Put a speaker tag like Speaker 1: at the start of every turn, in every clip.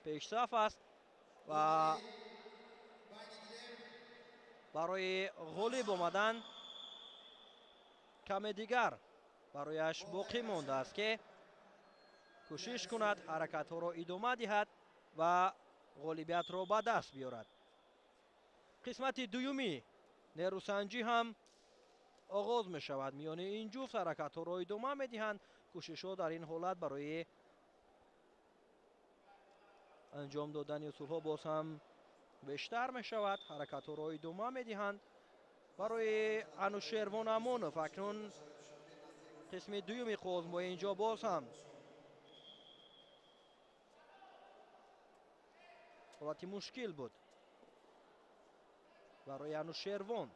Speaker 1: пешсаф аст ва барои ғолиб омадан каме дигар барояш боқӣ мондааст ки кӯшиш кунад ҳаракатҳоро идома диҳад ва ғолибиятро ба даст биёрад. қисмати дуюми нерӯсанҷӣ ҳам оғоз мешавад. миёни ин ҷуфт ҳаракатҳоро идома медиҳанд. кӯшишҳо дар ин ҳолат барои анҷом додани усулҳо боз ҳам бештар мешавад. ҳаракатҳоро идома медиҳанд. барои Анушервон Амонов акнун қисми дуюми қозмои инҷо боз ҳам ҳолати мушкил буд барои Анушервон.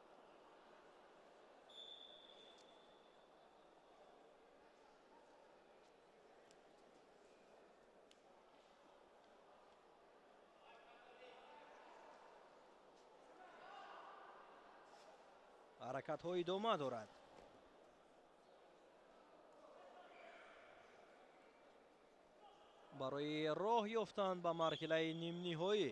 Speaker 1: ҳаракатҳо идома дорад. барои роҳ ёфтан ба марҳилаи нимниҳоӣ.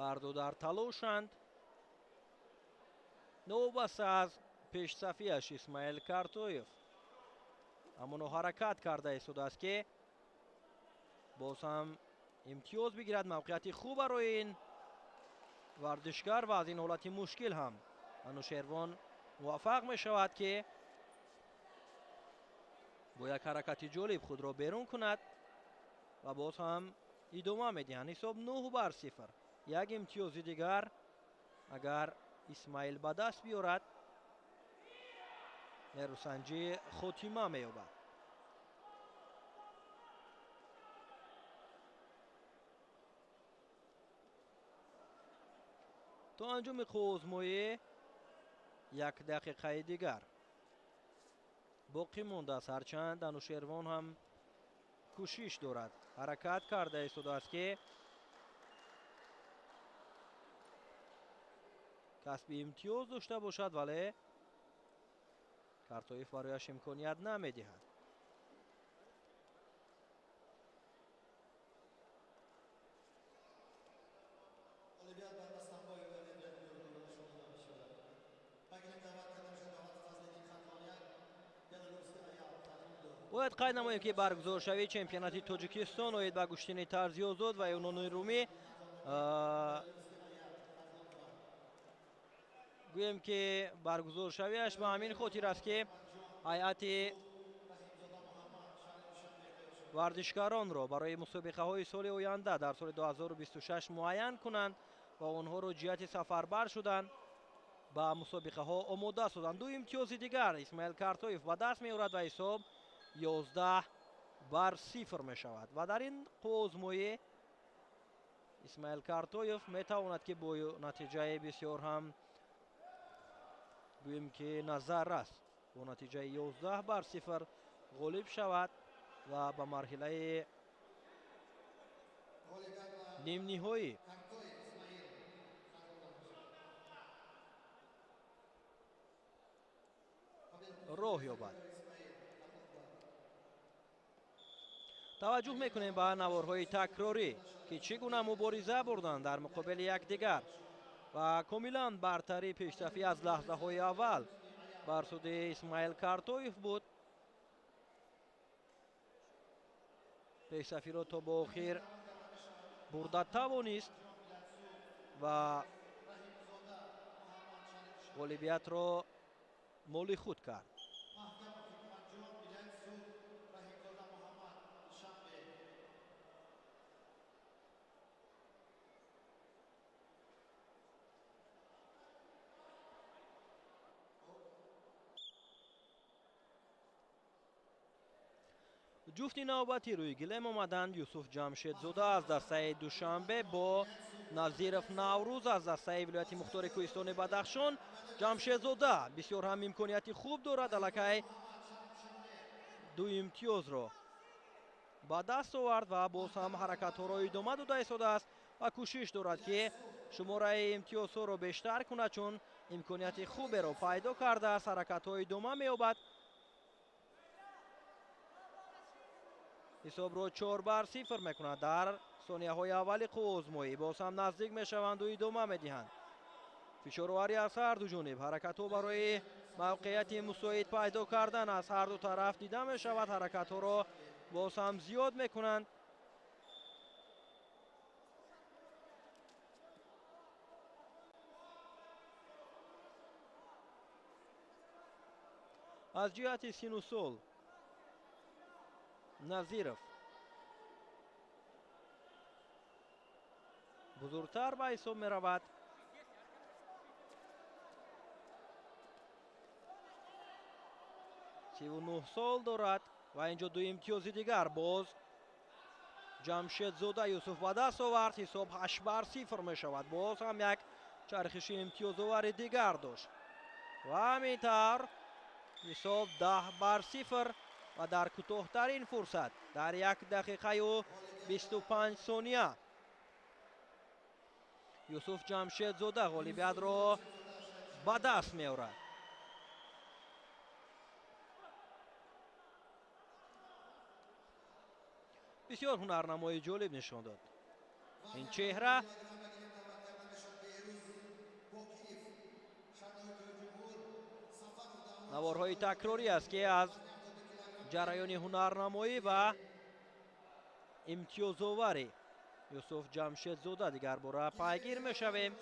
Speaker 1: ҳарду дар талошанд. новобаста аз пешсафияш Исмаил Картоев амоно ҳаракат карда истодааст ки боз ҳам имтиёз бигирад. мавқеияти хуб барои ин варзишгар ва аз ин ҳолати мушкил ҳам Анушервон муваффақ мешавад ки бо як ҳаракати ҷолиб худро берун кунад ва боз ҳам идома медиҳанд. ҳисоб 9-0. як имтиёзи дигар агар Исмаил ба даст биёрад нерӯсанҷӣ хотима меёбад. то анҷоми қозмоӣ як дақиқаи дигар боқӣ мондааст. ҳарчанд Анушервон ҳам кӯшиш дорад. ҳаракат карда истодааст ки касби имтиёз дошта бошад, вале Картоев барояш имконият намедиҳад. бояд қайд намоем ки баргузоршавии чемпионати Тоҷикистон оид ба Гӯштини Тарзиозод ва Юнони Румӣ гӯем ки баргузоршавиаш ба ҳамин хотир аст ки ҳайати варзишгаронро барои мусобиқаҳои соли оянда дар соли 2026 муайян кунанд ва онҳоро ҷиҳати сафарбар шудан ба мусобиқаҳо омода созанд. ду имтиёзи дигар Исмаил Картоев ба даст меорад ва ҳисоб 11-0 мешавад. ва дар ин қозмоӣ Исмаил Картоев метавонад ки бо натиҷаи бисёр ҳам гӯем ки назаррас бо натиҷаи 11-0 ғолиб шавад ва ба марҳилаи нимниҳоӣ роҳ ёбад. таваҷҷӯҳ мекунем ба наворҳои такрорӣ ки чӣ гуна мубориза бурданд дар муқобили якдигар ва комилан бартарӣ пешсафӣ аз лаҳзаҳои аввал бар суди Исмаил Картоев буд. пешсафиро то ба охир бурда тавонист ва ғолибиятро моли худ кард. ҷуфти навбатӣ рӯи гилем омаданд. Юсуф Ҷамшедзода аз дастаи Душанбе бо Назиров Наврӯз аз дастаи вилояти Мухтори Кӯҳистони Бадахшон. Ҷамшедзода бисёр ҳам имконияти хуб дорад. аллакай ду имтиёзро ба даст овард ва боз ҳам ҳаракатҳоро идома дода истодааст ва кӯшиш дорад ки шумораи имтиёзҳоро бештар кунад, чун имконияти хуберо пайдо кардааст, ҳаракатҳо идома меёбад. ҳисобро 4-0 мекунад. дар сонияҳои аввали қувозмоӣ боз ҳам наздик мешаванду идома медиҳанд. фишороварӣ аз ҳарду ҷониб, ҳаракатҳо барои мавқеияти мусоид пайдо кардан аз ҳарду тараф дида мешавад. ҳаракатҳоро боз ҳам зиёд мекунанд. аз ҷиҳати сину сол Назиров бузургтар ба ҳисоб меравад. сиву нӯҳ сол дорад ва инҷо ду имтиёзи дигар боз ҷамшедзода Юсуф ба даст овард. ҳисоб 8-0 мешавад. боз ҳам як чархиши имтиёзовари дигар дошт ва ҳамин тавр ҳисоб 10-0 ва дар кӯтоҳтарин фурсат дар 1 дақиқаю 25 сония Юсуф Ҷамшедзода ғолибиятро ба даст меорад. бисёр ҳунарнамои ҷолиб нишон дод ин чеҳра. наворҳои такрорӣ аст ки аз ҷараёни ҳунарнамоӣ ва имтиёзовари Юсуф Ҷамшедзода дигар бора пайгир мешавем.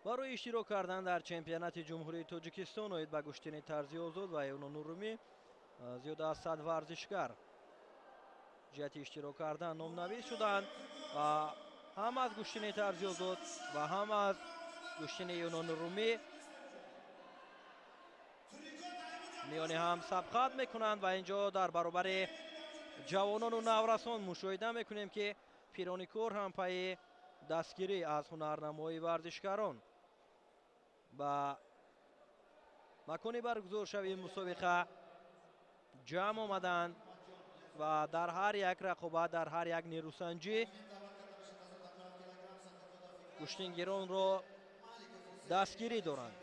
Speaker 1: барои иштирок кардан дар чемпионати ҷумҳурии Тоҷикистон оид ба Гӯштини Тарзи Озод ва Юнон Урумӣ зиёда аз 100 варзишгар ҷиҳати иштирок кардан номнавис шуданд ва ҳам аз Гӯштини Тарзи Озод ва ҳам аз Гӯштини Юнон Урумӣ миёни ҳам сабқат мекунанд ва инҷо дар баробари ҷавонону наврасон мушоҳида мекунем ки пирони кор ҳам пайи дастгирӣ аз ҳунарнамои варзишгарон ба макони баргузоршавии мусобиқа ҷамъ омаданд ва дар ҳар як рақобат, дар ҳар як нерӯсанҷӣ куштингиронро дастгирӣ доранд.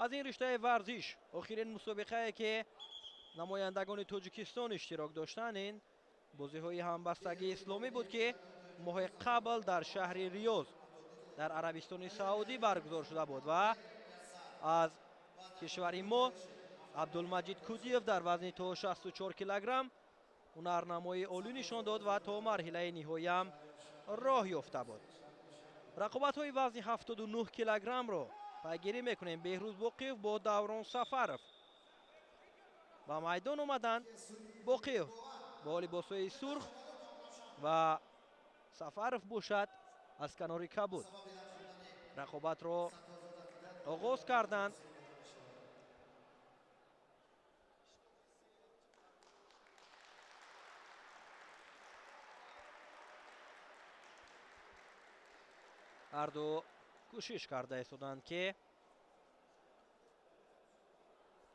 Speaker 1: аз ин риштаи варзиш охирин мусобиқае ки намояндагони Тоҷикистон иштирок доштанд ин бозиҳои ҳамбастагии исломӣ буд ки моҳи қабл дар шаҳри Риёз дар Арабистони Саудӣ баргузор шуда буд ва аз кишвари мо Абдулмаҷид Кудиев дар вазни то 64 килограмм ҳунарнамои олӣ нишон дод ва то марҳилаи ниҳоям роҳ ёфта буд. рақобатҳои вазни 79 килограммро пайгирӣ мекунем. Беҳрӯз Боқиев бо Даврон Сафаров ба майдон омаданд. Боқиев бо либосҳои сурх ва Сафаров бошад аз канори кабуд рақобатро оғоз карданд. ҳарду кӯшиш карда истоданд ки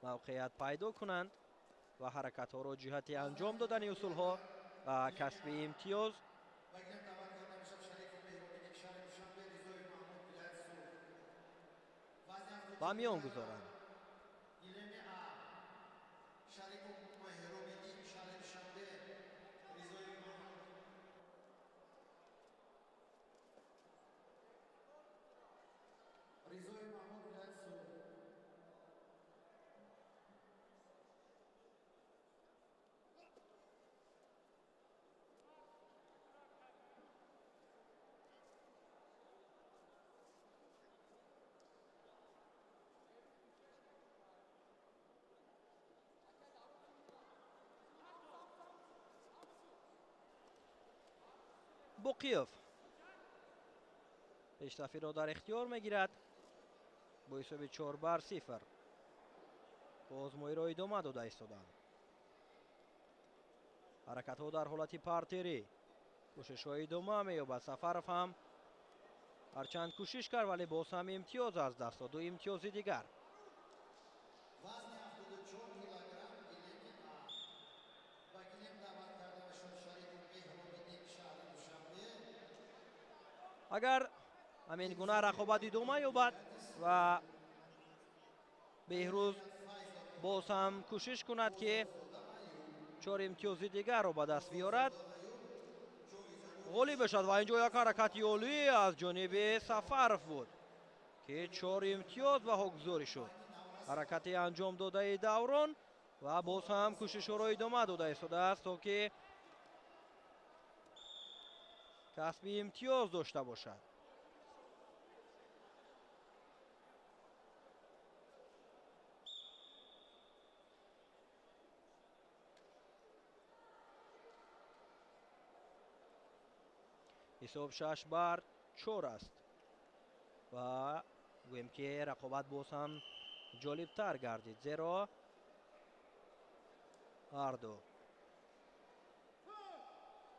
Speaker 1: мавқеият пайдо кунанд ва ҳаракатҳоро ҷиҳати анҷом додани усулҳо ва касби имтиёз ба миён гузоранд. боқиев пешрафиро дар ихтиёр мегирад бо ҳисоби 4-0. озмоиро идома дода истоданд. ҳаракатҳо дар ҳолати партерӣ. кӯшишҳо идома меёбад. Сафаров ҳам ҳарчанд кӯшиш кард, вале боз ҳам имтиёз аз даст дод. 2 имтиёзи дигар. агар ҳамин гуна рақобат идома ёбад ва беҳрӯз боз ҳам кӯшиш кунад ки 4 имтиёзи дигарро ба даст биёрад, ғолиб бошад. ва инҷо як ҳаракати олӣ аз ҷониби Сафаров буд ки 4 имтиёз баҳогузорӣ шуд. ҳаракати анҷом додаи Даврон ва боз ҳам кӯшишҳоро идома дода истодааст то ки касби имтиёз дошта бошад. ҳисоб 6-4 аст ва гӯем ки рақобат боз ҳам ҷолибтар гардид, зеро ҳарду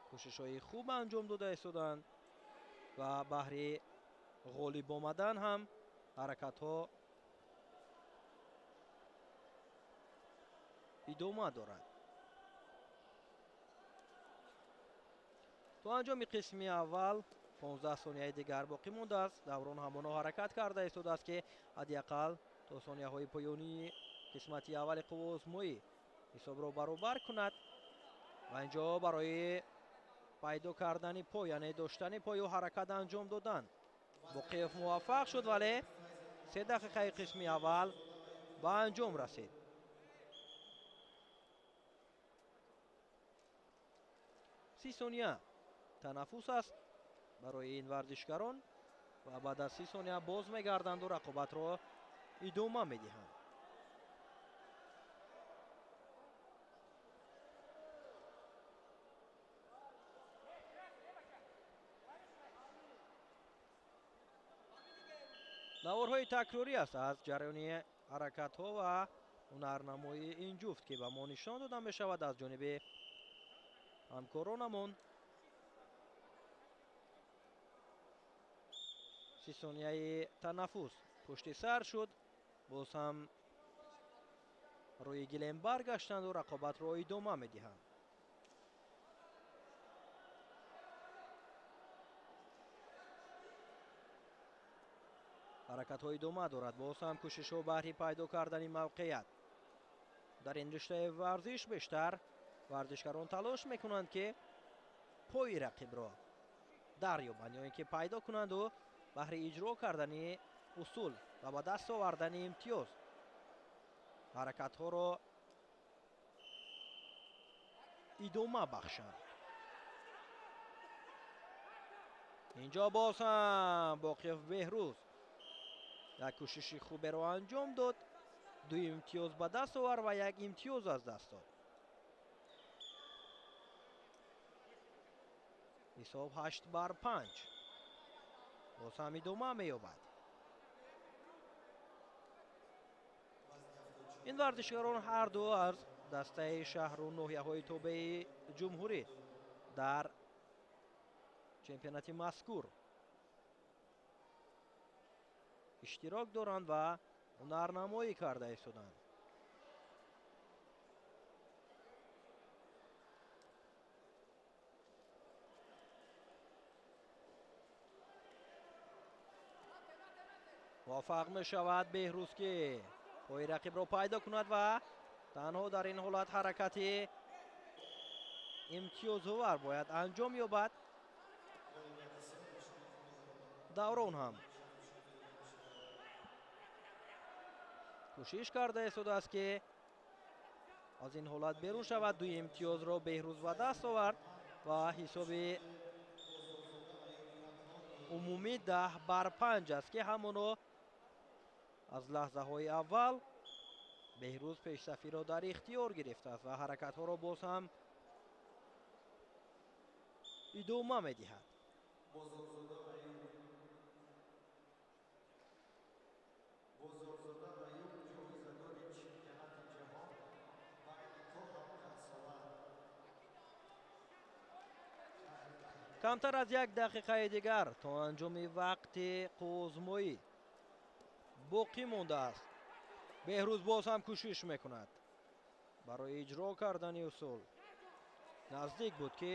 Speaker 1: кӯшишҳои хуб анҷом дода истоданд ва баҳри ғолиб омадан ҳам ҳаракатҳо идома дорад. то анҷоми қисми аввал 15 сонияи дигар боқӣ мондааст. Даврон ҳамоно ҳаракат карда истодааст ки ҳадиақал то сонияҳои поёнии қисмати аввали қуввозмоӣ ҳисобро баробар кунад. ва инҷо барои пайдо кардани пой, яъне доштани пою ҳаракат анҷом доданд. боқиев муваффақ шуд, вале 3 дақиқаи қисми аввал ба анҷом расид. 30 сония танаффус аст барои ин варзишгарон ва баъд аз 30 сония боз мегарданду рақобатро идома медиҳанд. даврҳои такрорӣ аст аз ҷараёни ҳаракатҳо ва ҳунарнамоии ин ҷуфт ки ба мо нишон дода мешавад аз ҷониби ҳамкоронамон. 30 сонияи танаффус пушти сар шуд. боз ҳам рӯи гилем баргаштанду рақобатро идома медиҳанд. ҳаракатҳо идома дорад. боз ҳам кӯшишҳо баҳри пайдо кардани мавқеят. дар ин риштаи варзиш бештар варзишгарон талош мекунанд ки пои рақибро дарёбанд ё ин ки пайдо кунанду баҳри иҷро кардани усул ва ба даст овардани имтиёз ҳаракатҳоро идома бахшанд. инҷо боз ҳам боқиев беҳрӯз як кӯшиши хуберо анҷом дод. 2 имтиёз ба даст овард ва 1 имтиёз аз даст дод. ҳисоб 8-5. боз ҳам идома меёбад. ин варзишгарон ҳарду аз дастаи шаҳру ноҳияҳои тобеи ҷумҳурӣ дар чемпионати мазкур иштирок доранд ва ҳунарнамоӣ карда истоданд. муваффақ мешавад беҳрӯз ки пои рақибро пайдо кунад ва танҳо дар ин ҳолат ҳаракати имтиёзовар бояд анҷом ёбад. даврон ҳам кӯшиш карда истодааст ки аз ин ҳолат берун шавад. 2 имтиёзро беҳрӯз ба даст овард ва ҳисоби умумӣ 10-5 аст ки ҳамоно аз лаҳзаҳои аввал беҳрӯз пешсафиро дар ихтиёр гирифтааст ва ҳаракатҳоро боз ҳам идома медиҳад. камтар аз 1 дақиқаи дигар то анҷоми вақти қузмоӣ боқӣ мондааст. беҳрӯз боз ҳам кӯшиш мекунад барои иҷро кардани усул. наздик буд ки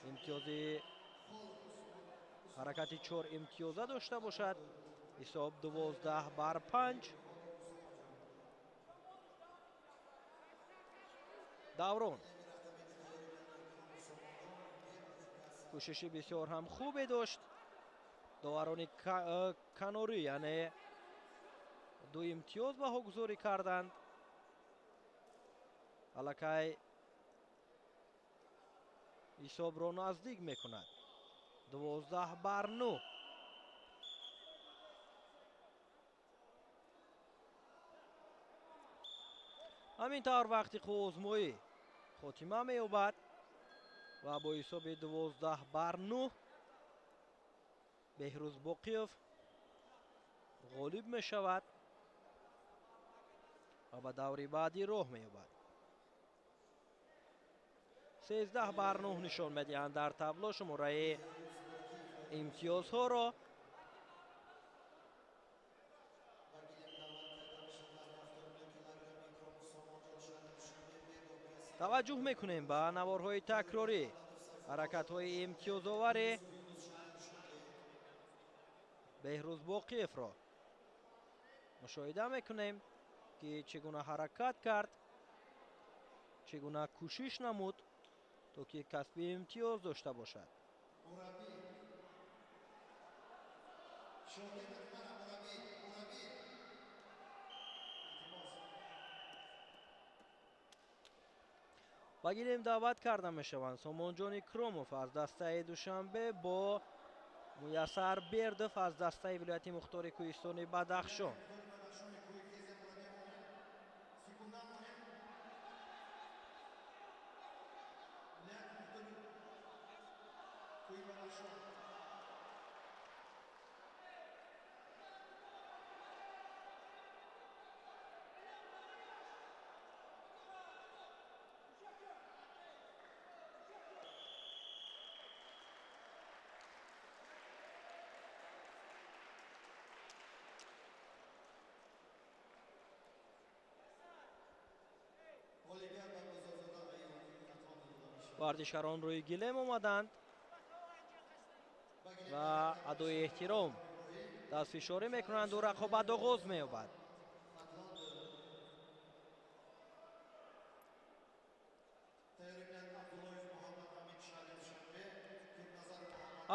Speaker 1: имтиёзи ҳаракати 4 имтиёза дошта бошад. ҳисоб 12-5. даврон кӯшиши бисёр ҳам хубе дошт. доварони канорӣ яъне 2 имтиёз баҳогузорӣ карданд. аллакай ҳисобро наздик мекунад. 12-9. ҳамин тавр вақти қузмоӣ хотима меёбад ва бо ҳисоби 12-9 беҳрӯз боқиёв ғолиб мешавад ва ба даври баъдӣ роҳ меёбад. 13-9 нишон медиҳанд дар табло шумораи имтиёзҳоро. таваҷҷӯҳ мекунем ба наворҳои такрорӣ, ҳаракатҳои имтиёзовари беҳрӯз боқиевро мушоҳида мекунем ки чӣ гуна ҳаракат кард, чӣ гуна кӯшиш намуд то ки касби имтиёз дошта бошад. ва гирем даъват карда мешаванд сомонҷони кромов аз дастаи душанбе бо муяссар бердов аз дастаи вилояти мухтори кӯҳистони бадахшон. вардишгарон рӯи гилем омаданд ва адои эҳтиром дастфишорӣ мекунанду рақобат оғоз меёбад.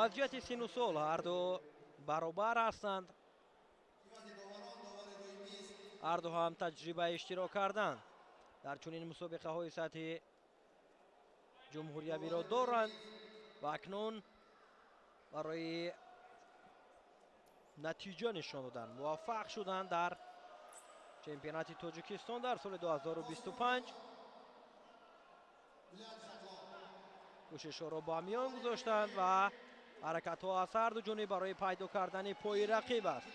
Speaker 1: аз ҷиҳати сину сол ҳарду баробар ҳастанд. ҳарду ҳам таҷриба иштирок карданд дар чунин мусобиқаҳои сатҳи ҷумҳуриявиро доранд ва акнун барои натиҷа нишон додан муваффақ шуданд дар чемпионати тоҷикистон дар соли 2025. кӯшишҳоро ба миён гузоштанд ва ҳаракатҳо аз ҳарду ҷониб барои пайдо кардани пои рақиб аст.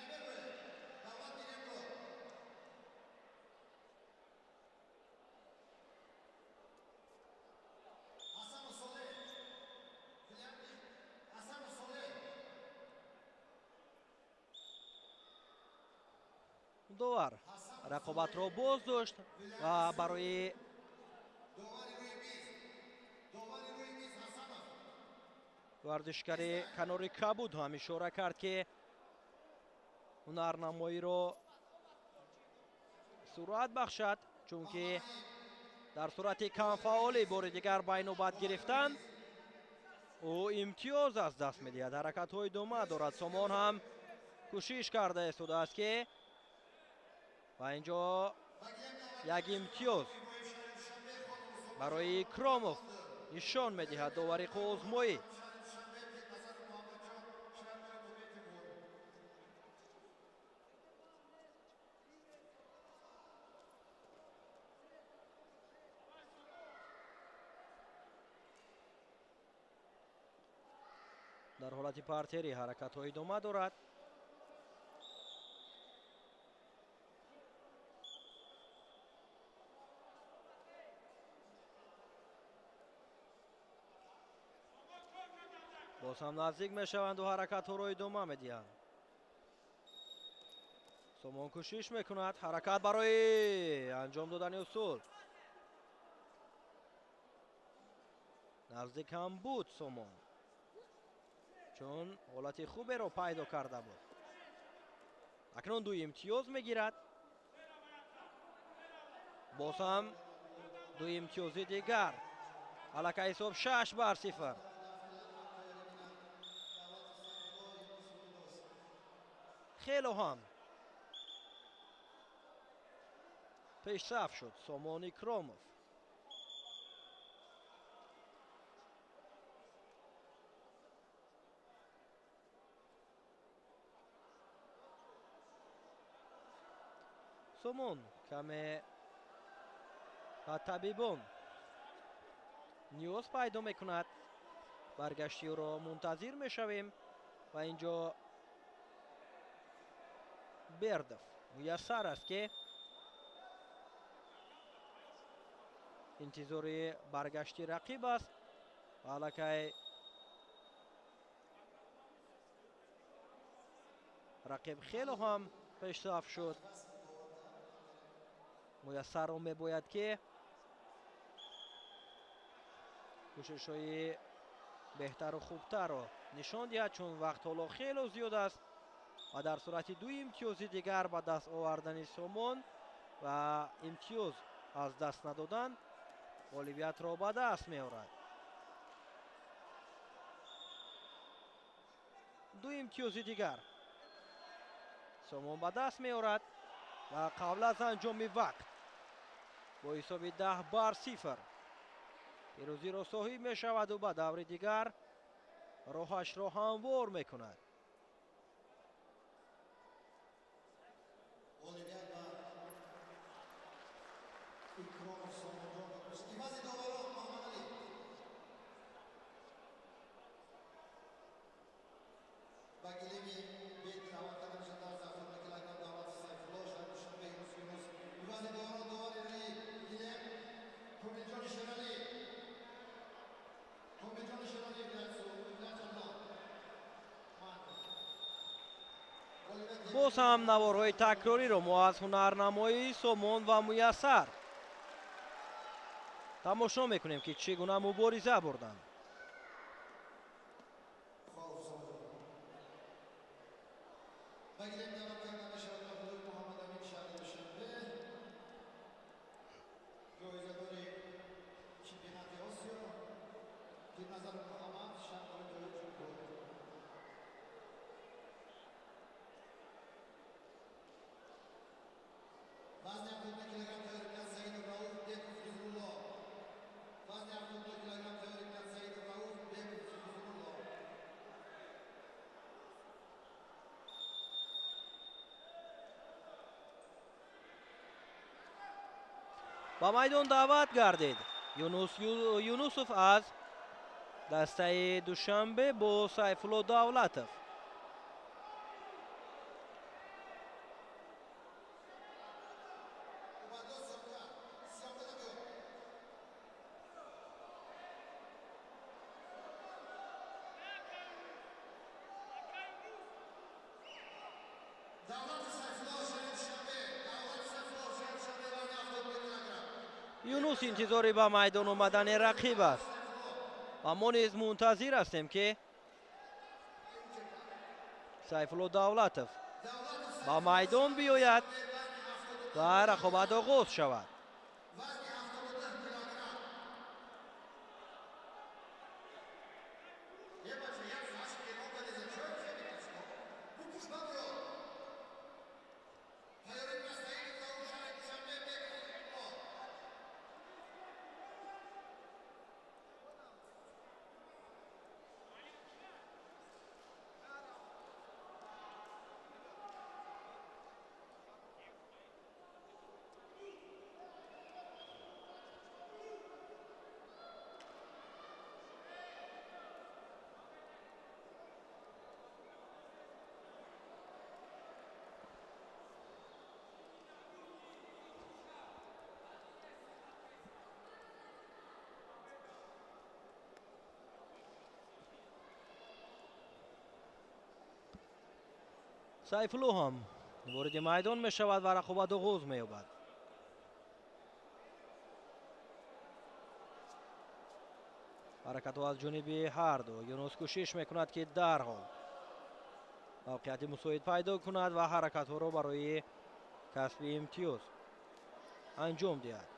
Speaker 1: довар рақобатро боз дошт ва барои вардишгари канори кабуд ҳам ишора кард ки ҳунарнамоиро сурат бахшад, чунки дар сурати камфаолӣ бори дигар ба инобат гирифтан ӯ имтиёз аз даст медиҳад. ҳаракатҳои идома дорад. сомон ҳам кӯшиш карда истодааст ки ва инҷо як имтиёз барои кромов нишон медиҳад довари қузмоӣ. дар ҳолати партери ҳаракатҳо идома дорад. боз ҳам наздик мешаванду ҳаракатҳоро идома медиҳанд. сомон кӯшиш мекунад ҳаракат барои анҷом додани усул. наздик ҳам буд сомон, чун ҳолати хуберо пайдо карда буд. акнун ду имтиёз мегирад. боз ҳам ду имтиёзи дигар. аллакай ҳисоб 6-0. хело ҳам пешсаф шуд сомон икромов. сомон каме табибон ниёз пайдо мекунад. баргашти ӯро мунтазир мешавем. ва инҷо бердов муяссар аст ки интизори баргашти рақиб аст. аллакай рақиб хело ҳам пешсаф шуд. муяссарро мебояд ки кӯшишҳои беҳтару хубтарро нишон диҳад, чун вақт ҳоло хело зиёд аст ва дар сурати ду имтиёзи дигар ба даст овардани сомон ва имтиёз аз даст надодан ғолибиятро ба даст меорад. ду имтиёзи дигар сомон ба даст меорад ва қабл аз анҷоми вақт бо ҳисоби 10-0 пирӯзиро соҳиб мешаваду ба даври дигар роҳашро ҳамвор мекунад. боз ҳам наворҳои такрориро мо аз ҳунарнамоии сомон ва муяссар тамошо мекунем ки чӣ гуна мубориза бурданд. ба майдон даъват гардид юнусов аз дастаи душанбе бо сайфулло давлатов. юнус интизори ба майдон омадани рақиб аст ва мо низ мунтазир ҳастем ки сайфулло давлатов ба майдон биёяд ва рақобат оғоз шавад. сайфулло ҳам ворид майдон мешавад ва рақобат оғоз меёбад. ҳаракатҳо аз ҷониби ҳарду. Юнус кӯшиш мекунад ки дарҳол мавқеияти мусоид пайдо кунад ва ҳаракатҳоро барои касби имтиёз анҷом диҳад.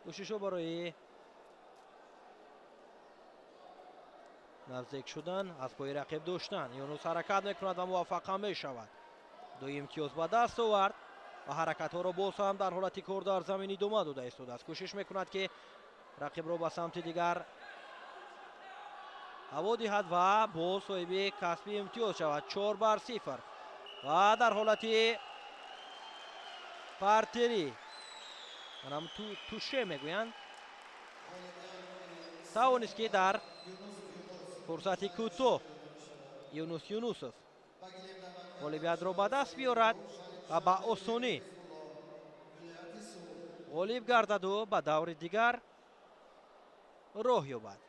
Speaker 1: кӯшишҳо барои наздик шудан, аз пои рақиб доштан. Юнус ҳаракат мекунад ва муваффақ ҳам мешавад. ду имтиёз ба даст овард ва ҳаракатҳоро боз ҳам дар ҳолати кор дар замин идома дода истодааст. кӯшиш мекунад ки рақибро ба самти дигар ҳаво диҳад ва боз соҳиби касби имтиёз шавад. 4-0 ва дар ҳолати партери манам туше мегӯянд. тавонист ки дар фурсати кӯтоҳ Юнус Юнусов ғолибиятро ба даст биёрад ва ба осонӣ ғолиб гардаду ба даври дигар роҳ ёбад.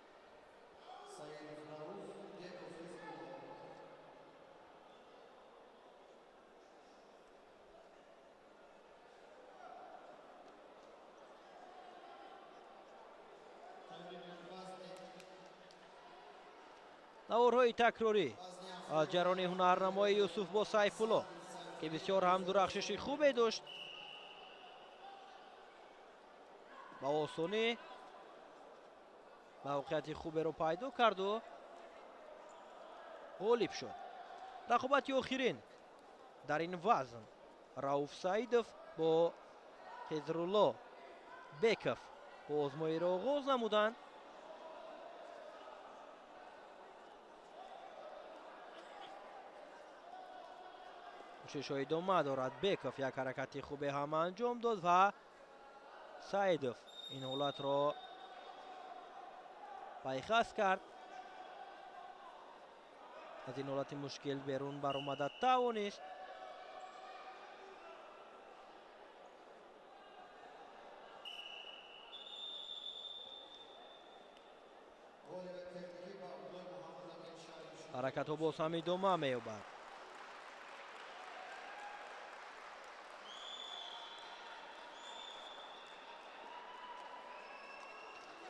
Speaker 1: наворҳои такрорӣ аз ҷарони ҳунарнамои Юсуф бо Сайфулло ки бисёр ҳам дурахшиши хубе дошт, ба осонӣ мавқеияти хуберо пайдо карду ғолиб шуд. рақобати охирин дар ин вазн Рауф Саидов бо Хизрулло Беков бо озмоиро оғоз намуданд. кӯшишҳо идома дорад. Беков як ҳаракати хубе ҳам анҷом дод ва Саидов ин ҳолатро пайхас кард. аз ин ҳолати мушкил берун баромада тавонист. ҳаракатҳо боз ҳам идома меёбад.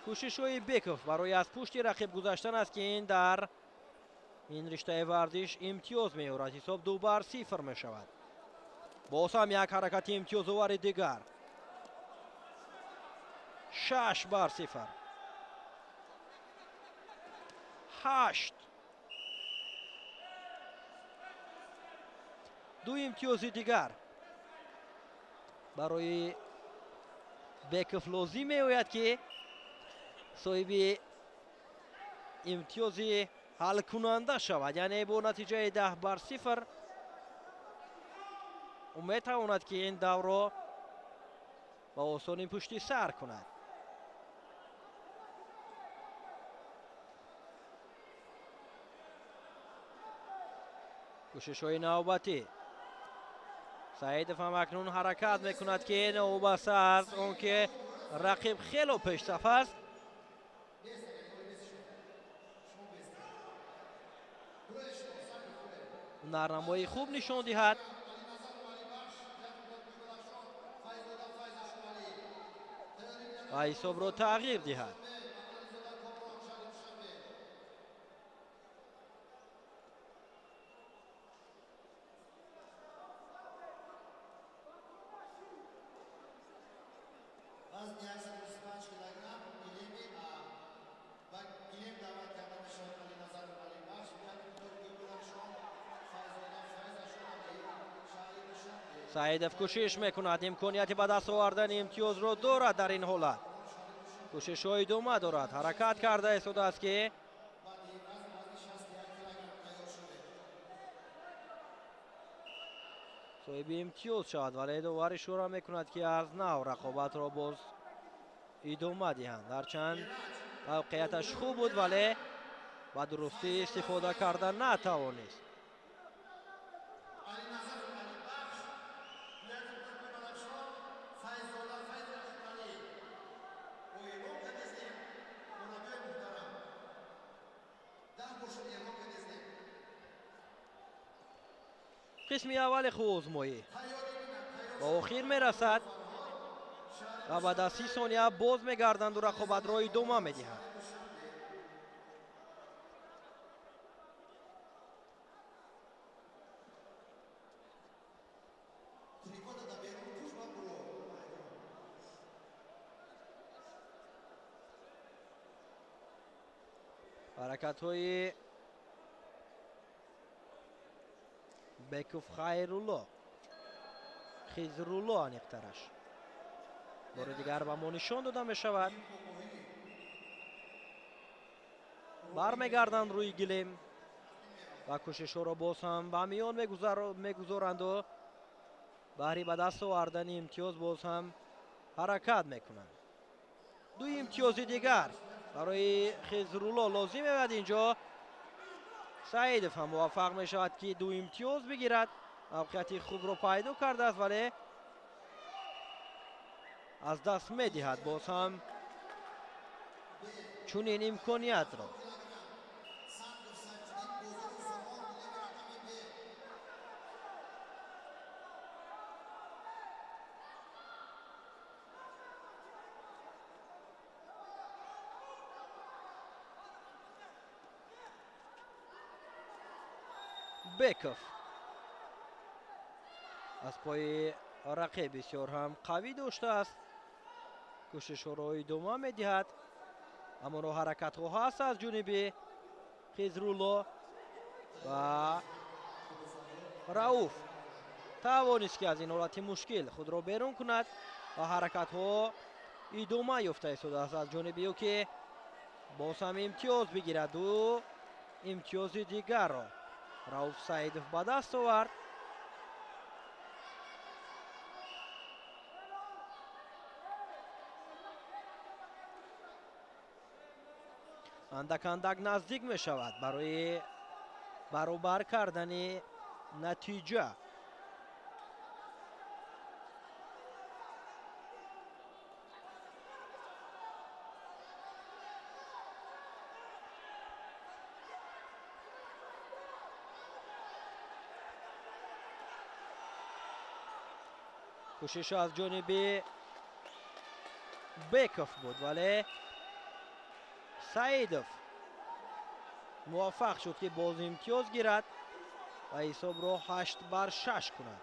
Speaker 1: кӯшишҳои Беков барои аз пушти рақиб гузаштан аст ки ин дар ин риштаи варзиш имтиёз меёрад. ҳисоб 2-0 мешавад. боз ҳам як ҳаракати имтиёзовари дигар. 6-0. 8. ду имтиёзи дигар барои Беков лозим меояд ки соҳиби имтиёзи ҳалкунанда шавад. яъне бо натиҷаи 10-0 метавонад ки ин давро ба осонӣ пушти сар кунад. кӯшишҳои навбатӣ. Саидов ҳам акнун ҳаракат мекунад ки новобаста аз он ки рақиб хело пешсаф аст. ҳунарнамои хуб нишон диҳад. ва ҳисобро тағйир диҳад. Саидов кӯшиш мекунад. имконияти ба даст овардани имтиёзро дорад дар ин ҳолат. кӯшишҳо идома дорад. ҳаракат карда истодааст ки соҳиби имтиёз шавад, вале довар ишора мекунад ки аз нав рақобатро боз идома диҳанд. ҳарчанд мавқеияташ хуб буд, вале ба дурустӣ истифода карда натавонист. قسمی اول خوزمایی با آخر میرسد و بعد از 30 ثانیه باز میگردند و رقابت را ادامه میدهند. حرکت های بکوف خیرالله خیزرالله انیقترش بار دیگر به ما نشان داده می شود. برمیگردند روی گلیم و کوشش ها را باز هم به میان میگذارند و بهری به دست آوردن امتیاز باز هم حرکت میکنند. دو امتیاز دیگر برای خیزرالله لازم بود. اینجا سعیدف هم موفق می شود که دو امتیاز بگیرد. موقعیت خوب را پیدا کرده است ولی از دست می دهد باز هم چون این امکانیت را. بکوف از پای رقیب بسیار هم قوی داشته است. کوشش را ادامه می دهد اما را حرکت ها هست از جانب خیزرالله و رؤوف توانست که از این حالت مشکل خود را بیرون کند و حرکت ها ادامه یافته ایستاده است از جانب او که باز هم امتیاز بگیرد و امتیاز دیگر را رؤوف سعیدوف به دست آورد. اندک اندک نزدیک می شود برای برابر کردن نتیجه. کوشش از جانب بکوف بود ولی سعیدوف موفق شد که باز امتیاز گیرد و حساب را 8-6 کند.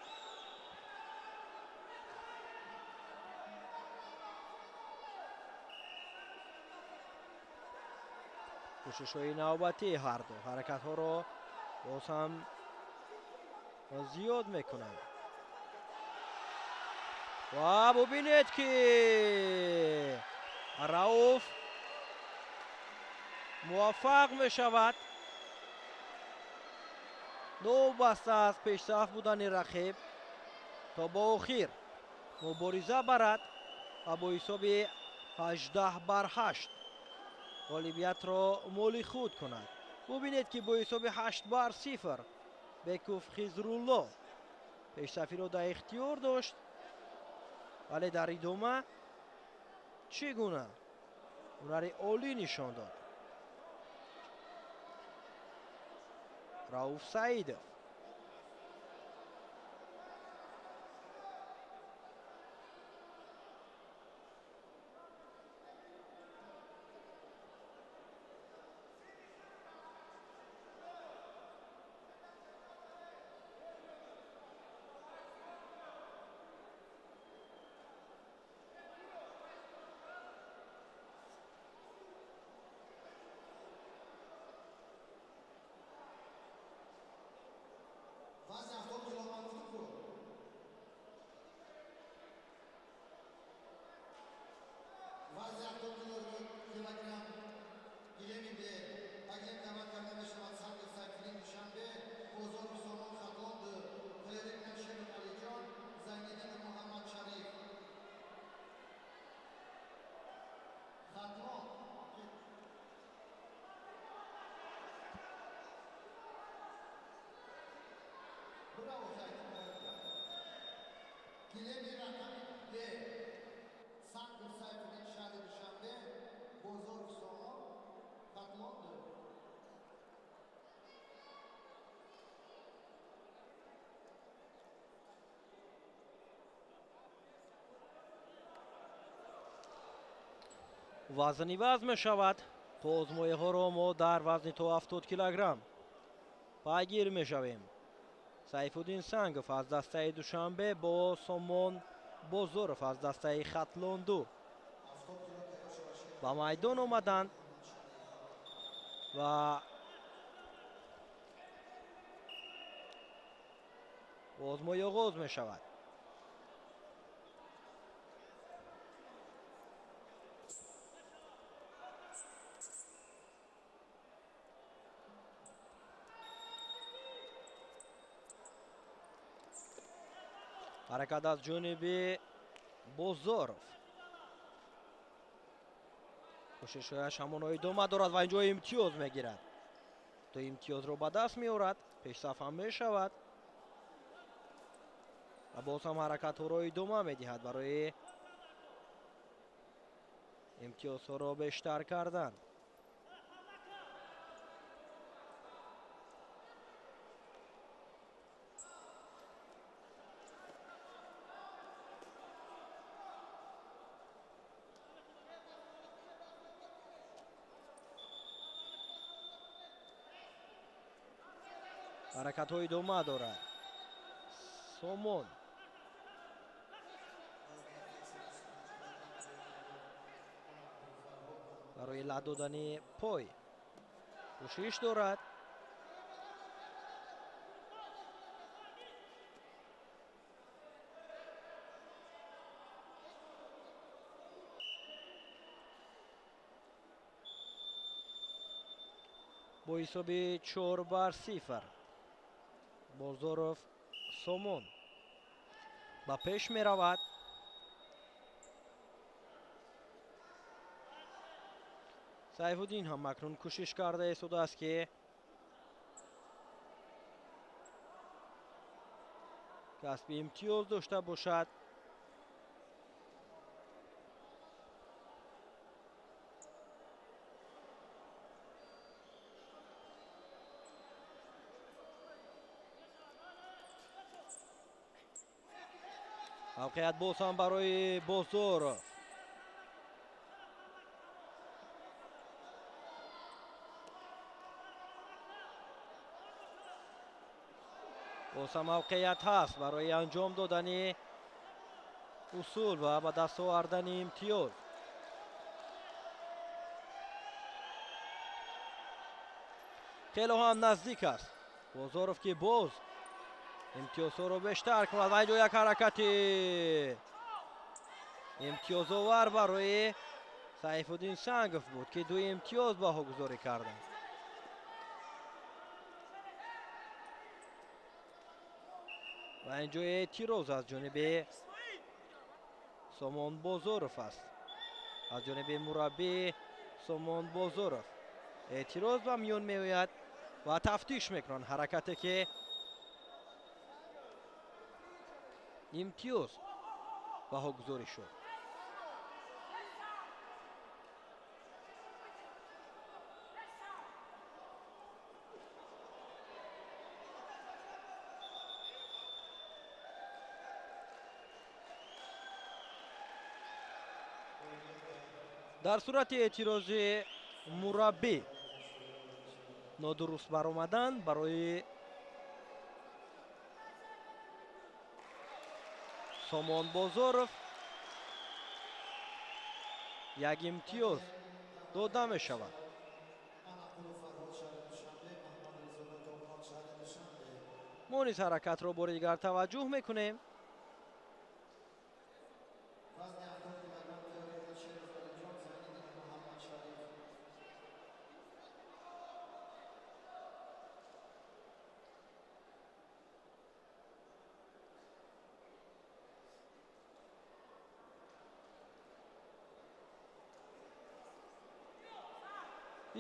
Speaker 1: کوشش های نوبتی هر دو حرکت ها را باز هم زیاد میکنند و ببینید که رؤوف موفق می شود نو بسته از پیشرفت بودن رقیب تا با آخر مبارزه برد و با حساب 18-8 غالبیت را مال خود کند. ببینید که با حساب 8-0 بکوف خیزرالله پیشرفتی را در اختیار داشت ولی در ادامه چگونه هنر عالی نشان داد رؤوف سعیدوف. вазни вазн мешавад. қозмоиҳоро мо дар вазни то 70 килограмм пайгир мешавем. сайфуддин сангов аз дастаи душанбе бо сомон бозоров аз дастаи хатлонду ба майдон омаданд ва озмои оғоз мешавад. ҳаракат аз ҷониби бозоров. кӯшишҳояш ҳамоно идома дорад ва инҷо имтиёз мегирад. то имтиёзро ба даст меорад. пешсафа мешавад ва боз ҳам ҳаракатҳоро идома медиҳад барои имтиёзҳоро бештар кардан. ҳаракатҳо идома дорад. сомон барои лад додани пой кӯшиш дорад. бо ҳисоби 4-0 бозоров сомон ба пеш меравад. сайфуддин ҳам акнун кӯшиш карда истодааст ки касби имтиёз дошта бошад. мавқеят боз ҳам барои бозоров. боз ҳам мавқеят ҳаст барои анҷом додани усул ва ба даст овардани имтиёз. хело ҳам наздик аст. бозоров ки боз имтиёзҳоро бештар кунад ва инҷо як ҳаракати имтиёзовар барои сайфуддин сангов буд ки ду имтиёз баҳогузорӣ карданд. ва инҷо эътироз аз ҷониби сомон бозоров аст. аз ҷониби мураббӣ сомон бозоров эътироз ба миён меояд ва тафтиш мекунанд ҳаракате ки имтиёз баҳогузорӣ шуд. дар сурати эътирози мураббӣ нодуруст баромадан барои сомон бозоров як имтиёз дода мешавад. мо низ ҳаракатро бори дигар таваҷҷӯҳ мекунем.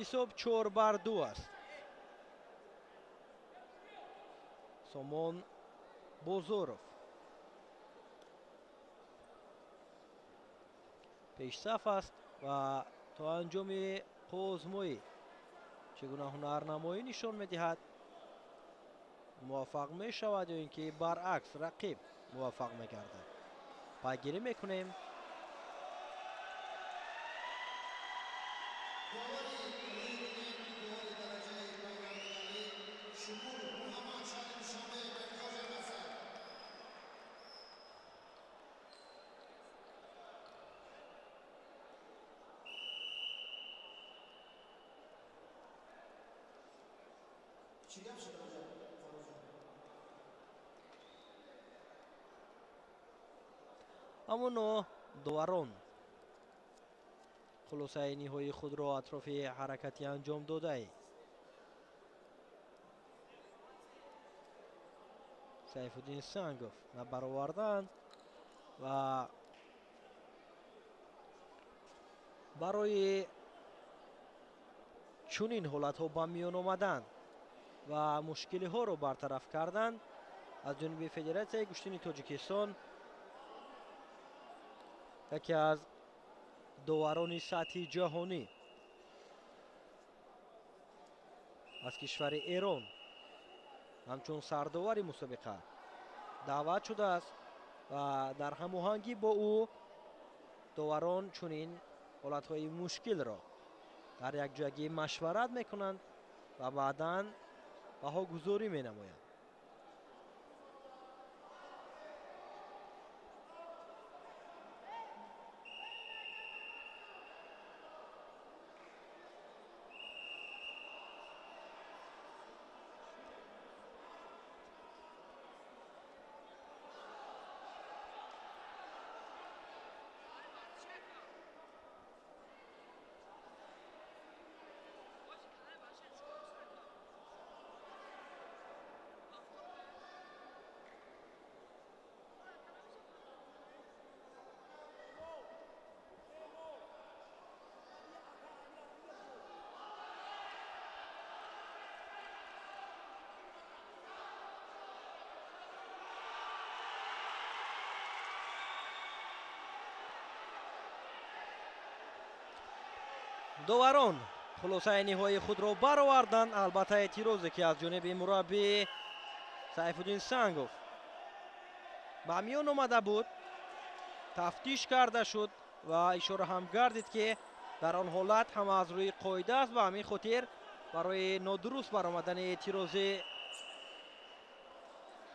Speaker 1: ҳисоб 4-2 аст. сомон бозоров пешсаф аст ва то анҷоми қозмоӣ чӣ гуна ҳунарнамоӣ нишон медиҳад. муваффақ мешавад ё ин ки баръакс рақиб муваффақ мегардад. пайгирӣ мекунем. аммо доварон хулосаи ниҳоии худро атрофи ҳаракати анҷом додай сайфуддин сангов набароварданд ва барои чунин ҳолатҳо ба миён омадан ва мушкилиҳоро бартараф кардан аз ҷониби федератсияи куштини тоҷикистон яке аз доварони сатҳи ҷаҳонӣ аз кишвари эрон ҳамчун сардовари мусобиқа даъват шудааст ва дар ҳамоҳангӣ бо ӯ доварон чунин ҳолатҳои мушкилро дар якҷоягӣ машварат мекунанд ва баъдан баҳогузорӣ менамоянд. доварон хулосаи ниҳоии худро бароварданд. албатта эътирозе ки аз ҷониби мураббӣ сайфуддин сангов ба миён омада буд тафтиш карда шуд ва ишора ҳам гардид ки дар он ҳолат ҳама аз рӯи қоида аст ва ҳамин хотир барои нодуруст баромадани эътирози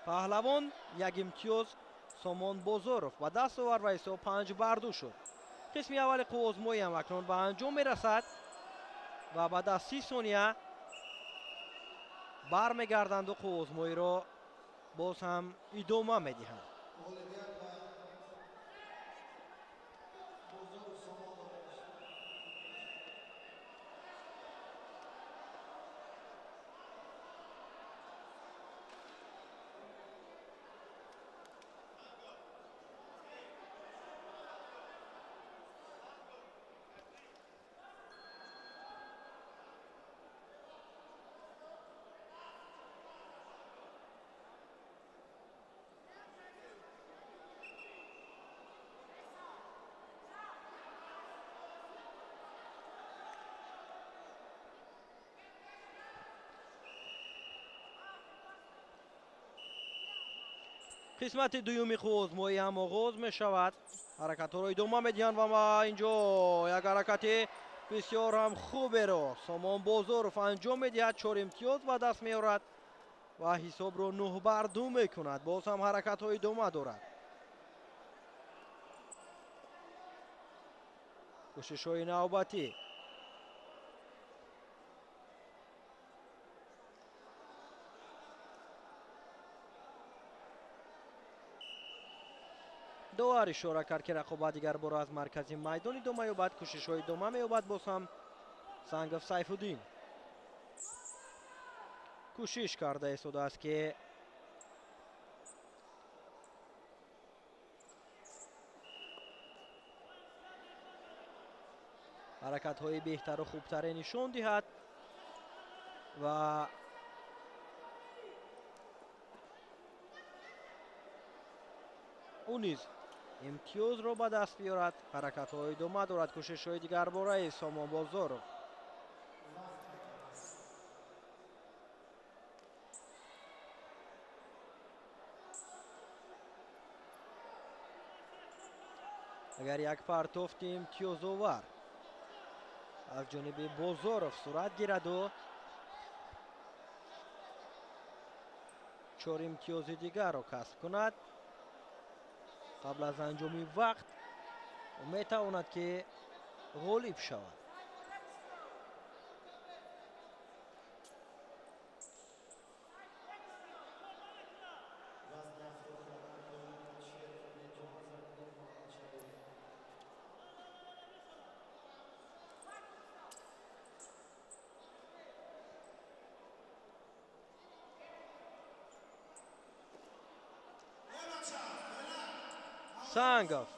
Speaker 1: паҳлавон як имтиёз сомон бозоров ба даст овард ва ҳисоб 5-2 шуд. қисми аввали қувозмоӣ ҳам акнун ба анҷом мерасад ва баъд аз 30 сония бармегарданду қувозмоиро боз ҳам идома медиҳанд. қисмати дуюми қувозмоӣ ҳам оғоз мешавад. ҳаракатҳоро идома медиҳанд ва инҷо як ҳаракати бисёр ҳам хуберо сомон бозоров анҷом медиҳад. 4 имтиёз ба даст меорад ва ҳисобро 9-2 мекунад. боз ҳам ҳаракатҳо идома дорад. кӯшишҳои навбатӣ довар ишора кард ки рақобат дигар бора аз маркази майдон идома ёбад. кӯшишҳо идома меёбад. боз ҳам сангов сайфуддин кӯшиш карда истодааст ки ҳаракатҳои беҳтару хубтаре нишон диҳад ва ӯ низ имтиёзро ба даст биёрад. ҳаракатҳо идома дорад. кӯшишҳои дигар бораи сомон бозоров агар як партофти имтиёзовар аз ҷониби Бозоров сурат гираду 4 имтиёзи дигарро касб кунад. қабл аз анҷоми вақт метавонад ки ғолиб шавад. сангов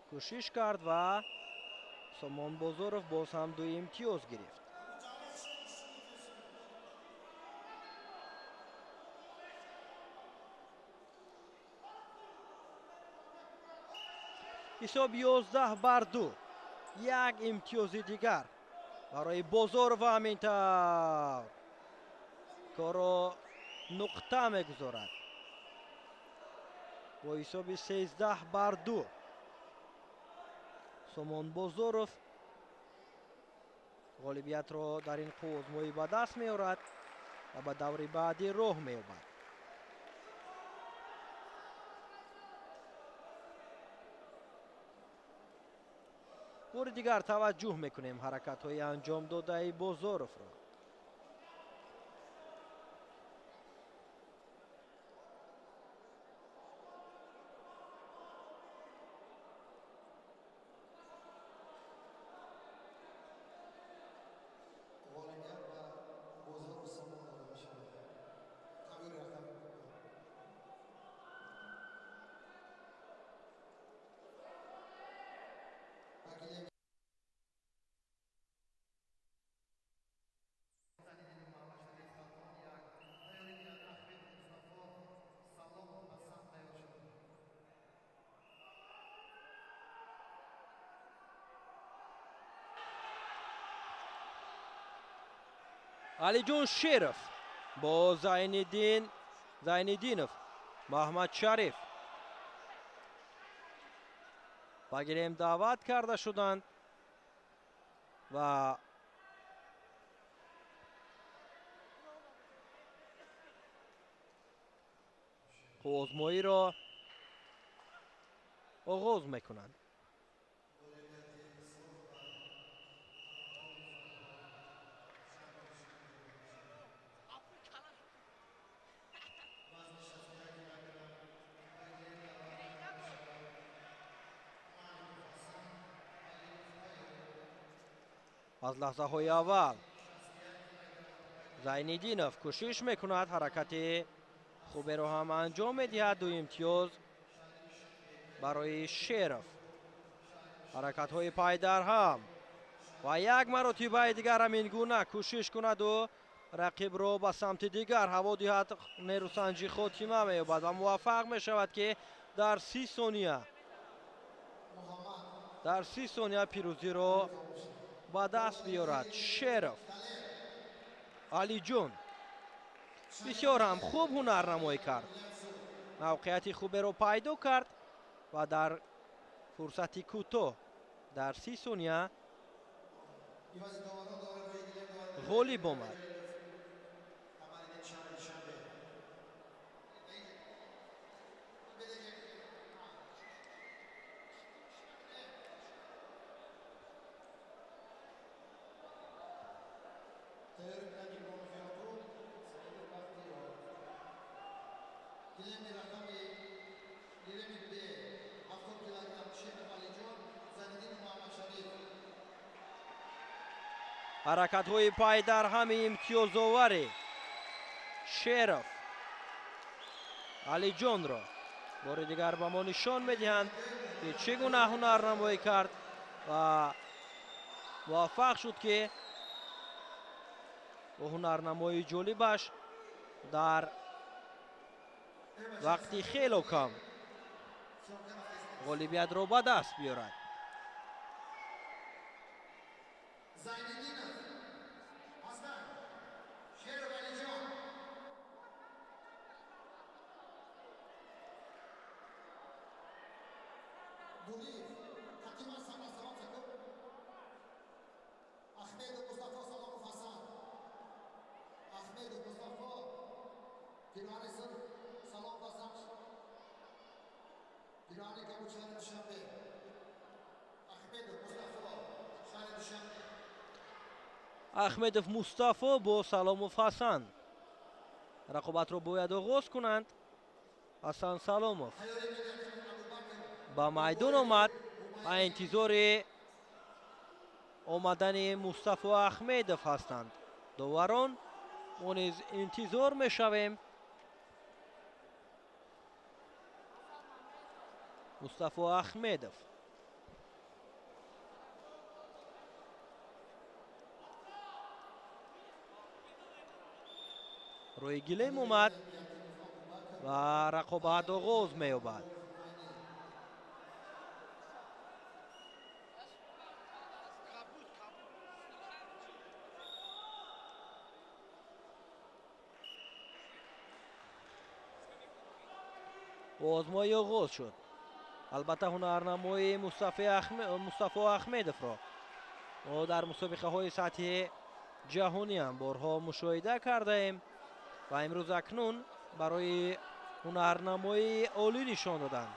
Speaker 1: кӯшиш кард ва Сомон Бозоров боз ҳам 2 имтиёз гирифт. ҳисоб 11-2. як имтиёзи дигар барои Бозоров. ҳамин тавр корро нуқта мегузорад бо ҳисоби 13-2. Сомон Бозоров ғолибиятро дар ин қувозмоӣ ба даст меорад ва ба даври баъдӣ роҳ меёбад. бори дигар таваҷҷӯҳ мекунем ҳаракатҳои анҷом додаи Бозоровро. алиҷон шеров бо зайниддинов, маҳмадшариф ба гирем даъват карда шуданд ва қувозмоиро оғоз мекунанд. аз лаҳзаҳои аввал зайниддинов кӯшиш мекунад ҳаракати хуберо ҳам анҷом медиҳад. 2 имтиёз барои шеров. ҳаракатҳои пайдарҳам ва як маротибаи дигар ҳамин гуна кӯшиш кунаду рақибро ба самти дигар ҳаво диҳад. нерӯсанҷӣ хотима меёбад ва муваффақ мешавад ки дар 30 сония пирӯзиро ба даст биёрад. шеров алиҷон бисёр ҳам хуб ҳунарнамоӣ кард. мавқеияти хуберо пайдо кард ва дар фурсати кӯтоҳ дар 30 сония ғолиб омад. ҳаракатҳои пайдарҳами имтиёзовари шеров алиҷонро бори дигар ба мо нишон медиҳанд ки чӣ гуна ҳунарнамоӣ кард ва муваффақ шуд ки бо ҳунарнамоии ҷолибаш дар вақти хело кам ғолибиятро ба даст биёрад. ахмедов мустафо бо саломов ҳасан. рақобатро бояд оғоз кунанд. ҳасан саломов ба майдон омад. ба интизори омадани мустафо ахмедов ҳастанд доварон. мо низ интизор мешавем. мустафо ахмедов рӯи гилем омад ва рақобат оғоз меёбад. озмоӣ оғоз шуд. албатта ҳунарнамои мустафо ахмедовро мо дар мусобиқаҳои сатҳи ҷаҳонӣ ҳам борҳо мушоҳида кардаем ва имрӯз акнун барои ҳунарнамои олӣ нишон доданд.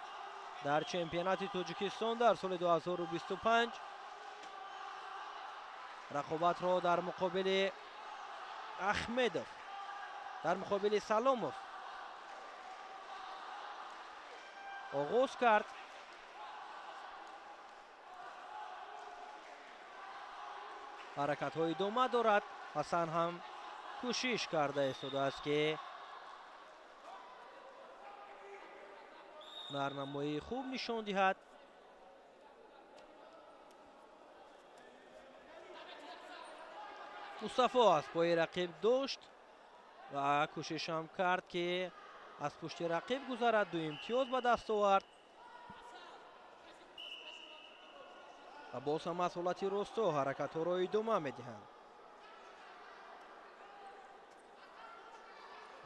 Speaker 1: дар чемпионати тоҷикистон дар соли 2025 рақобатро дар муқобили ахмедов, дар муқобили саломов оғоз кард. ҳаракатҳои идома дорад. ҳасан ҳам кӯшиш карда истодааст ки ҳунарнамоии хуб нишон диҳад. мустафо аз пои рақиб дошт ва кӯшишам кард ки аз пушти рақиб гузарад. ду имтиёз ба даст овард ва боз ҳам аз ҳолати росто ҳаракатҳоро идома медиҳанд.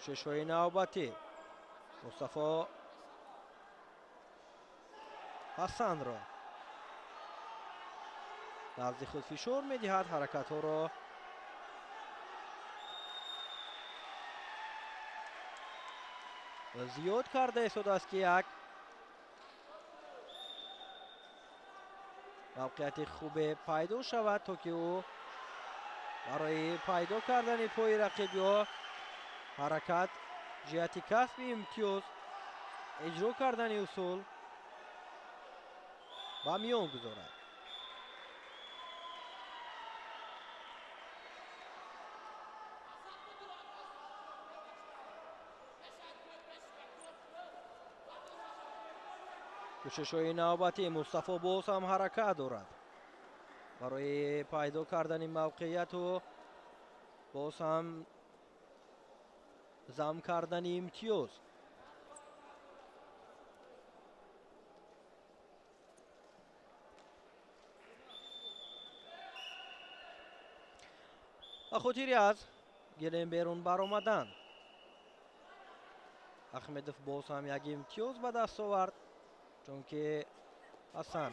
Speaker 1: кӯшишҳои навбатӣ. мустафо ҳасанро назди худ фишор медиҳад. ҳаракатҳоро зиёд карда истодааст ки як мавқеияти хубе пайдо шавад, то ки ӯ барои пайдо кардани пои рақиб ё ҳаракат ҷиҳати касби имтиёз, иҷро кардани усул ба миён гузорад. кӯшишҳои навбатӣ. мустафо боз ҳам ҳаракат дорад барои пайдо кардани мавқеияту боз ҳам зам кардани имтиёз. ба хотири аз гилем берун баромадан ахмедов боз ҳам як имтиёз ба даст овард, чунки ҳасан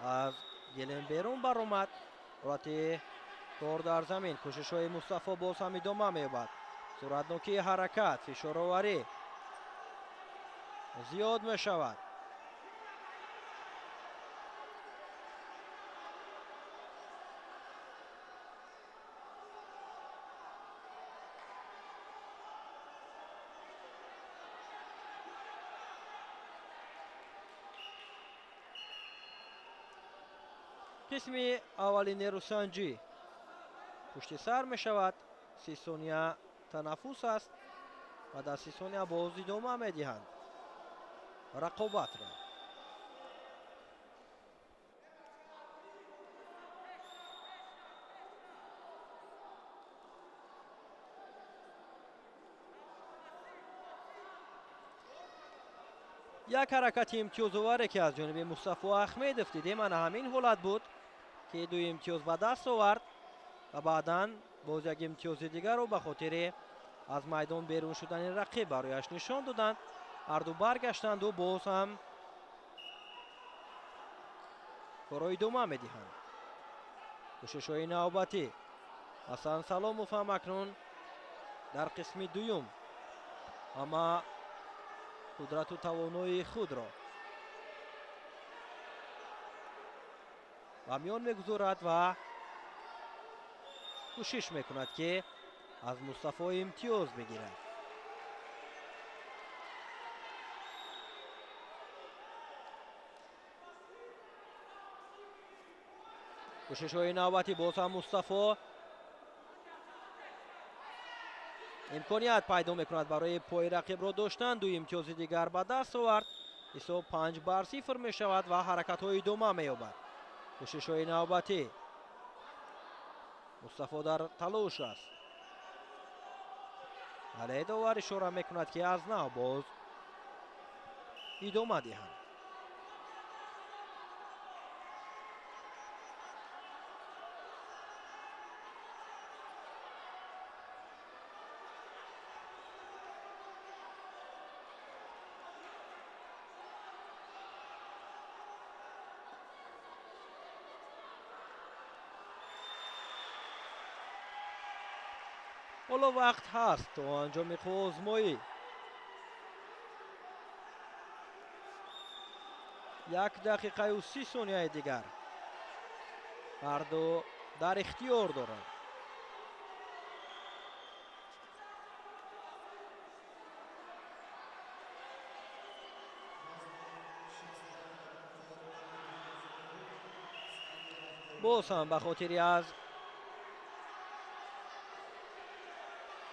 Speaker 1: аз гилем берун баромад. ҳолати кор дар замин. кӯшишҳои мустафо боз ҳам идома меёбад. суръатнокии ҳаракат, фишороварӣ зиёд мешавад. қисми аввали нерӯсанҷӣ пушти сар мешавад. 30 сония танаффус аст ва дар 30 сония боз идома медиҳанд рақобатро. як ҳаракати имтиёзоваре ки аз ҷониби мустафо ахмедов дидем ана ҳамин ҳолат буд ки ду имтиёз ба даст овард ва баъдан боз як имтиёзи дигарро ба хотири аз майдон берун шудани рақиб барояш нишон доданд. ҳарду баргаштанду боз ҳам корро идома медиҳанд. кӯшишҳои навбатӣ. ҳасан Саломов ҳам акнун дар қисми дуюм ҳама қудрату тавонои худро ба миён мегузорад ва кӯшиш мекунад ки аз Мустафо имтиёз бигирад. кӯшишҳои навбатӣ, боз ҳам Мустафо имконият пайдо мекунад барои пои рақибро доштан. ду имтиёзи дигар ба даст овард. ҳисоб 5-0 мешавад ва ҳаракатҳо идома меёбад. кӯшишҳои навбатӣ, Мустафо дар талош аст. вале довар ишора мекунад ки аз нав боз идома диҳанд. ҳоло вақт ҳаст то анҷоми озмоӣ. 1 дақиқаю 30 сонияи дигар ҳарду дар ихтиёр доранд. боз ҳам ба хотири аз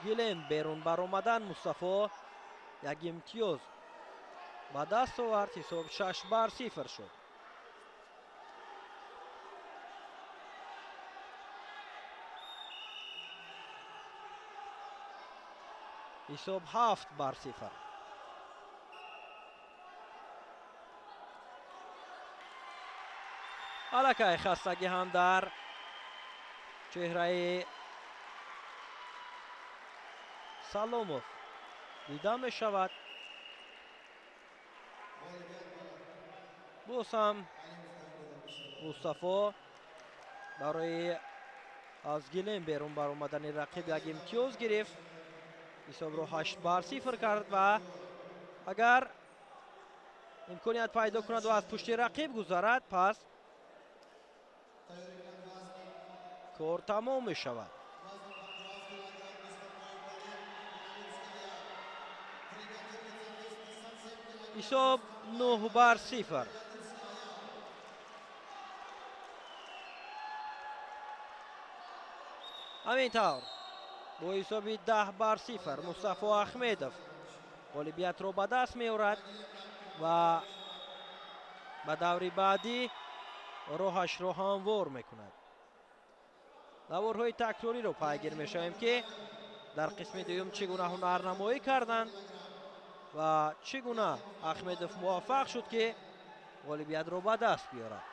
Speaker 1: гилем берун баромадан Мустафо як имтиёз ба даст овард. ҳисоб 6-0 шуд. ҳисоб 7-0. аллакай хастагӣ ҳам дар чеҳраи Саломов дида мешавад. боз ҳам Мустафо барои аз гилем берун баромадани рақиб як имтиёз гирифт. ҳисобро 8-0 кард ва агар имконият пайдо кунад ва аз пушти рақиб гузарад, пас кор тамом мешавад. ҳисоб 9-0. ҳамин тавр бо ҳисоби 10-0 Мустафо Ахмедов ғолибиятро ба даст меорад ва ба даври баъдӣ роҳашро ҳамвор мекунад. даврҳои такрориро пайгир мешавем ки дар қисми дуюм чӣ гуна ҳунарнамоӣ карданд ва чӣ гуна Ахмедов муваффақ шуд ки ғолибиятро ба даст биёрад.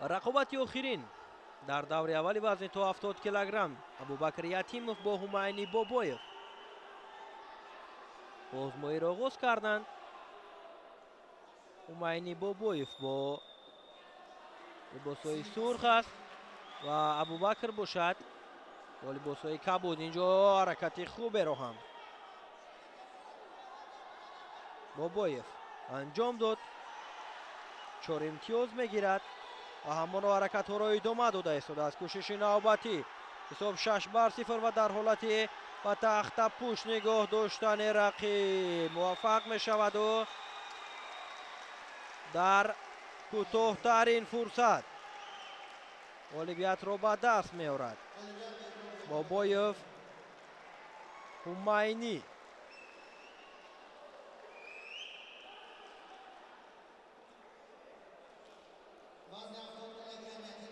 Speaker 1: рақобати охирин дар даври аввали вазни то 70 килограмм Абубакр Ятимов бо Ҳумайни Бобоев озмоиро оғоз карданд. Ҳумайни Бобоев бо либосҳои сурх аст ва Абубакр бошад бо либосҳои кабуд. инҷо ҳаракати хуберо ҳам Бобоев анҷом дод. 4 имтиёз мегирад ва ҳамоно ҳаракатҳоро идома дода истодааст. кӯшиши навбатӣ, ҳисоб 6-0 ва дар ҳолати ба тахтапӯш нигоҳ доштани рақиб муваффақ мешаваду дар кӯтоҳтарин фурсат ғолибиятро ба даст меорад. Бобоев Ҳумайни.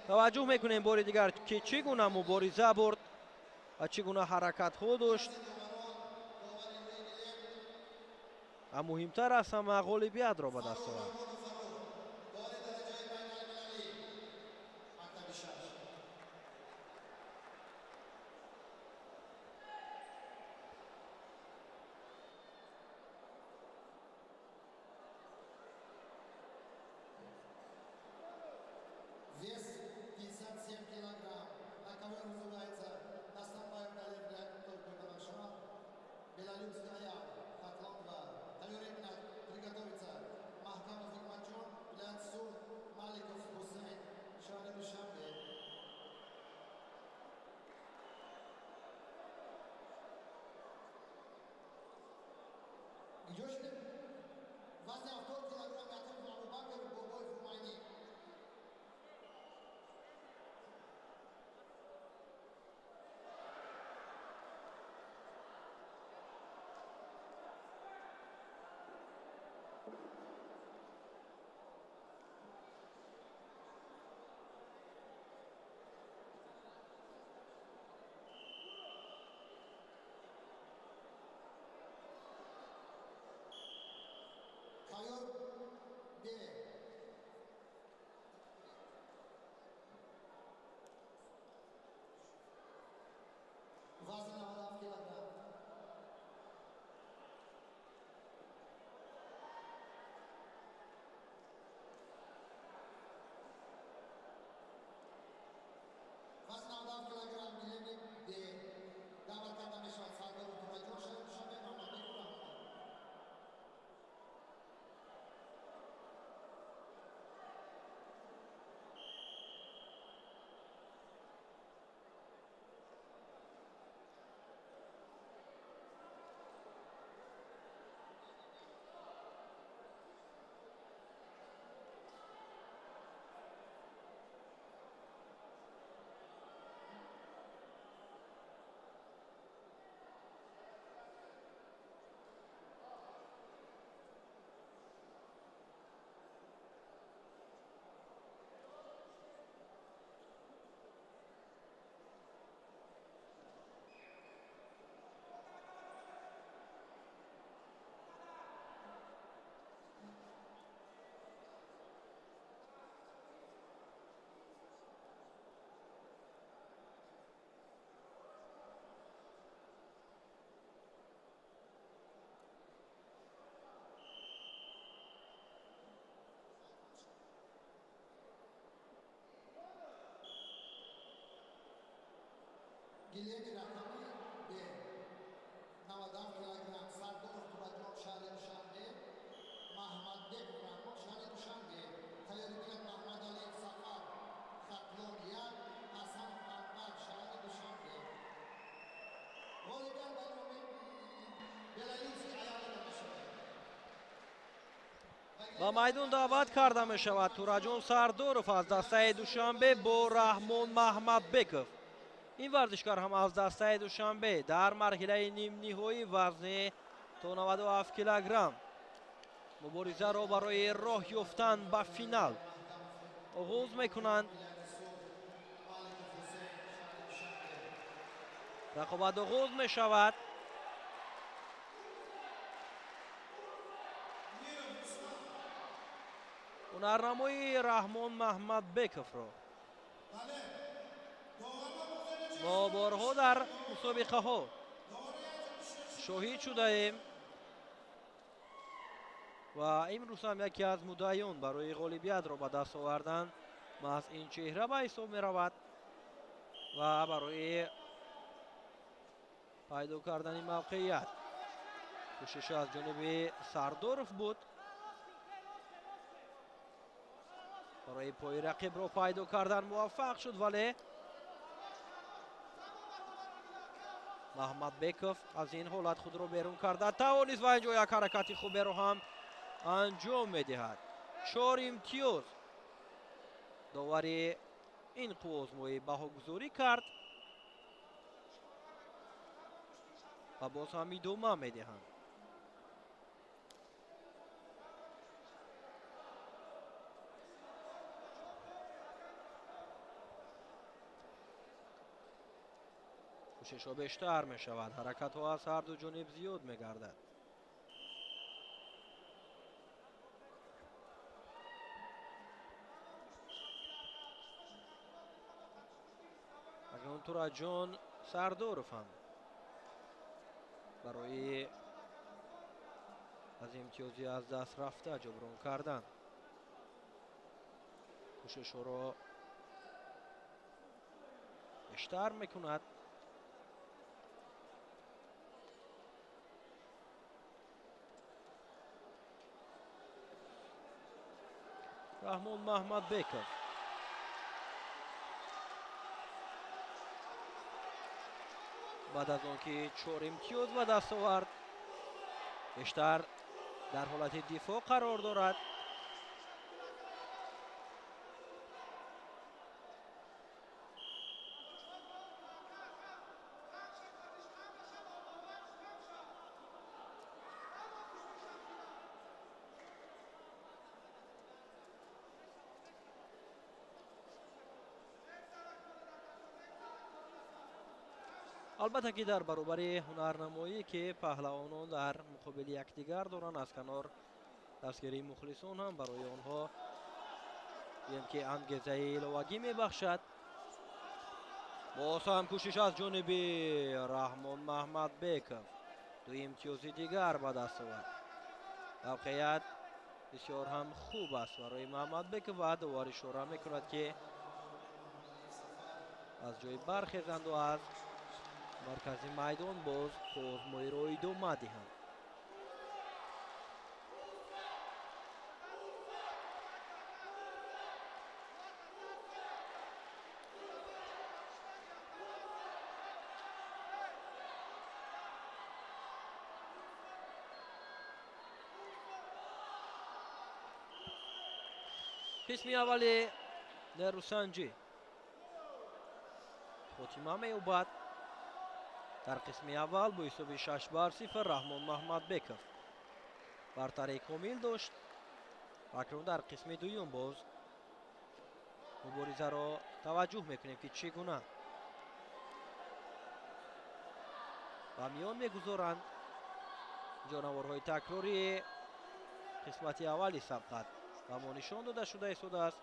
Speaker 1: توجه میکنیم باری دیگر که چگونه مبارزه برد و چگونه حرکت ها داشت و مهمتر از همه غالبیت را به دست آورد. با میدون دعوت کرده می شود توراجون سردورف از دسته دوشنبه با رحمان محمد بکف. این ورزشکار هم از دسته دوشنبه در مرحله نیم نهایی وزن تا 97 کیلوگرم مبارزه را برای راه یافتن به فینال آغاز میکنند. رقابت آغاز می شود. هنرنمای رحمان محمد بکف را ما بارها در مسابقه ها شاهد شده ایم و امروز هم یکی از مدعیان برای غالبیت را به دست آوردن محض این چهره به حساب می رود و برای پیدا کردن موقعیت کوشش از جانب سردورف بود برای پای رقیب را پیدا کردن موفق شد، ولی محمد بکف از این حالت خود را بیرون کرده توانست و اینجا یک حرکت خوبی را هم انجام میدهد. 4 امتیاز داوری این قوزموی بهاگذاری کرد و باز هم ادامه میدهند. کوشش‌ها بیشتر می‌شود. حرکت‌ها از هر دو جانب زیاد می‌گردد. اگرانطور جان سردارف هم برای از امتیازی از دست رفته جبران کردن. کوشش‌ها را بیشتر میکند. رحمان محمد بیکر بعد از آنکه 4 امتیاز به دست آورد بیشتر در حالت دفاع قرار دارد. البته که در برابر هنرنمایی که پهلوانان در مقابل یکدیگر دارند از کنار دستگیری مخلصان هم برای آنها بیم که انگیزه ایلوگی میبخشد. باز هم کوشش از جانب رحمان محمد بیکر 2 امتیاز دیگر به دست آورد. موقعیت بسیار هم خوب است برای محمد بیکر و دوباره اشاره میکند که از جای برخیزند و از مرکزی میدان باز آزمایی را ادامه دهند. قسمی اولی نروسنجی خاتمه می‌یابد. در قسم اول با حساب 6-0 رحمان محمد بیکر برتری کامل داشت. اکنون در قسم دوم باز مبارزه را توجه میکنیم که چگونه و میان میگذارند جانورهای تکراری قسمت اولی سبقت و ما نشان داده شده است.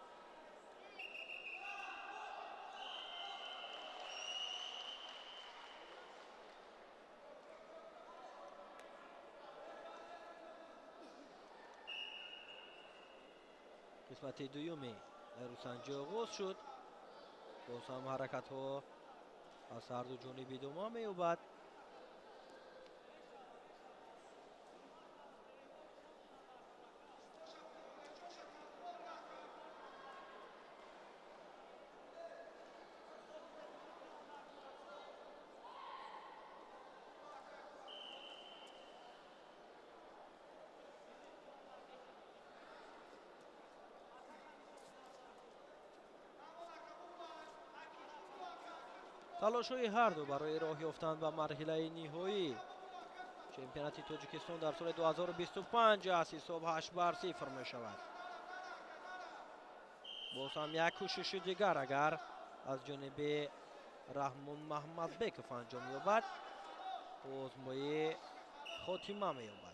Speaker 1: قسمت دومی نروسنجی آغاز شد. باز هم حرکت ها از هر دو جانب ادامه می‌یابد. تلاش‌های هر دو برای راه یافتن به مرحله نهایی چمپیونات تاجیکستان در سال 2025 از حساب 8-0 می شود. باز هم یک کوشش دیگر اگر از جانب رحمان محمد بیکر انجام یابد آزمایی خاتمه می یابد.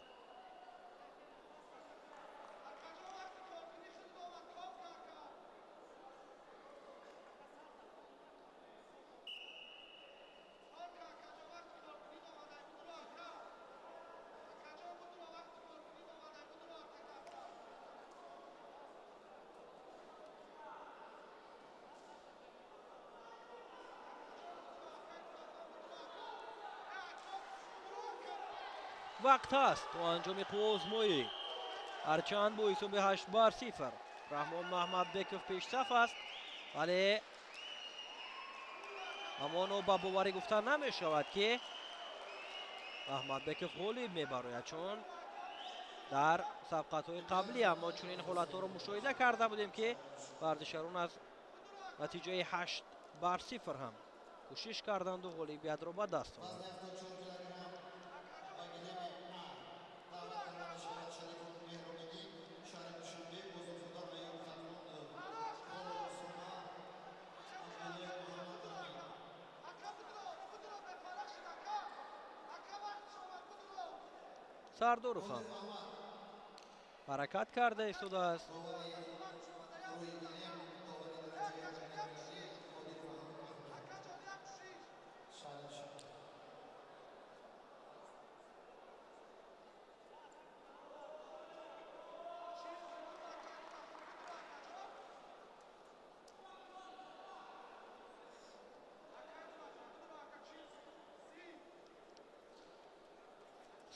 Speaker 1: وقت است و انجام آزمایی هرچند با حساب 8-0 رحمان محمد بیکر پیش صف است ولی اما با باوری گفتن نمی شود که محمد بیکر غالب می براید، چون در سبقت های قبلی اما چون این حالت ها رو مشاهده کرده بودیم که ورزشکاران از نتیجه 8-0 هم کوشش کردند و غالبیت را به دست آوردند. сардоров ҳам ҳаракат карда истодааст.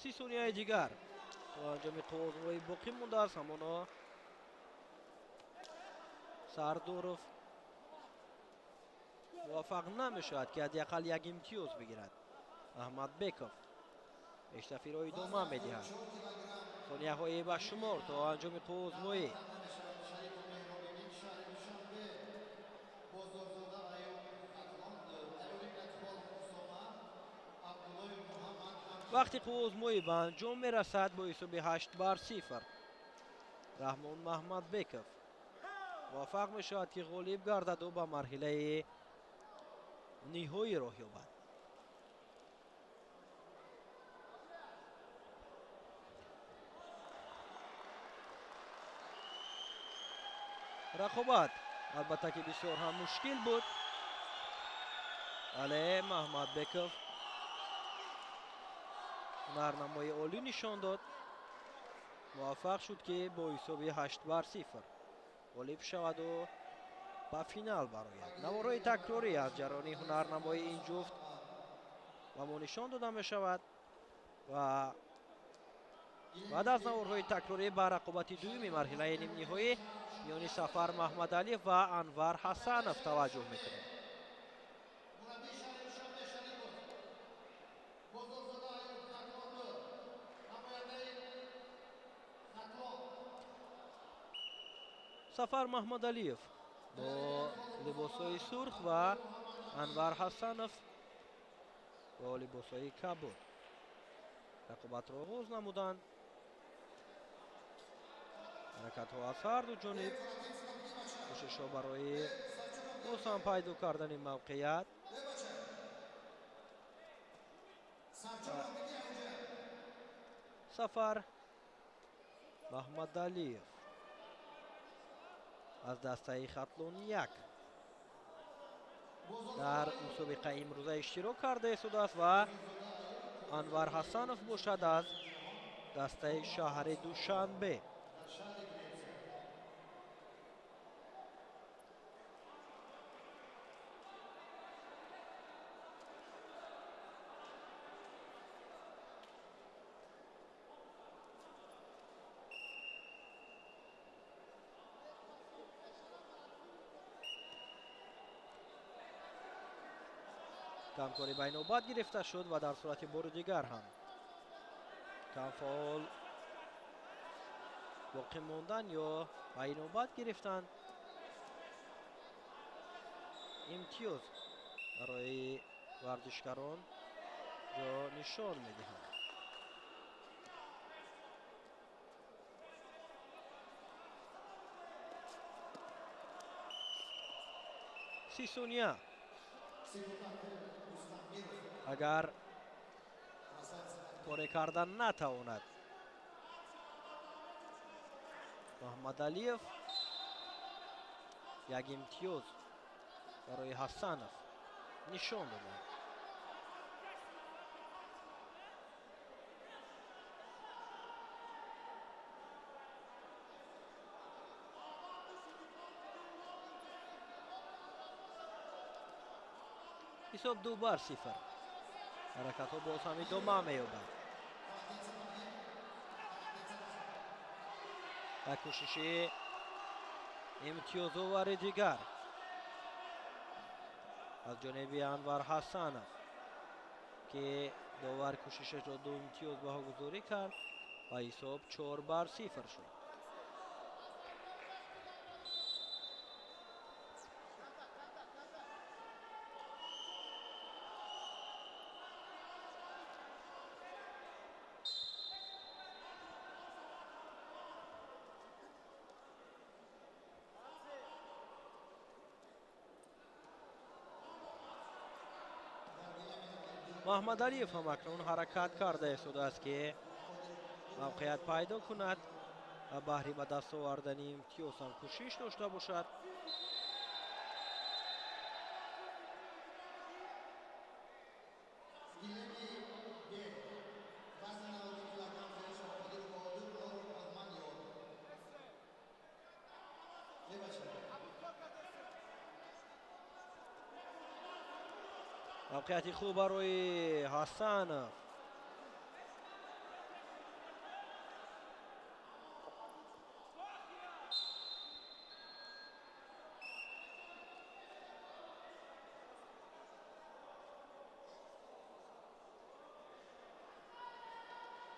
Speaker 1: سی сонияи дигар то анҷоми қувозҳои боқӣ мондааст. ҳамоно сардоров муваффақ намешавад ки ҳадиақал як имтиёз бигирад. аҳмадбеков пештафиро идома медиҳад. сонияҳои ба шумор то анҷоми қувозҳои вақти қувозмоӣ ба анҷом мерасад бо ҳисоби 8-0. раҳмон маҳмадбеков муваффақ мешавад ки ғолиб гардаду ба марҳилаи ниҳоӣ роҳ ёбад. рақобат албатта ки бисёр ҳам мушкил буд, вале маҳмадбеков ҳунарнамои олӣ нишон дод. муваффақ шуд ки бо ҳисоби 8-0 ғолиб шаваду ба финал барояд. наворҳои такрорӣ аз ҷараёни ҳунарнамои ин ҷуфт ба мо нишон дода мешавад ва баъд аз наворҳои такрорӣ ба рақобати дуюми марҳилаи нимниҳоӣ миёни Сафар Маҳмадалиев ва Анвар Ҳасанов таваҷҷӯҳ мекунем. Сафар Маҳмадалиев бо либосҳои сурх ва Анвар Ҳасанов бо либосҳои кабуд рақобатро оғоз намуданд. ҳаракатҳо аз ҳарду ҷониб, кӯшишҳо барои осон пайдо кардани мавқеят. Сафар Маҳмадалиев аз дастаи хатлон 1 дар мусобиқаи имрӯза иштирок карда истодааст ва Анвар Ҳасанов бошад аз дастаи шаҳри Душанбе. камкори байнобат гирифта шуд ва дар сурати бори дигар ҳам камфаъол боқӣ мондан ё байнобат гирифтан имтиёз барои варзишгарон ҷо нишон медиҳад. سی сония агар коре кардан натавонад Маҳмадалиев як имтиёз барои Ҳасанов нишон доданд. ҳисоб 2-0. ҳаракатҳо боз ҳам идома меёбад. як кӯшиши имтиёзовари дигар аз ҷониби Анвар Ҳасанов ки довар кӯшишашро 2 имтиёз баҳогузорӣ кард ва ҳисоб 4-0 шуд. маҳмадалиев ҳам акнун ҳаракат карда истодааст ки موقعیت پیدا کند و بهری به دست آوردن امتیاز هم کوشش داشته باشد. موقعیت خوب برای حسن.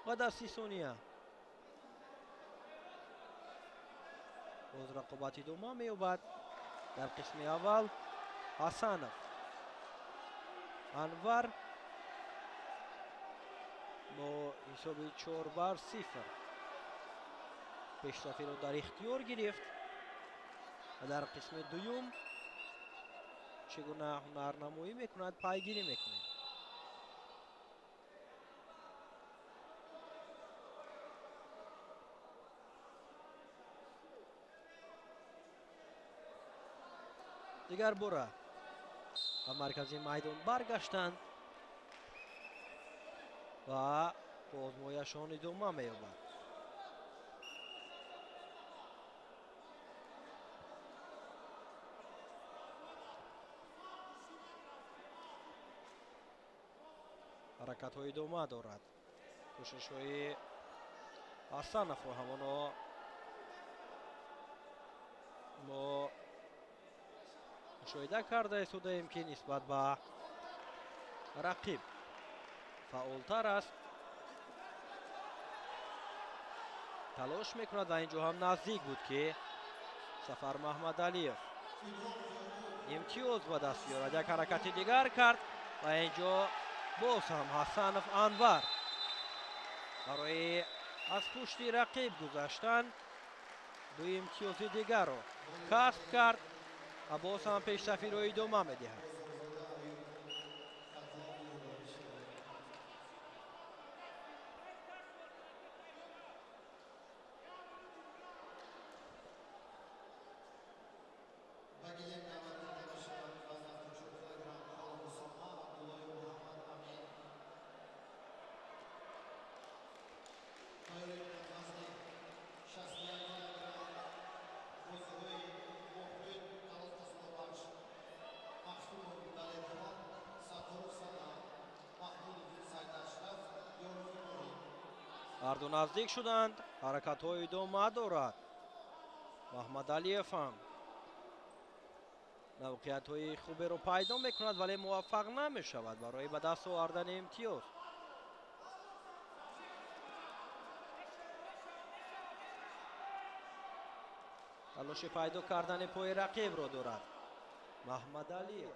Speaker 1: و در 30 ثانیه باز رقابت ادامه می‌یابد. در قسم اول حسنов انور با حساب 4-0 پیشرفتی را در اختیار گرفت و در قسم دوم چگونه هنرنمایی میکند پیگیری میکنیم. دیگر باره و مرکزی میدان برگشتند و آزمایشان ادامه می‌یابد. حرکت های ادامه دارد. کوشش های حسنов و همانا ما مشاهده کرده ایستادیم که نسبت به رقیب فعالتر است. تلاش میکند و اینجا هم نزدیک بود که سفر محمدعلیف امتیاز به دست بیارد. یک حرکت دیگر کرد و اینجا باز هم حسنов انور برای از پشت رقیب گذاشتن دو امتیاز دیگر را کسب کرد و باز هم پیشرفتی را ادامه می‌دهد. هر دو نزدیک شدند. حرکت های ادامه دارد. محمدعلیف هم موقعیت های خوبی رو پیدا میکند ولی موفق نمی شود برای به دست آوردن امتیاز. تلاش پیدا کردن پای رقیب رو دارد محمدعلیف.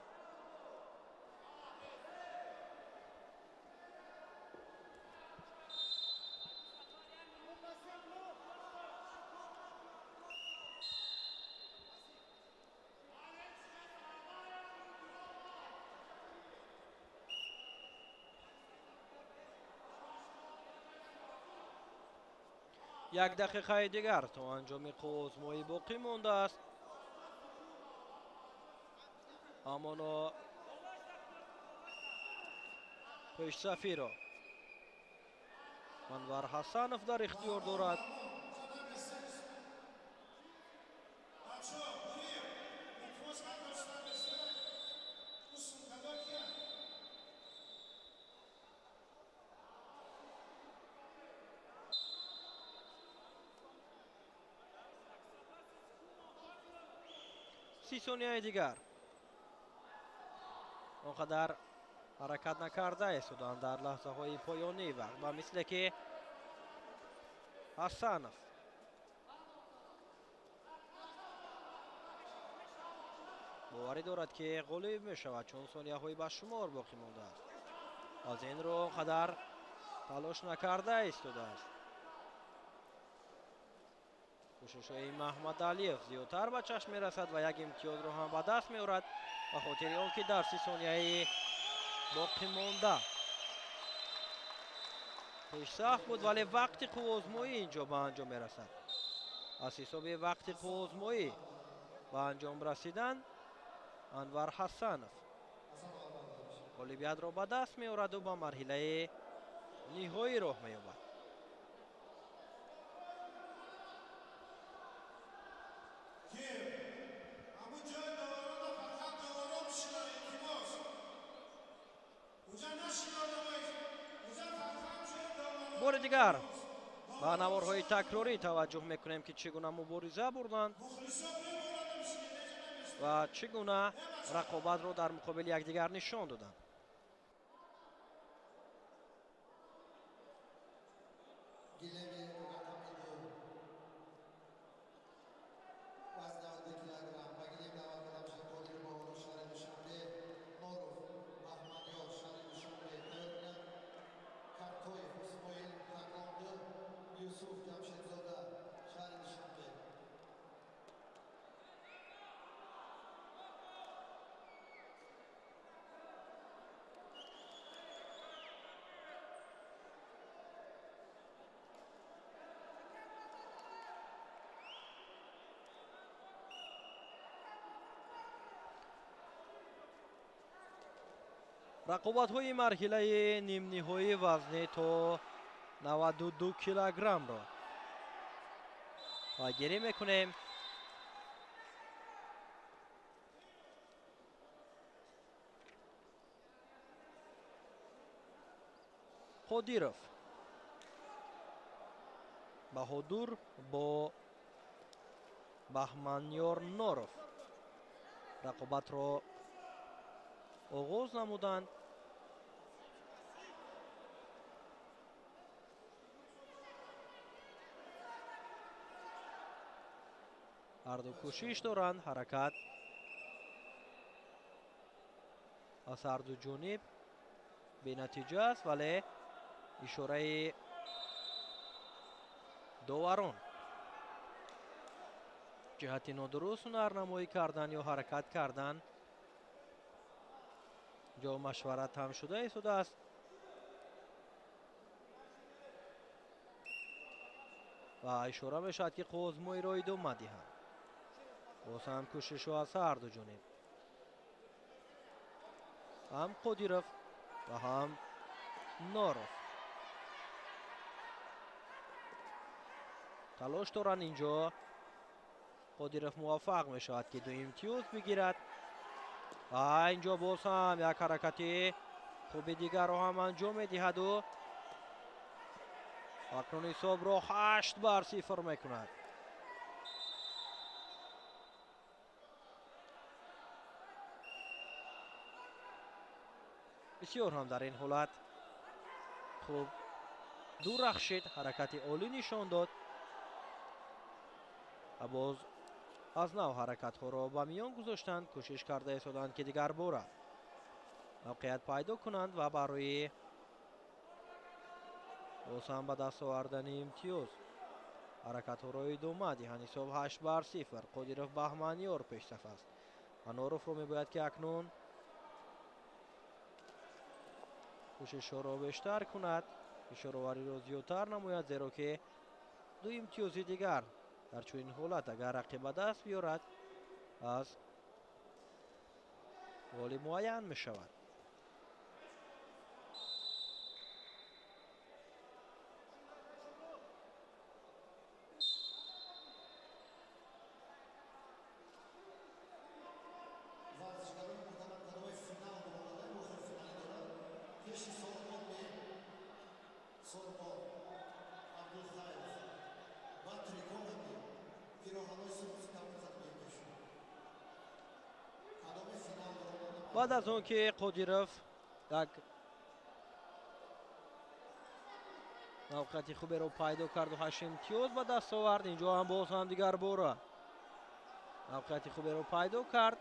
Speaker 1: یک دقیقه دیگر تا انجام آزمایی باقی مانده است. همانا پیشرفتی را انور حسنов در اختیار دارد. سی ثانیه دیگر آنقدر حرکت نکرده ایستادند در لحظه های پایانی وقت و مثل که حسنов باوری دارد که غالب می شود چون ثانیه های به شمار باقی مانده است. از این رو آنقدر تلاش نکرده ایستاده است. کوشش های محمدعلیف زیادتر به چشم می رسد و یک امتیاز رو هم به دست می آورد به خاطر آنکه در 30 ثانیه باقی مانده پیش‌ساخت بود ولی وقتی قوزمویی اینجا به انجام میرسد. از حساب وقتی قوزمویی به انجام رسیدن انور حسنов غالبیت را به دست می‌آورد و به مرحله نهایی راه می‌یابد. بار دیگر به نوارهای تکراری توجه میکنیم که چگونه مبارزه بردند و چگونه رقابت را در مقابل یکدیگر نشان دادند. رقابت‌های مرحله نیم نهایی وزن تا 92 کیلوگرم را پیگیری میکنیم. قادیروف بهادور با بهمنیار نوروف رقابت را آغاز نمودند. هر دو کوشش دارند حرکت از هر دو جانب بی نتیجه است ولی اشاره داوران جهت نادرست نمایی کردن یا حرکت کردن جا مشورت هم شده است. و اشاره میشد که قوزموی را ادامه دهند. باز هم کوشش از هر دو جانب هم قادیروف و هم نوروف تلاش دارن. اینجا قادیروف موفق می شود که دو امتیاز بگیرد و اینجا باز هم یک حرکت خوب دیگر را هم انجام می دهد و اکنون حساب را 8-0 می کند. بسیار هم در این حالت خوب دور رخشید، حرکت عالی نشان داد و باز از نو حرکت ها را به میان گذاشتند. کوشش کرده ایستادند که دیگر باره موقعیت پیدا کنند و برای باز هم به دست آوردن امتیاز حرکت ها را ادامه دهند. حساب 8-0 قادیروف بهمنیار پیش صف است و نوروف رو میباید که اکنون کوشش ها را بیشتر کند، فشاروری را زیادتر نماید، زیرا که دو امتیاز دیگر در چنین حالت اگر رقیب دست بیارد از غالب معین می شود. بعد از اون که قادیروف یک موقعیت خوبی رو پیدا کرد و 8 امتیاز به دست آورد، اینجا هم باز هم دیگر باره موقعیت خوبی رو پیدا کرد.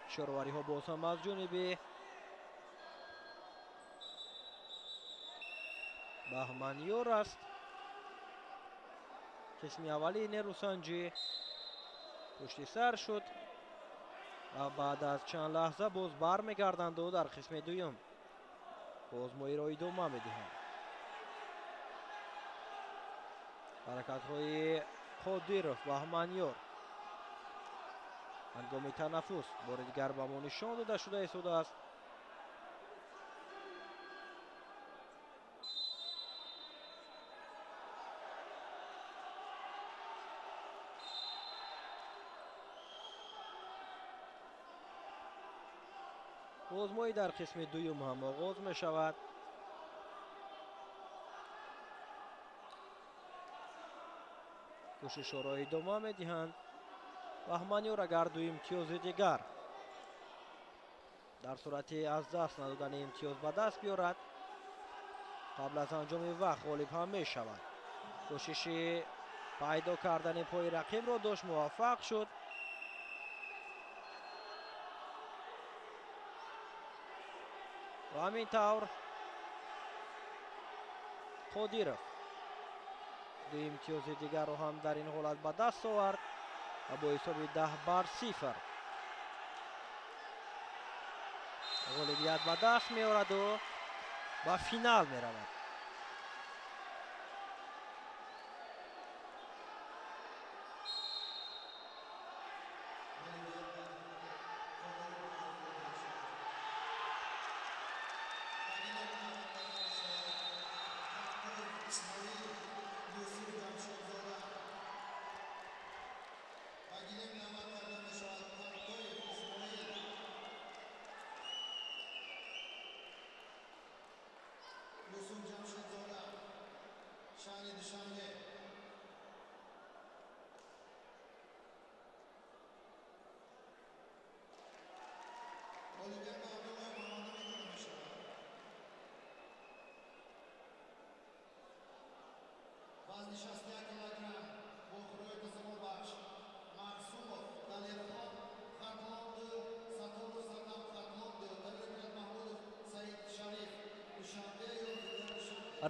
Speaker 1: شرواری ها باز هم از جانب بهمنیار است. қисми аввали нерӯсанҷӣ пушти сар шуд ва баъд аз чанд лаҳза боз бармегарданду дар қисми дуюм озмоиро идома медиҳанд. ҳаракатҳои қодиров баҳманёр ҳангоми танаффус бори дигар ба мо нишон дода шуда истодааст. озмоӣ дар қисми дуюм ҳам оғоз мешавад. кӯшишҳоро идома медиҳанд. баҳманёр агар ду имтиёзи дигар дар сурати аз даст надодани имтиёз ба даст биёрад, қабл аз анҷоми вақт ғолиб ҳам мешавад. кӯшиши пайдо кардани пои рақибро дошт, муваффақ шуд. ва ҳамин тавр қодиров ду имтиёзи дигарро ҳам дар ин ҳолат ба даст овард ва бо ҳисоби 10-0 ғолибият ба даст меораду ба финал меравад.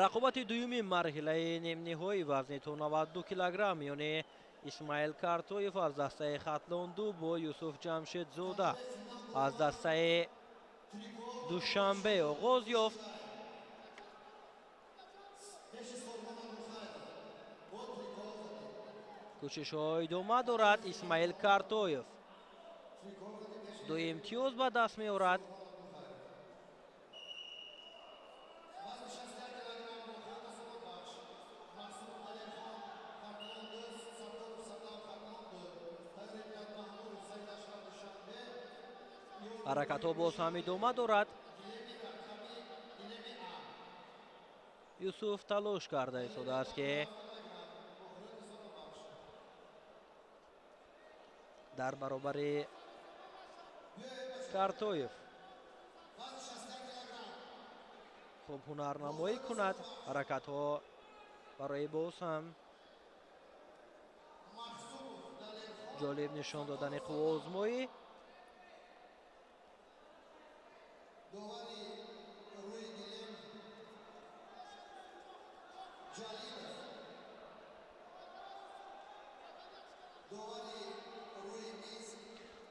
Speaker 1: рақобати дуюми марҳилаи нимниҳои вазни то 92 килограмм миёни исмаил картоев аз дастаи хатлонду бо юсуф ҷамшедзода аз дастаи душанбе оғоз ёфт. кӯшишҳо идома дорад. исмаил картоев ду имтиёз ба даст меорад. ҳаракатҳо боз ҳам идома дорад. юсуф талош карда истодааст ки дар баробари картоев хуб ҳунарнамоӣ кунад. ҳаракатҳо барои боз ҳам ҷолиб нишон додани қувваозмоӣ.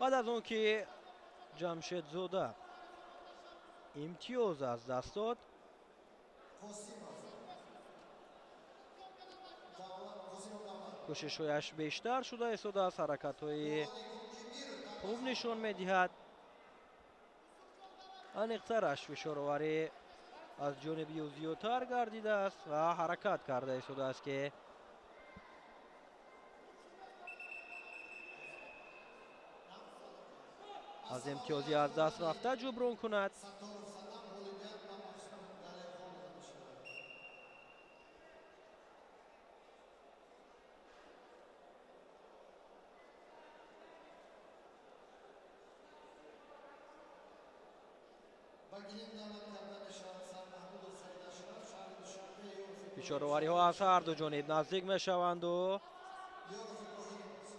Speaker 1: баъд аз он ки ҷамшедзода имтиёз аз даст дод, кӯшишҳояш бештар шуда истодааст. ҳаракатҳои хуб нишон медиҳад. аниқтараш фишороварӣ аз ҷониби ӯ зиёдтар гардидааст ва ҳаракат карда истодааст ки аз имтиёзи аз даст рафта ҷуброн кунад. фишоровариҳо аз ҳарду ҷониб наздик мешаванду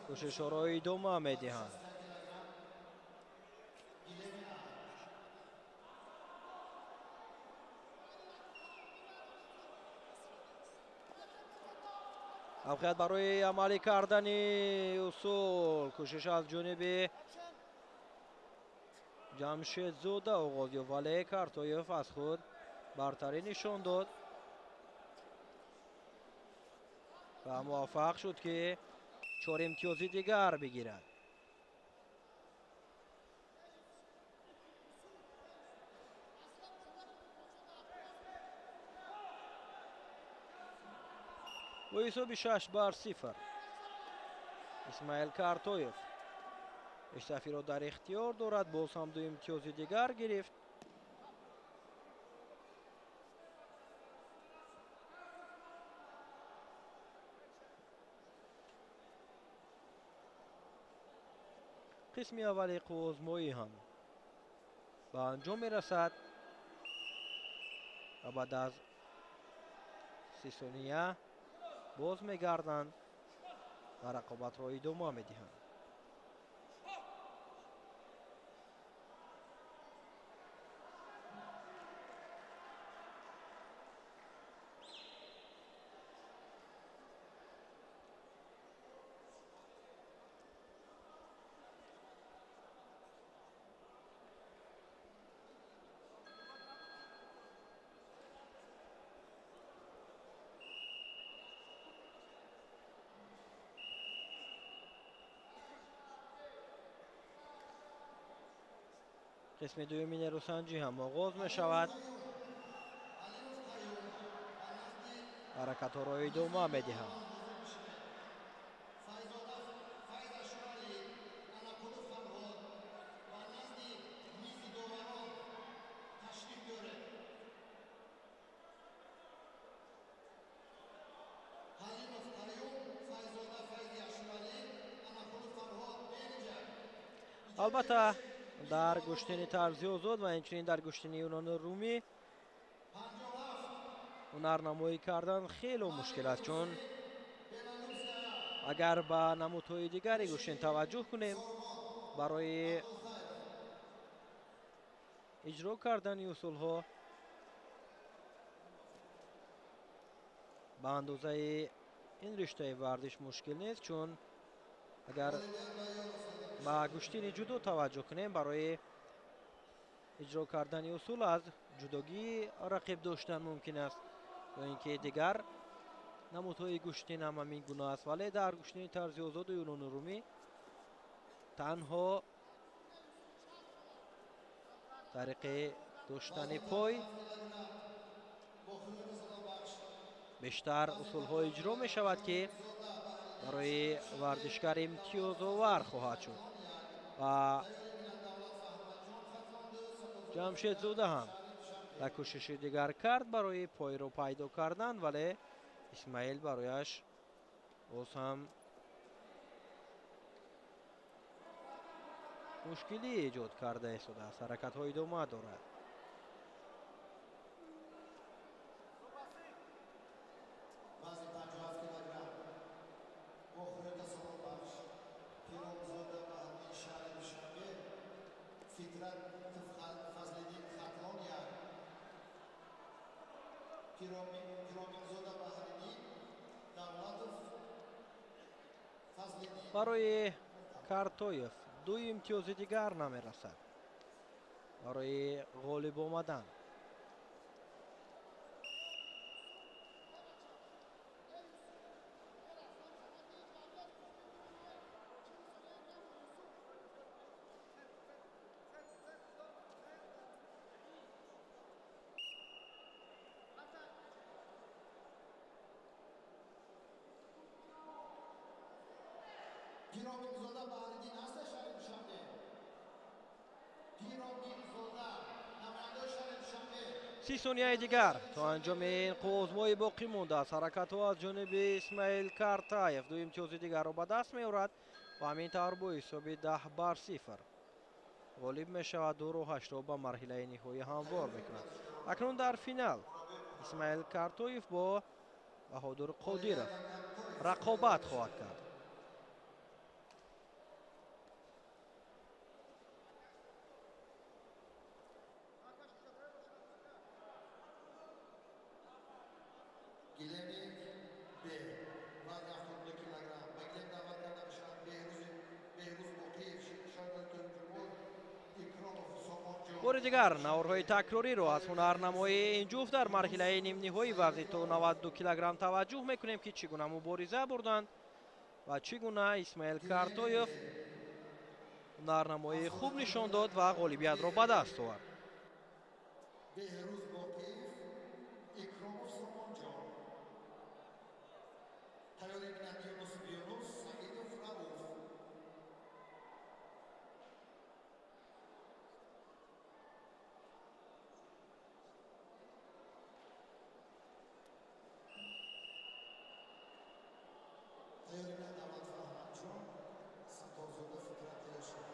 Speaker 1: кӯшишҳоро идома медиҳанд. мавқеият барои амалӣ кардани усул. кӯшиш аз ҷониби ҷамшедзода оғоз ёфт, вале Картоев аз худ бартарӣ нишон дод ва муваффақ шуд ки 4 имтиёзи дигар бигирад. бо ҳисоби 6-0 исмаил Картоев пешсафиро дар ихтиёр дорад. боз ҳам 2 имтиёзи дигар гирифт. қисми аввали қувозмоӣ ҳам ба анҷом мерасад ва баъд аз 30 сония боз мегарданд ва рақобатро идома медиҳанд. қисми дуюми нерӯсанҷӣ ҳам оғоз мешавад. ҳаракатҳоро идома медиҳанд. албатта дар гӯштини тарзи озод ва инчунин дар гӯштини юнони румӣ ҳунарнамоӣ кардан хело мушкил аст, чун агар ба намудҳои дигари гӯштин таваҷҷӯҳ кунем, барои иҷро кардани усулҳо ба андозаи ин риштаи варзиш мушкил нест, чун агар ба гӯштини ҷудо таваҷҷӯҳ кунем, барои иҷро кардани усул аз ҷудогии рақиб доштан мумкин аст ё ин ки дигар намудҳои гӯштин ҳам ҳамин гуна аст, вале дар гӯштини тарзи озоду юнони румӣ танҳо тариқи доштани пой бештар усулҳо иҷро мешавад, ки барои варзишгар имтиёзовар хоҳад шуд. ва ҷамшедзода ҳам як кӯшиши дигар кард барои пойро пайдо кардан, вале исмаил барояш боз ҳам мушкилӣ эҷод карда истодааст. ҳаракатҳо идома дорад. барои Картоев 2 имтиёзи дигар намерасад барои ғолиб омадан.
Speaker 2: Пиромирзода Баҳриддин ҳасташ шаҳри Душанбе. Пиромирзода намояндаи шаҳри Душанбе.
Speaker 1: 30 сонияи дигар то анҷоми ин қувозмои боқӣ мондааст. ҳаракатҳо аз ҷониби Исмаил Картаев 2 имтиёзи дигарро ба даст меорад ва ҳамин тавр бо ҳисоби 10-0 ғолиб мешавад. 2-8-ро ба марҳилаи ниҳоӣ ҳамвор мекунад. акнун дар финал Исмаил Картоев бо Баҳодур Қодиров рақобат хоҳад кард.
Speaker 2: Гилемик Б.
Speaker 1: бори дигар наворҳои такрориро аз ҳунарнамоии ин ҷуфт дар марҳилаи нимниҳои вазни то 92 килограмм таваҷҷӯҳ мекунем ки чӣ гуна мубориза бурданд ва чӣ гуна Исмаил Картоев ҳунарнамоии хуб нишон дод ва ғолибиятро ба даст овард.
Speaker 2: Behruz Boqiyev, Ikromov Somonjon. Tayyorlik bilan Yunus, Saidov Rauf. Tayyorlik bilan Davlat Rahmatjon, Satozada Fikrat Elashov.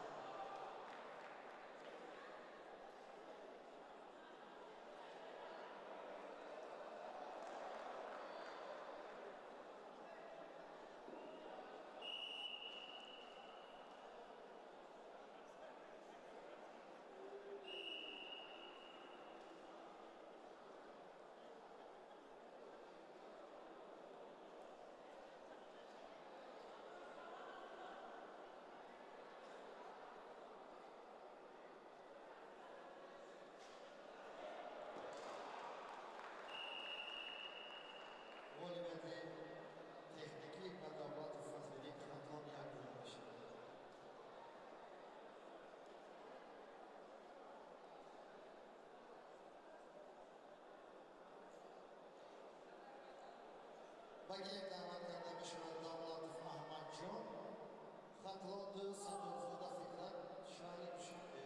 Speaker 2: Texnik va davlat fazlilik qatlam yakunlanishi. Bagiyev Davlat Akademiyasi Davlatov Ahmadjon, Xatlodi Sadurzoda Fikrat Shahri Dushanbe.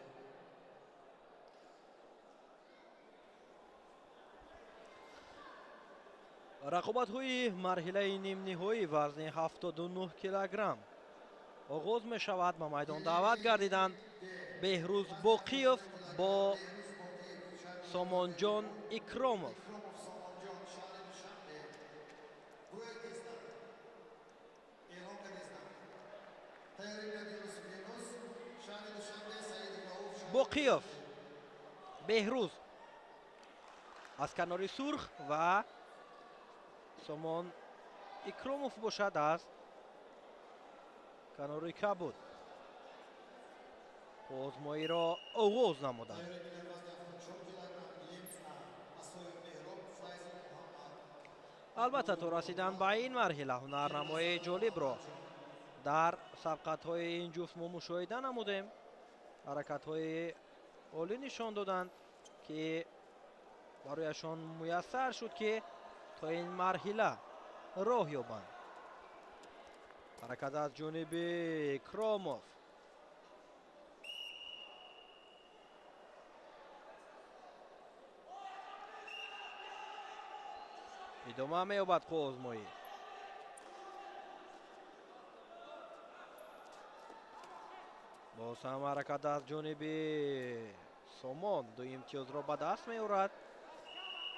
Speaker 1: рақобатҳои марҳилаи нимниҳои вазни 79 килограмм оғоз мешавад. Ба майдон даъват гардиданд Беҳрӯз Боқиев бо Сомонҷон Икромов. Боқиев, Беҳрӯз аз канори сурх ва Сомон Икромов бошад аз канори кабуд. озмоиро оғоз намуданд. албатта то расидан ба ин марҳила ҳунарнамоии ҷолибро дар сабқатҳои ин ҷуфт мо мушоҳида намудем. ҳаракатҳои олӣ нишон доданд ки барояшон муяссар шуд ки то ин марҳила роҳ ёбанд. ҳаракат аз ҷониби Кромов. идома меёбад қуозмоӣ. боз ҳам ҳаракат аз ҷониби Сомон ду имтиёзро ба даст меорад.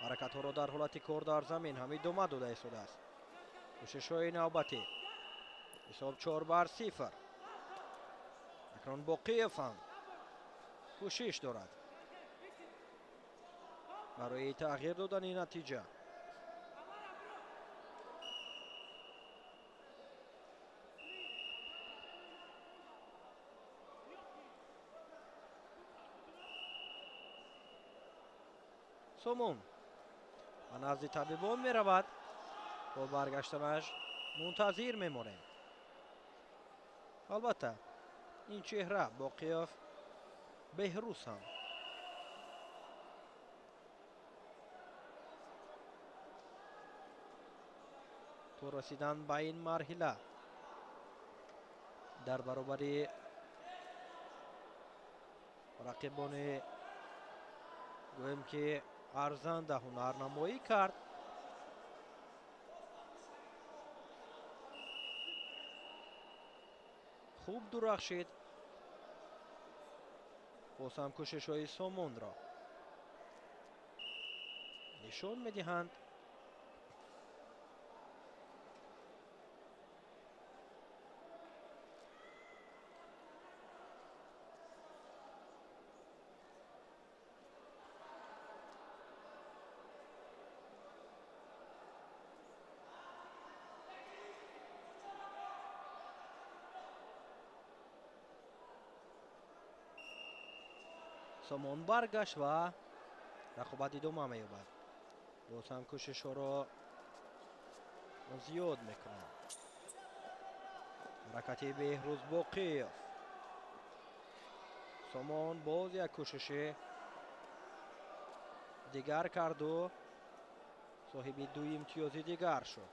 Speaker 1: ҳаракатҳоро дар ҳолати кор дар замин ҳам идома дода истодааст. кӯшишҳои навбатӣ. ҳисоб 4-0. акрон Боқиев ҳам кӯшиш дорад барои тағйир додани натиҷа. Сомон ба назди табибон меравад. то баргаштанаш мунтазир мемонем. албатта ин чеҳра Боқиев, Беҳрӯз ҳам то расидан ба ин марҳила дар баробари рақибони гӯем ки арзанда ҳунарнамоӣ кард. хуб дурахшид. боз ҳам кӯшишҳои Сомонро нишон медиҳанд. сомон баргашт ва рақобат идома меёбад. боз ҳам кӯшишҳоро зиёд мекунад. ҳаракати Беҳрӯз Боқиев. сомон боз як кӯшиши дигар карду соҳиби ду имтиёзи дигар шуд.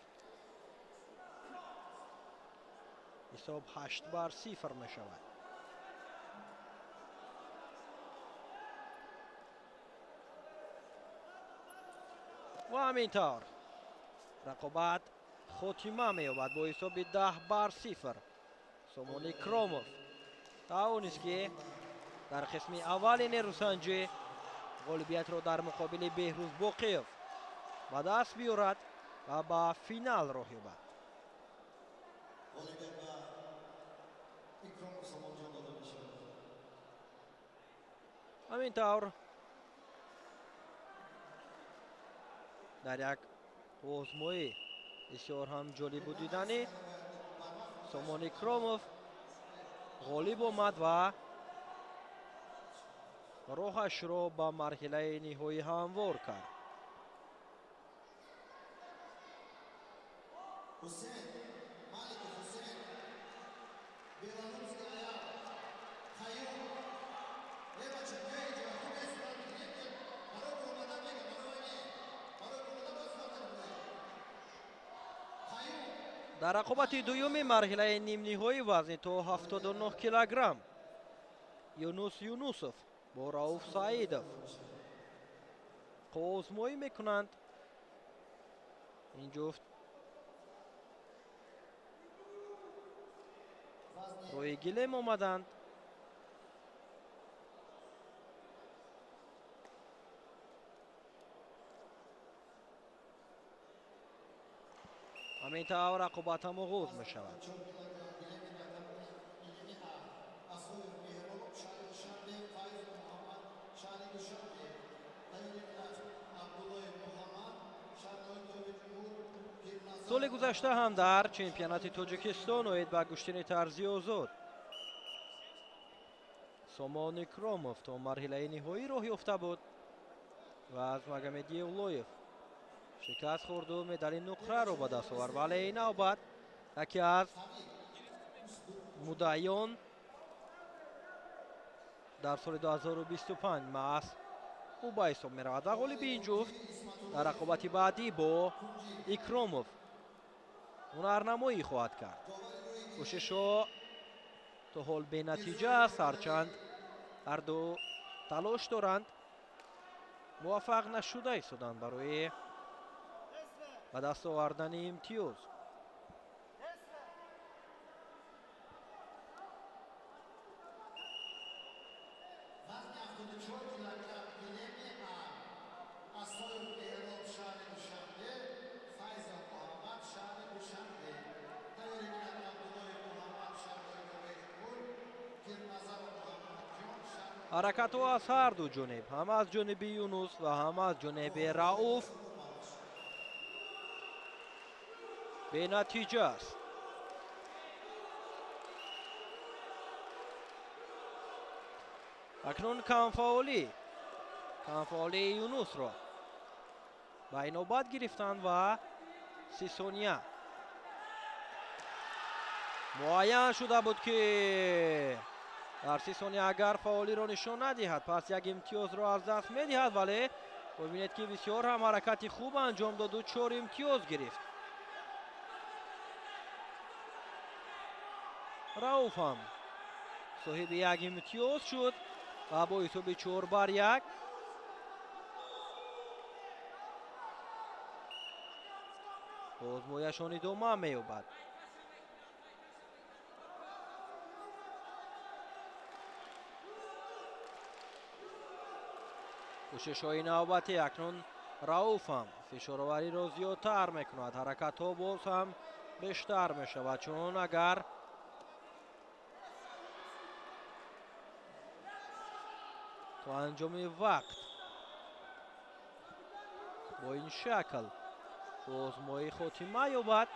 Speaker 1: ҳисоб 8-0 мешавад. ва ҳамин тавр рақобат хотима меёбад бо ҳисоби 10-0. сомон Икромов тавонист ки дар қисми аввали нерӯсанҷӣ ғолибиятро дар муқобили Беҳрӯз Боқиев ба даст биёрад ва ба финал роҳ ёбад.
Speaker 2: غالبیت و اکرام سامانجان داده میشه.
Speaker 1: ҳамин тавр дар як озмоӣ бисёр ҳам ҷолибу диданӣ сомон Икромов ғолиб омад ва роҳашро ба марҳилаи ниҳоӣ ҳамвор кард.
Speaker 2: حسین مالک حسین بیرانوزگایا خیوم یه بچه بیایید و خوب استفاده می‌کنید که برای اومدن میگه برای اومدن باید فاطر بودید خیوم
Speaker 1: дар рақобати дуюми марҳилаи нимниҳоӣ вазни то 79 килограмм Юнус Юнусов бо Рауф Саидов озмоӣ мекунанд. ин ҷуфт рӯи гилем омаданд. ҳамин тавр рақобатам оғоз мешавад. соли гузашта ҳам дар чемпионати Тоҷикистон оид ба куштини тарзи озод сомон Икромов то марҳилаи ниҳоӣ роҳ ёфта буд ва аз Магомедиевлоев шикаст хӯрду медали нуқраро ба даст овард. вале ин навбат яке аз муддаиён дар соли 2025 маҳз ӯ ба ҳисоб меравад ва ғолиби ин ҷуфт дар рақобати баъдӣ бо Икромов ҳунарнамоӣ хоҳад кард. кӯшишҳо то ҳол бенатиҷа аст, ҳарчанд ҳарду талош доранд муваффақ нашуда истоданд барои ба даст овардани имтиёз. ҳаракатҳо аз ҳарду ҷониб, ҳам аз ҷониби Юнус ва ҳам аз ҷониби Рауф бенатиҷа аст. акнун камфаъолии Юнусро ба инобат гирифтанд ва 30 сония муайян шуда буд ки дар 30 сония агар фаъолиро нишон надиҳад пас як имтиёзро аз даст медиҳад, вале бибинед ки бисёр ҳам ҳаракати хуб анҷом доду 4 имтиёз гирифт. Рауф ҳам соҳиби як имтиёз шуд ва бо ҳисоби 4-1 озмояшон идома меёбад. кӯшишҳои навбатӣ акнун Рауф ҳам фишоровариро зиёдтар мекунад. ҳаракатҳо боз ҳам бештар мешавад, чунон агар то анҷоми вақт бо ин шакл озмоӣ хотима ёбад,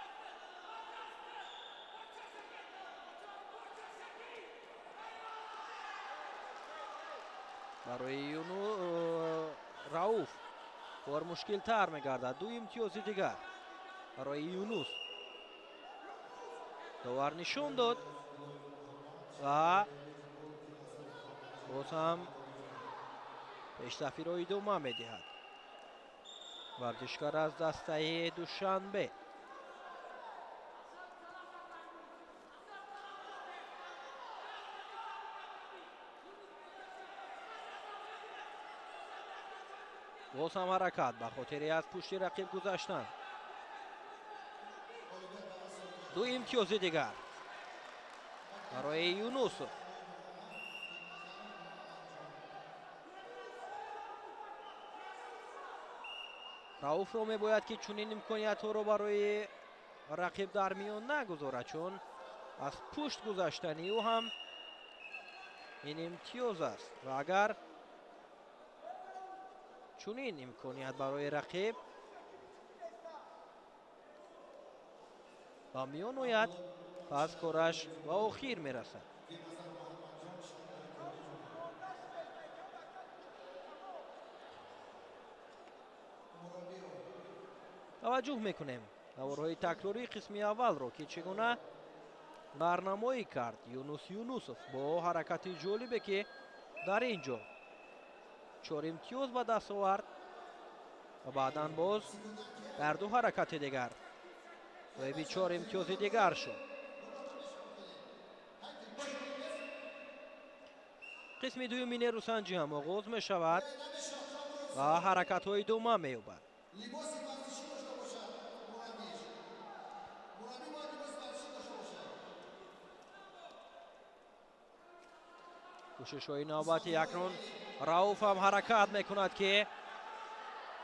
Speaker 1: ба барои рауф кор мушкилтар мегардад. ду имтиёзи дигар барои юнус. довар нишон дод ва боз ҳам пешсафиро идома медиҳад. варзишкар аз дастаи душанбе. боз ҳам ҳаракат ба хотири аз пушти рақиб гузаштан. ду имтиёзи дигар барои юнусов. рауфро мебояд ки чунин имкониятҳоро барои рақиб дар миён нагузорад, чун аз пушт гузаштани ӯ ҳам ин имтиёз аст ва агар чунин имконият барои рақиб ба миён ояд, пас кораш ба охир мерасад. таваҷҷӯҳ мекунем даворҳои такрории қисми аввалро ки чӣ гуна барнамоӣ кард юнус юнусов бо ҳаракати ҷолибе ки дар ин ҷо 4 имтиёз ба даст овард ва баъдан боз дар ду ҳаракати дигар соҳиби 4 имтиёзи дигар шуд. қисми дуюми нерӯсанҷӣ ҳам оғоз мешавад ва ҳаракатҳо идома меёбад.
Speaker 2: либоси варзишӣ дошта бошад мураббиш. мураббӣ бояд либоси варзишӣ дошта бошад.
Speaker 1: кӯшишҳои навбати акнун рауф ҳам ҳаракат мекунад ки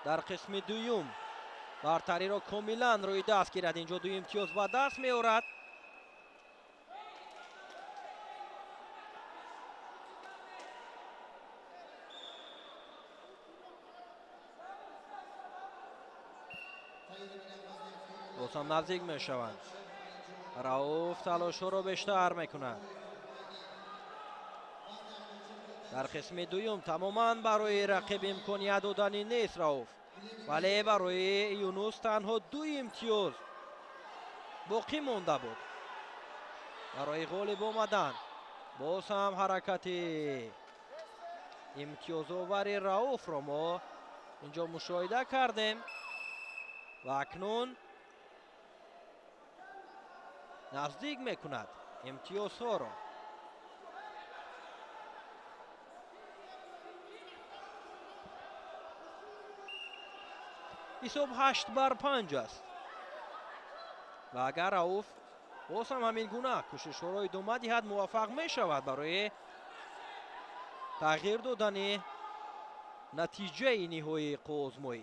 Speaker 1: дар қисми дуюм бартариро комилан рӯи даст гирад. инҷо ду имтиёз ба даст меорад. боз ҳам наздик мешаванд. рауф талошҳоро бештар мекунад. дар қисми дуюм тамоман барои рақиб имконият додани нест рауф, вале барои юнус танҳо 2 имтиёз боқӣ монда буд барои ғолиб омадан. боз ҳам ҳаракати имтиёзовари рауфро мо инҷо мушоҳида кардем ва акнун наздик мекунад имтиёзҳоро. ҳисоб 8-5 аст ва агар рауф боз ҳам ҳамин гуна кӯшишҳоро идома диҳад муваффақ мешавад барои тағйир додани натиҷаи ниҳоии қозмоӣ.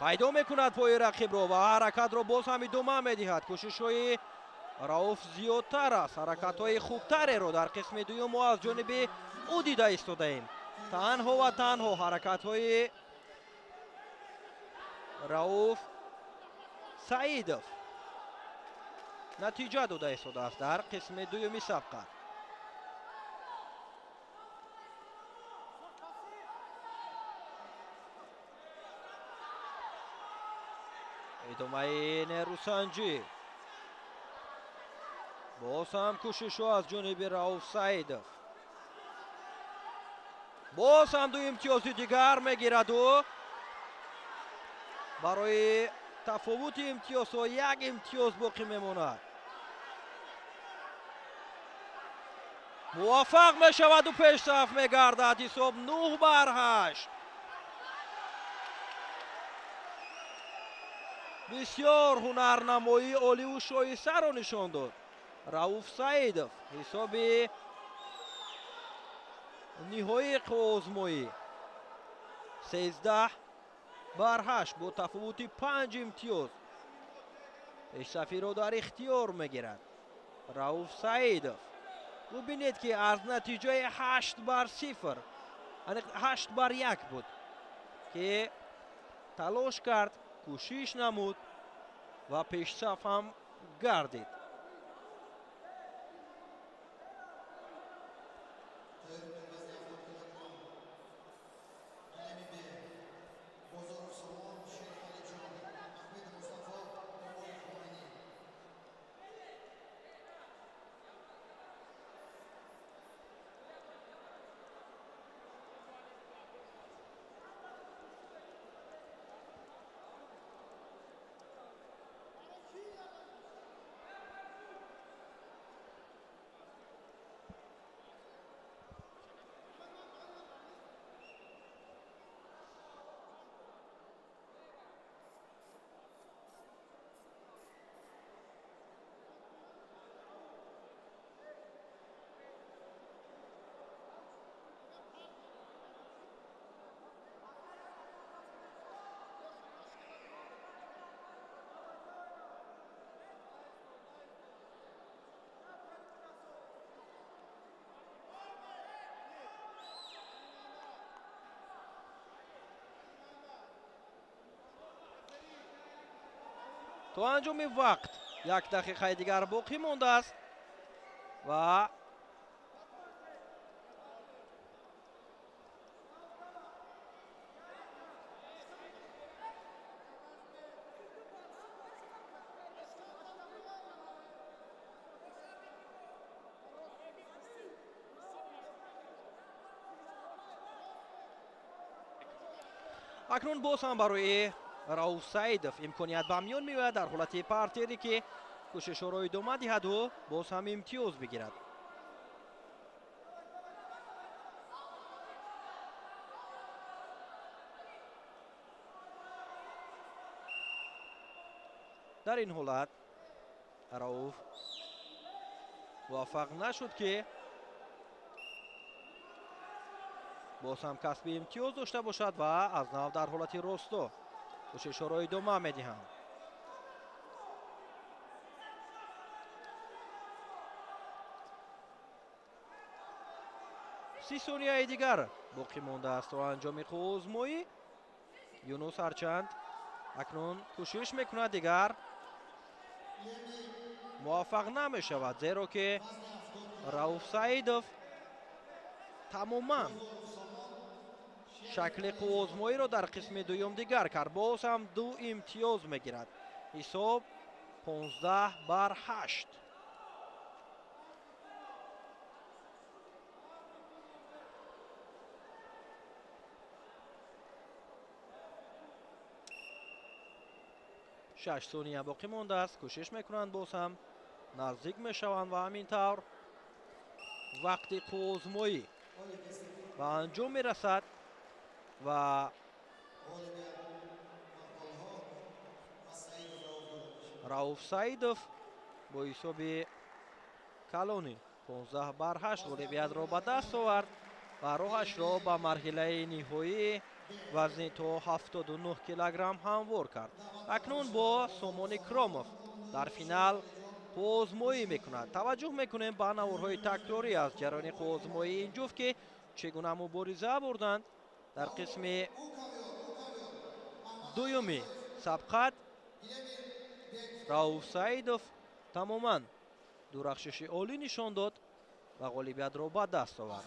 Speaker 1: пайдо мекунад пои рақибро ва ҳаракатро боз ҳам идома медиҳад. кӯшишҳои рауф зиёдтар аст. ҳаракатҳои хубтареро дар қисми дуюм мо аз ҷониби ӯ дида истодаем. танҳо ва танҳо ҳаракатҳои рауф саидов натиҷа дода истодааст дар қисми дуюми сабқа. идомаи нерӯсанҷӣ. боз ҳам кӯшишҳо аз ҷониби рауф саидов. боз ҳам 2 имтиёзи дигар мегирад ӯ. барои тафовути имтиёзҳо 1 имтиёз боқӣ мемонад. муваффақ мешаваду пешсаф мегардад. ҳисоб 9-8. бисёр ҳунарнамоӣ оливу шоисаро нишон дод рауф саидов. ҳисоби ниҳоии қозмоӣ 13-8 бо тафовути 5 имтиёз пешсафиро дар ихтиёр мегирад рауф саидов. бубинед ки аз натиҷаи 8-0 8-1 буд ки талош кард, кӯшиш намуд ва пешсаф ҳам гардид. то анҷоми вақт 1 дақиқаи дигар боқӣ мондааст ва акнун боз ҳам барои Рауф Саидов имконият ба миён меояд дар ҳолати партере ки кӯшишҳоро идома диҳаду боз ҳам имтиёз бигирад. дар ин ҳолат Рауф муваффақ нашуд ки боз ҳам касби имтиёз дошта бошад ва аз нав дар ҳолати росто кӯшишҳоро идома медиҳанд. سی ثانیه دیگر باقی مانده است تا انجام آزمایی. یونس هرچند اکنون کوشش میکند دیگر موفق نمیشود زیرا که رؤوف سعیدов تماما شکل آزمایی را در قسم دوم دیگر کرد. باز هم 2 امتیاز میگیرد. حساب 15-8. شش ثانیه باقی مانده است. کوشش میکنند باز هم نزدیک میشوند و همین طور وقتی آزمایی به انجام میرسد و رؤوف سعیدов با حساب کلانی 15-8 غالبیت را به دست آورد و راهش را به مرحله نهایی وزن تا 79 کیلوگرم هموار کرد. اکنون با سامان اکرامov در فینال آزمایی میکند. توجه میکنیم به نوارهای تکراری از جریان آزمایی این جفت که چگونه مبارزه بردند در قسم دومی سبقت. رؤوف سعیدов تماما درخشش عالی نشان داد و غالبیت را به دست آورد.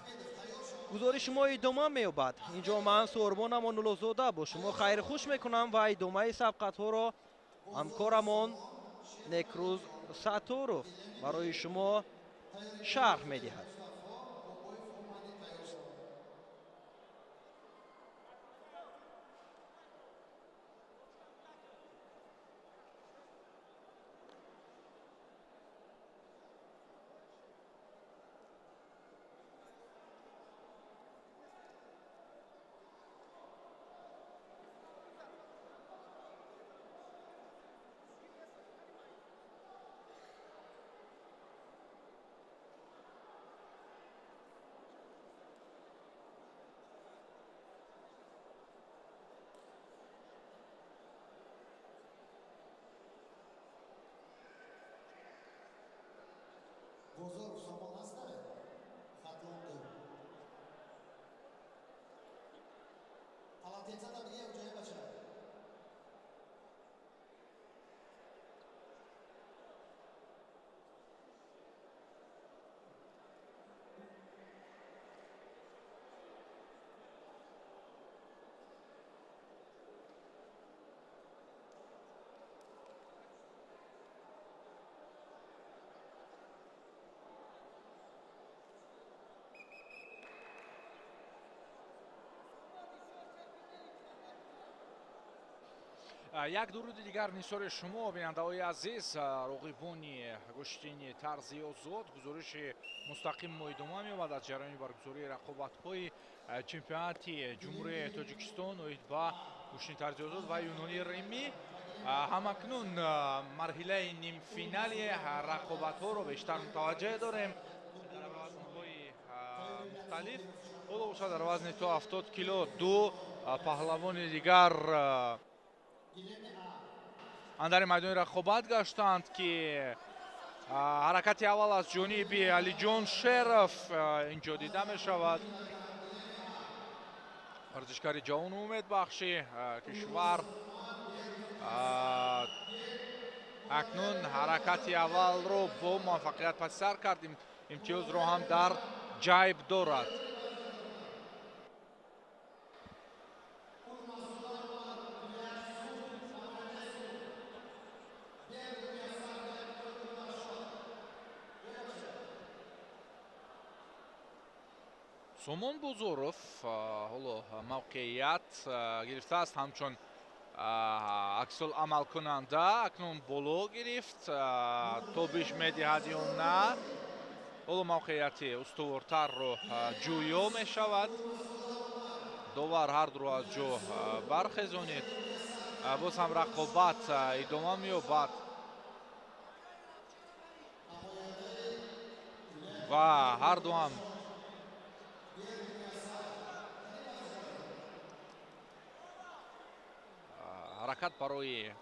Speaker 1: گزارش ما ادامه می‌یابد. اینجا من سوربان امان‌الله‌زاده با شما خیر خوش میکنم و ادامه سبقت ها را همکارمان نکروز ساتوروف برای شما شرح میدهد.
Speaker 2: بزرگ سامان هستن خطلان دو پلاتیتا da دیگه اونجایی بچه
Speaker 3: як дуруди дигар нисори шумо бинандаҳои азиз, роғибони гӯштини тарзи озод гузориши мустақим мо идома меёбад аз ҷараёни баргузории рақобатҳои чемпионати ҷумҳурияи тоҷикистон оид ба гӯштини тарзи озод ва юнони римӣ. ҳамакнун марҳилаи нимфинали рақобатҳоро бештар мутаваҷҷеҳ дорем дар вазнҳои мухталиф. ҳоло бошад дар вазни то 70 кило ду паҳлавони дигар андari майдони рақобат гаштанд ки ҳаракати аввал аз ҷониби Алиҷон Шеров инҷо дида мешавад. варзишгари ҷавону умедбахши кишвар акнун ҳаракати аввалро бо муваффақият пассар кард, имтиёзро ҳам дар ҷайб дорад. сомон бузуров ҳоло мавқеият гирифтааст ҳамчун аксулъамалкунанда. акнун боло гирифт, тобиш медиҳад ё на. ҳоло мавқеияти устувортарро ҷӯё мешавад. довар ҳардуро аз ҷо бархезонид. боз ҳам рақобат идома меёбад ва ҳарду ҳам ҳаракат барои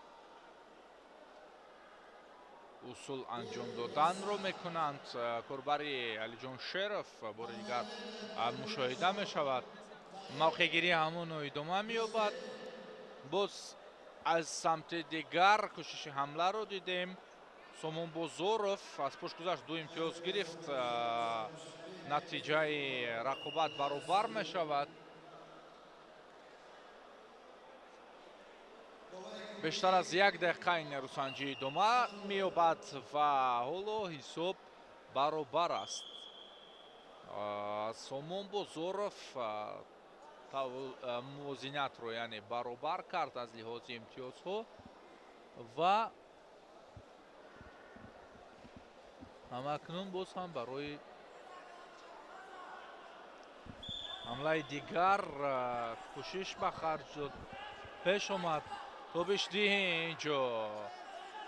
Speaker 3: усул анҷом доданро мекунанд. корбари Алиҷон Шеров бори дигар мушоҳида мешавад. мавқеъгирӣ ҳамоно идома меёбад. боз аз самти дигар кӯшиши ҳамларо дидем. сомон бозоров аз пеш гузашт, ду имтиёз гирифт. натиҷаи рақобат баробар мешавад. бештар аз 1 дақиқаи нерӯсанҷӣ идома меёбад ва ҳоло ҳисоб баробар аст. сомон бозоров мувозинатро яъне баробар кард аз лиҳози имтиёзҳо ва ҳамакнун боз ҳам барои ҳамлаи дигар кӯшиш ба харҷ дод. пеш омад. тобиш диҳи инҷо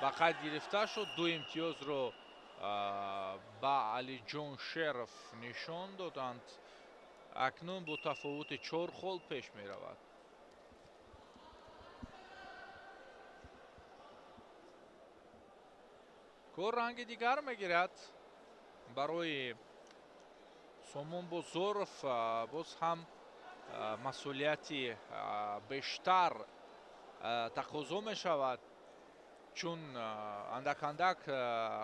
Speaker 3: ба қайд гирифта шуд. ду имтиёзро ба Алиҷон Шеров нишон доданд. акнун бо тафовути 4 хол пеш меравад. кор ранги дигар мегирад барои сомон бозоров. боз ҳам масъулияти бештар тақозо мешавад, чун андак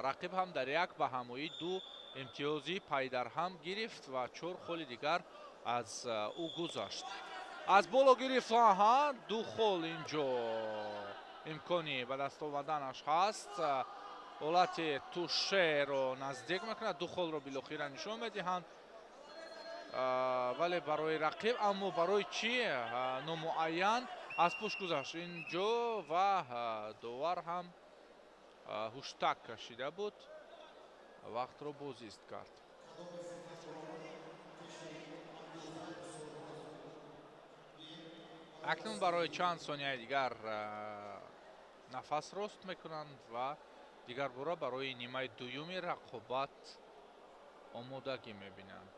Speaker 3: рақиб ҳам дар як ба ҳамоӣ ду имтиёзи пайдарҳам гирифт ва 4 холи дигар аз ӯ гузашт. аз боло гирифт. ду хол инҷо имкони ба даст оварданаш ҳаст. ҳолати тушеро наздик мекунад. ду холро билохира нишон медиҳанд. вале барои рақиб, аммо барои чӣ номуайян аз пӯш гузашт инҷо ва довар ҳам ҳуштак кашида буд, вақтро бозист кард. акнун барои чанд сонияи дигар нафас рост мекунанд ва дигар бора барои нимаи дуюми рақобат омодагӣ мебинанд.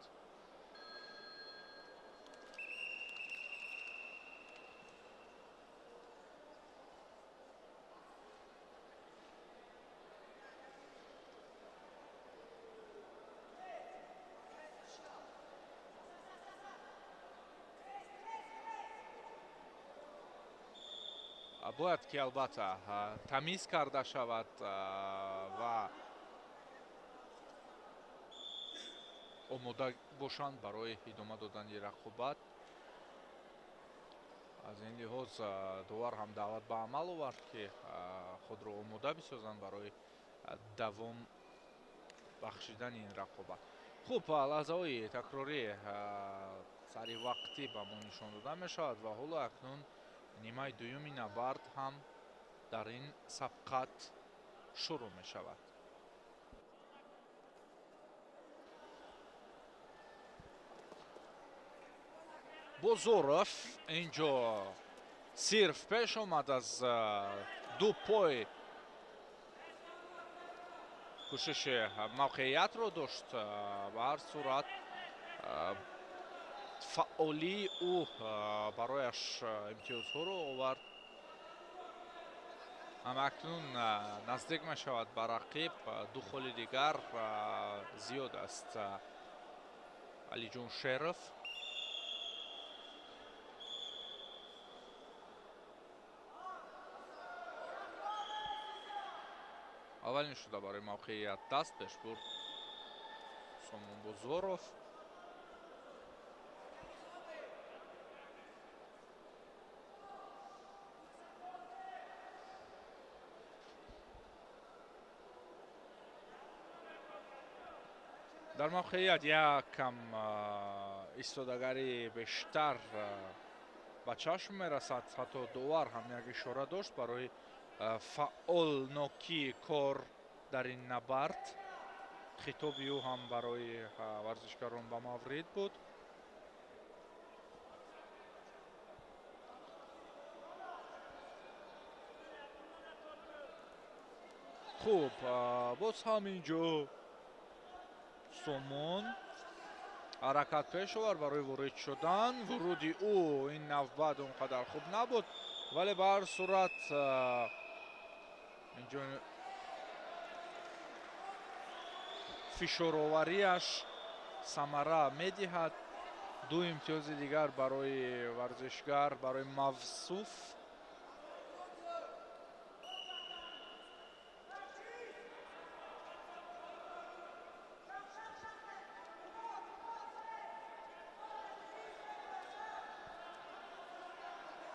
Speaker 3: бояд ки албатта тамиз карда шавад ва омода бошанд барои идома додани рақобат. аз ин лиҳоз довар ҳам даъват ба амал овард ки худро омода бисозанд барои давом бахшидани ин рақобат. хуб, лаҳзаҳои такрорӣ саривақтӣ ба мо нишон дода мешавад ва ҳоло акнун нимаи дуюми набард ҳам дар ин сабқат шурӯъ мешавад. бозоров инҷо сирф пеш омад аз ду пой. кӯшиши мавқеиятро дошт. ба ҳар сурат фаъолии ӯ барояш имтиёзҳоро овард. ҳамакнун наздик мешавад ба рақиб. ду холи дигар зиёд аст. Алиҷон Шеров اولین شده برای موقعیت دست پیش برد سامان بزرگوف. در موقعیت یک کم ایستادگاری بیشتر به چشم میرسد. حتی دوار هم یک اشاره داشت برای فعال نوکی کار در این نبرد. خطابی او هم برای ورزشکاران به مورد بود. خوب باز همینجا سامان حرکت پیش آورد برای ورود شدن. ورودی او این نوبت اونقدر خوب نبود ولی به هر صورت اینجا فشارآوریش ثمره میدهد. دو امتیاز دیگر برای ورزشگر برای موصوف.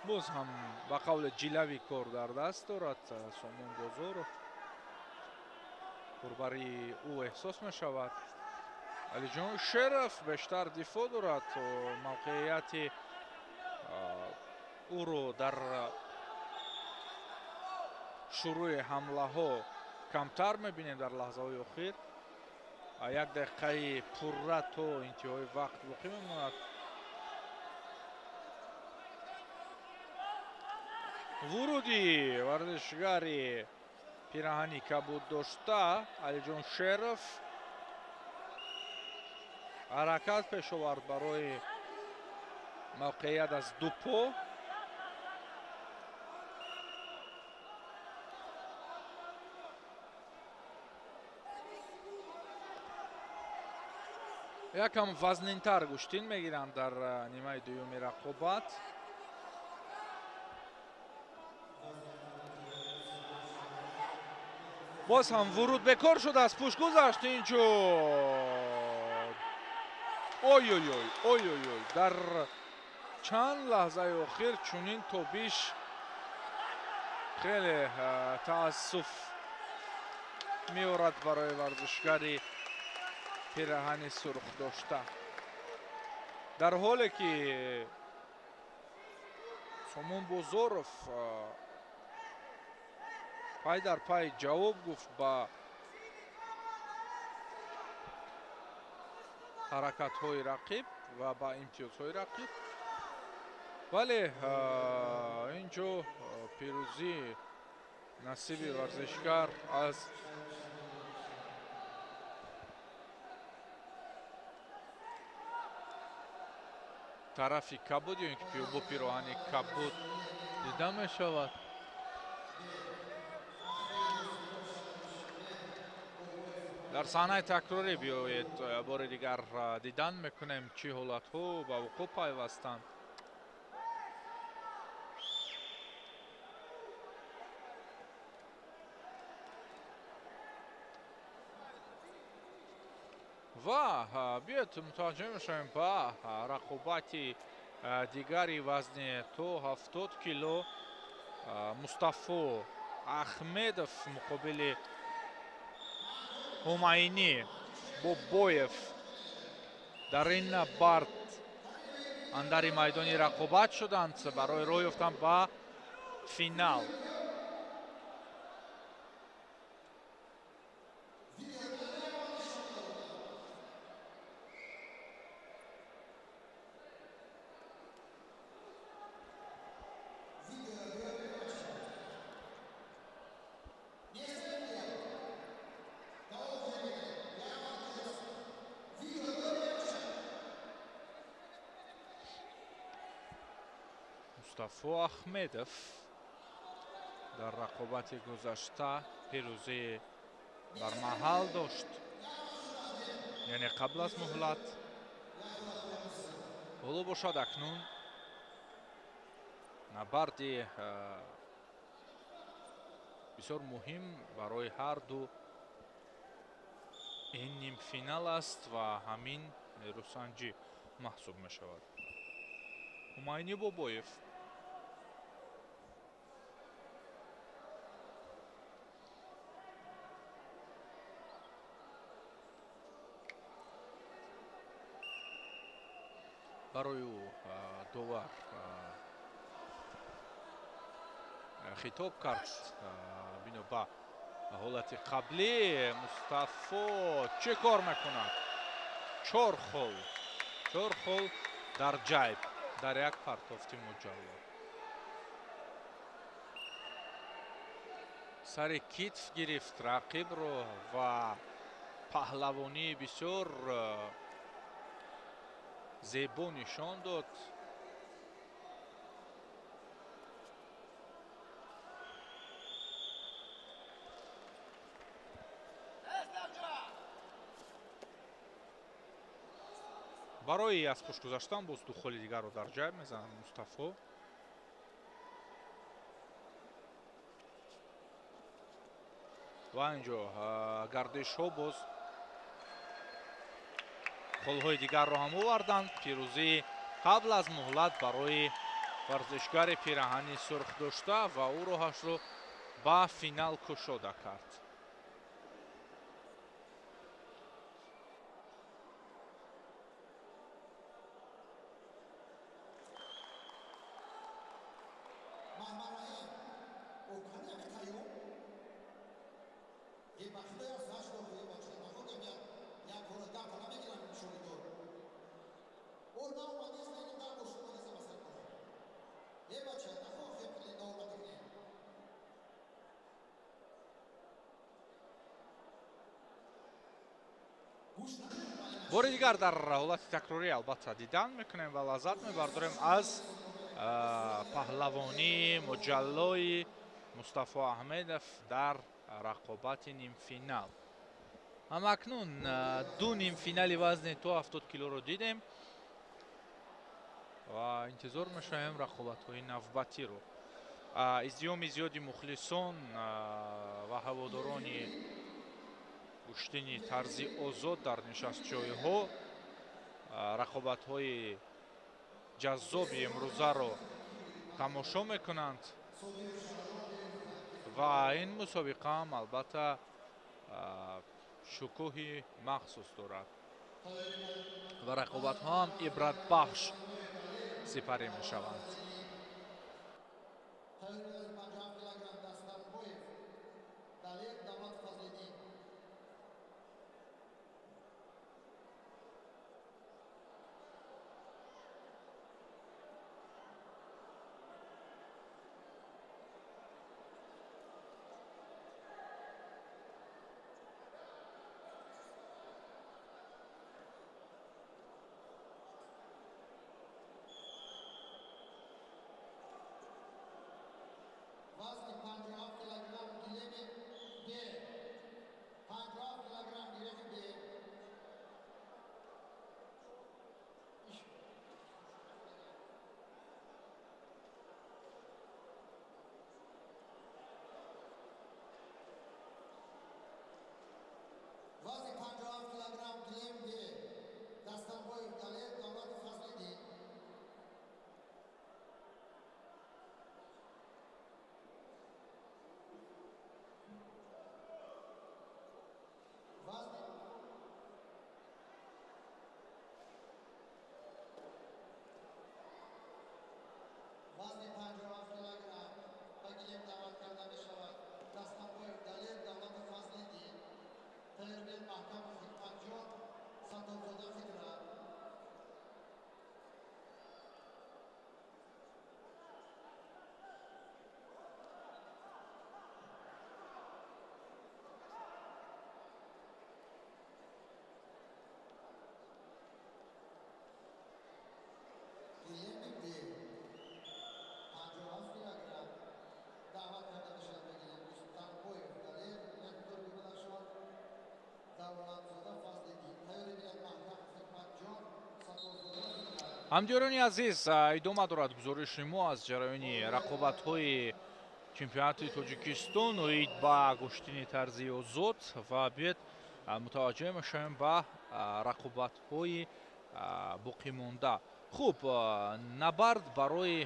Speaker 3: باز هم به قول جلوی کار در دست دارد سامان بزرگ. برای او احساس می شود. علی جان شرف بیشتر دفاع دارد و موقعیت او رو در شروع حمله ها کمتر می بینیم در لحظه های اخیر. یک دقیقه پره تا انتهای وقت باقی می ماند. ورودی ورزشگری پیراهنی کبود داشته علی جان شرف حرکت پیش آورد برای موقعیت از دو پا. یکم وزنین‌تر گوشتین میگیرند در نیمه دومی رقابت. باز هم ورود بکار شد از پشت گذشت اینجا. اوی اوی اوی اوی اوی در چند لحظه اخیر چونین توبیش خیلی تأسف میارد برای ورزشگری پیراهن سرخ داشته. در حالی که سامان بزرگ پای در پای جواب گفت با حرکت های رقیب و با امتیاز های رقیب. ولی اینجا پیروزی نصیب ورزشکار از طرفی کبود یا اینکه با پیراهن کبود دیده می شود. در صحنه تکراری بیایید بار دیگر دیدن میکنیم چه حالت ها به وقوع پیوستند. و بیاید متوجه میشویم با رقابتی دیگری وزن تا 70 کیلو. مصطفی احمدов مقابل هماینی بوبویف در این نبرد اندر میدانی رقابت شدند برای راه یافتن به فینال. مصطفی احمدов در رقابت گذشته پیروزی در محل داشت، یعنی قبل از مهلت. حالا باشد اکنون نبرد бисёр муҳим барои ҳар ду ин нимфинал аст ва ҳамин нерӯсанҷӣ маҳсуб мешавад. ҳумайни бобоев барои ӯ довар хитоб кард бино ба ҳолати қаблӣ. Мустафо чӣ кор мекунад? чор хол дар ҷайб дар як партофти муҷалло. сари китф гирифт рақибро ва паҳлавонии бисёр зебо нишон дод. барои аз пеш гузаштан боз ду холи дигарро дар ҷайб мезанад Мустафо. ва инҷо гардишҳо боз холҳои дигарро ҳам оварданд. пирӯзӣ қабл аз муҳлат барои варзишгари пираҳани сурх дошта ва ӯ роҳашро ба финал кушода кард. бори дигар дар ҳолати такрорӣ албатта дидан мекунем ва лаззат мебардорем аз паҳлавонии муҷаллои Мустафо Аҳмедов дар рақобати нимфинал. ҳамакнун ду нимфинали вазни то 70 килоро дидем ва интизор мешавем рақобатҳои навбатиро. издиҳоми зиёди мухлисон ва ҳаводорони куштини тарзи озод дар нишастҷойҳо рақобатҳои ҷаззоби имрӯзаро тамошо мекунанд ва ин мусобиқа ҳам албатта шукӯҳи махсус дорад ва рақобатҳо ҳам ибратбахш сипарӣ мешаванд. ҳамдиёрони азиз, идома дорад гузориши мо аз ҷараёни рақобатҳои чемпионати Тоҷикистон оид ба Гӯштини тарзи озод ва биед мутаваҷҷеҳ мешавем ба рақобатҳои боқимонда. хуб, набард барои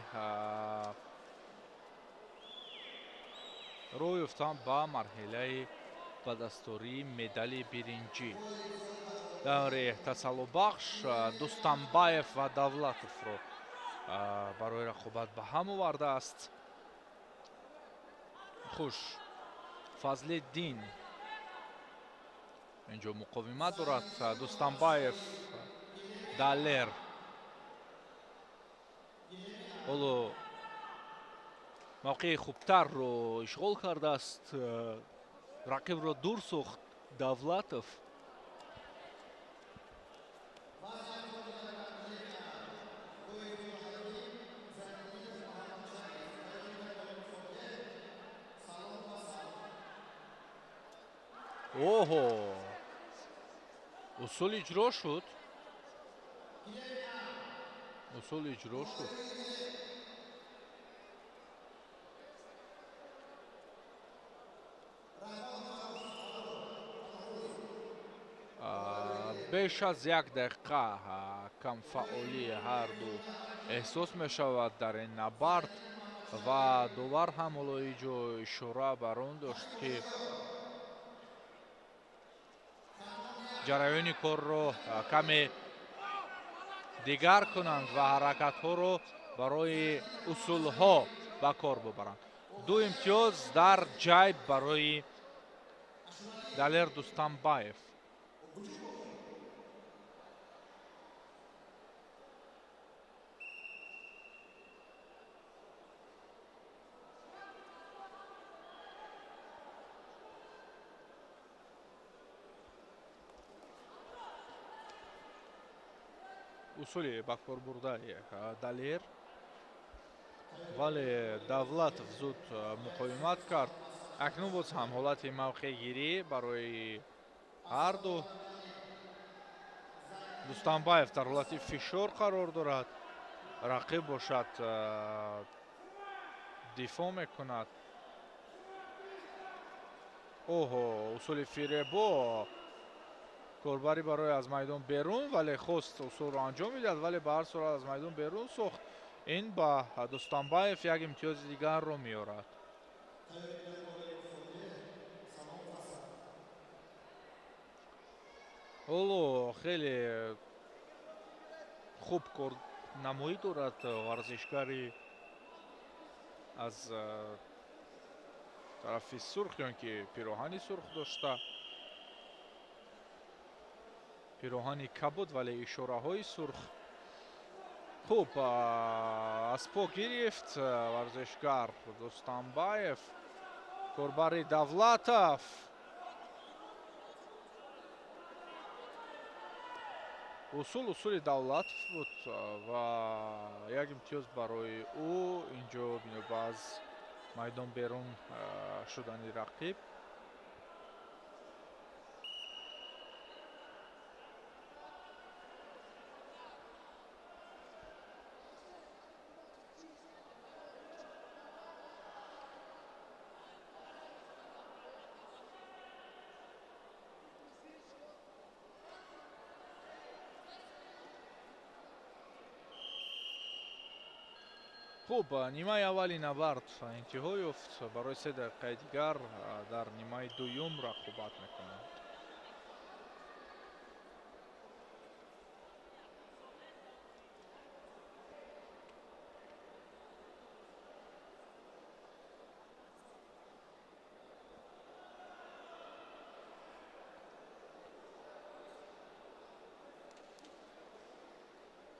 Speaker 3: роҳ ёфтан ба марҳилаи ба дастории медали биринҷӣ. даври тасаллубахш Дустамбаев ва Давлатовро барои рақобат ба ҳам овардааст. хуш, Фазлиддин инҷо муқовимат дорад. Дустамбаев, Далер ҳоло мавқеи хубтарро ишғол кардааст. рақибро дур сохт Давлатов. оҳо, усул иҷро шуд. усул иҷро шуд. беш аз як дақиқа камфаъолии ҳарду эҳсос мешавад дар ин набард ва довар ҳам ҳоло иҷо ишора бар он дошт ки ҷараёни корро каме дигар кунанд ва ҳаракатҳоро барои усулҳо ба кор бубаранд. ду имтиёз дар ҷайб барои Далер Дустамбаев. усули ба кор бурдаи Далер, вале Давлатов зуд муқовимат кард. акнун боз ҳам ҳолати мавқеъгирӣ барои ҳарду. Дустамбаев дар ҳолати фишор қарор дорад. рақиб бошад дифоъ мекунад. оҳо, усули фиребо корбари барои аз майдон берун, вале хост усулро анҷом медиҳад, вале ба ҳар сурат аз майдон берун сохт. ин ба Дустамбаев як имтиёзи дигарро меорад. ҳоло хеле хуб корнамоӣ дорад варзишгари аз тарафи сурх, ё ин ки пироҳани сурх дошта, пироҳани кабуд, вале ишораҳои сурх. хуб, аз по гирифт варзишгар Дустамбаев. корбари Давлатов. усули Давлатов буд ва як имтиёз барои ӯ инҷо биноба аз майдон берун шудани рақиб. хуб, нимаи аввали набард интиҳо ёфт. барои 3 дақиқаи дигар дар нимаи дуюм рақобат мекунанд.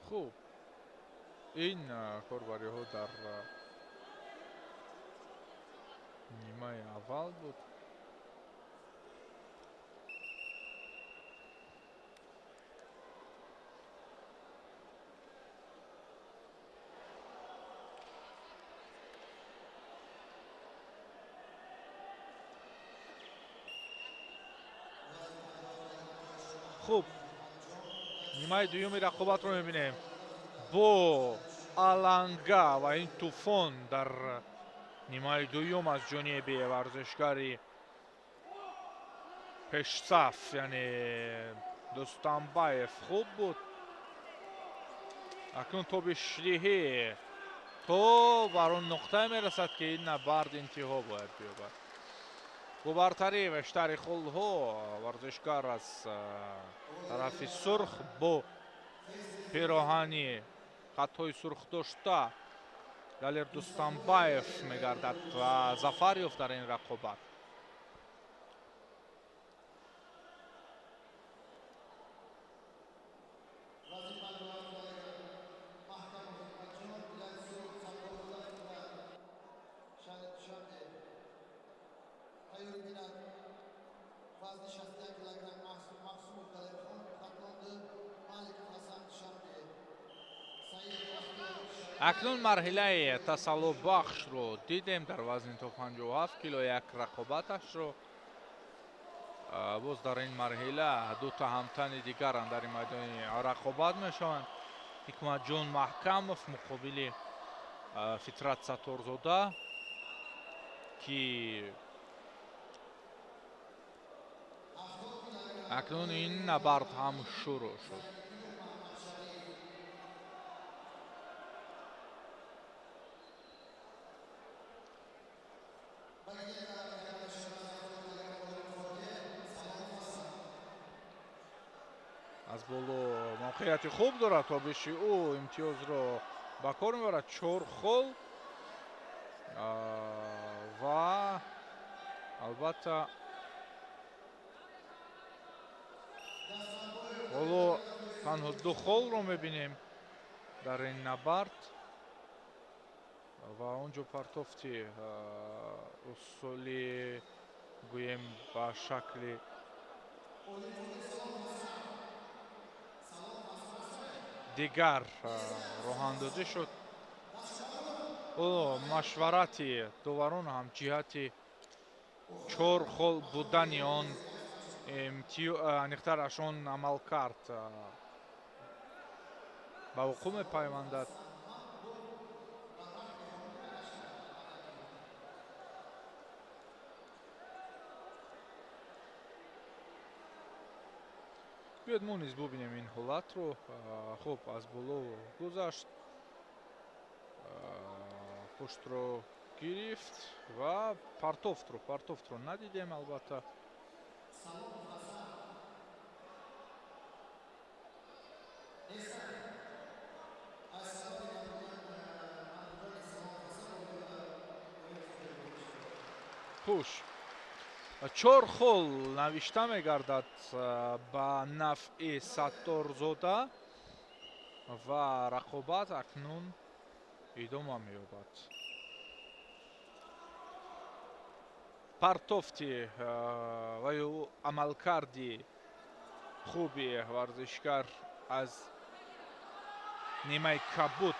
Speaker 3: хуб, ин корбариҳо дар нимаи аввал буд. хуб, нимаи дуюми рақобатро мебинем. бо аланга ва ин тӯфон дар нимаи дуюм аз ҷониби варзишгари пешсаф, яъне Дӯстанбаев хуб буд. акнун тобишлиҳӣ то бар он нуқтае мерасад ки ин набард интиҳо бояд биёбад. бо бартарии бештари холҳо варзишгар аз тарафи сурх бо пироҳани хатҳои сурхдошта Далер Дӯстанбаев мегардад ва зафар ёфт дар ин рақобат. акнун марҳилаи тасаллубахшро дидем дар вазни то 57 кило як рақобаташро. боз дар ин марҳила дута ҳамтани дигаранд дар ин майдони рақобат мешаванд. ҳикматҷон маҳкамов муқобили Фитрат Сатторзода ки акнун ин набард ҳам шурӯъ шуд. аз боло мавқеияти хуб дорад. тобиши ӯ имтиёзро ба кор мебарад. 4 хол ва албатта ҳоло танҳо 2 холро мебинем дар ин набард ва он ҷо партофти усули гӯем ба шакли дигар роҳандозӣ шуд. машварати доварон ҳам ҷиҳати 4 хол будани он аниқтараш он амалкард ба вуқӯъ мепайвандад. биёд мо низ бубинем ин ҳолатро. хуб аз боло гузашт, пуштро гирифт ва партофтро надидем албатта. хуш, 4 хол навишта мегардад ба нафъи Сатторзода ва рақобат акнун идома меёбад. партофти ва ё амалкарди хуби варзишгар аз нимаи кабуд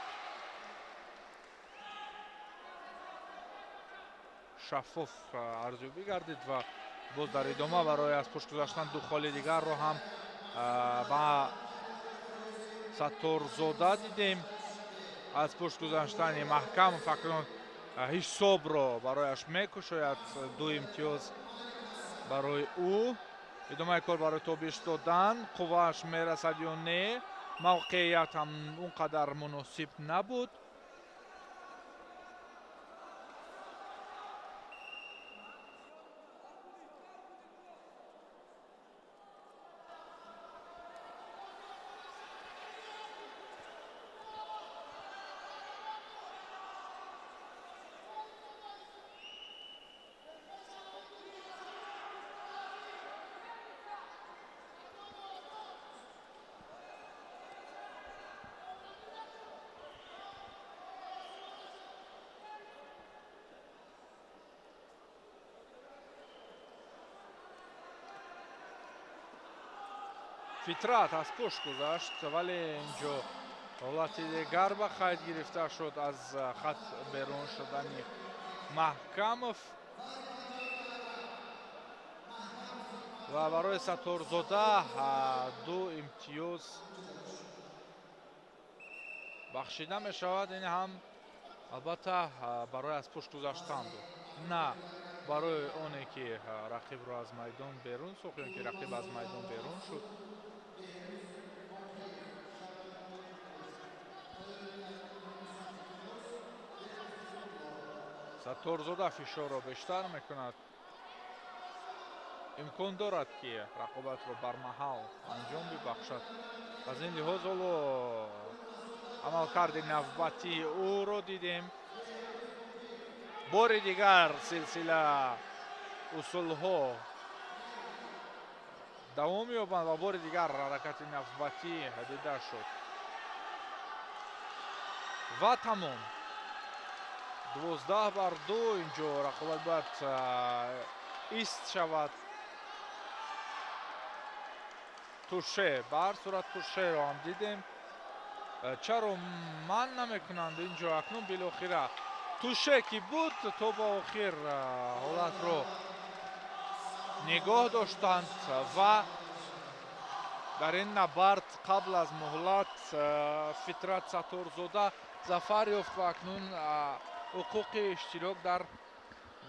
Speaker 3: шаффоф арзёбӣ гардид ва боз дар идома барои аз пушт гузаштан 2 холи дигарро ҳам ба Сатторзода дидем. аз пушт гузаштани маҳкамов акнун ҳисобро барояш мекушояд. 2 имтиёз барои ӯ. идомаи кор барои тобиш додан. қуввааш мерасад ё не. мавқеият ҳам он қадар муносиб набуд. фитрат аз пушт гузашт, вале инҷо ҳолати дигар ба қайд гирифта шуд аз хат берун шудани маҳкамов ва барои Сатторзода 2 имтиёз бахшида мешавад. ин ҳам албатта барои аз пушт гузаштанду, на барои оне ки рақибро аз майдон берун сохтем, ки рақиб аз майдон берун шуд. Сатторзода фишорро бештар мекунад. имкон дорад ки рақобатро бармаҳал анҷом бибахшад. аз ин лиҳоз ҳоло амалкарди навбатии ӯро дидем. бори дигар силсила усулҳо давом ёбанд ва бори дигар ҳаракати навбатӣ дида шуд. ва тамом 12-2 инҷо рақобат бояд ист шавад. туше ба ҳар сурат тушеро ҳам дидем. чаро ман намекунанд инҷо акнун билохира туше ки буд то ба охир ҳолатро нигоҳ доштанд ва дар ин набард қабл аз муҳлат Фитрат Сатторзода зафар ёфт ва акнун ҳуқуқи иштирок дар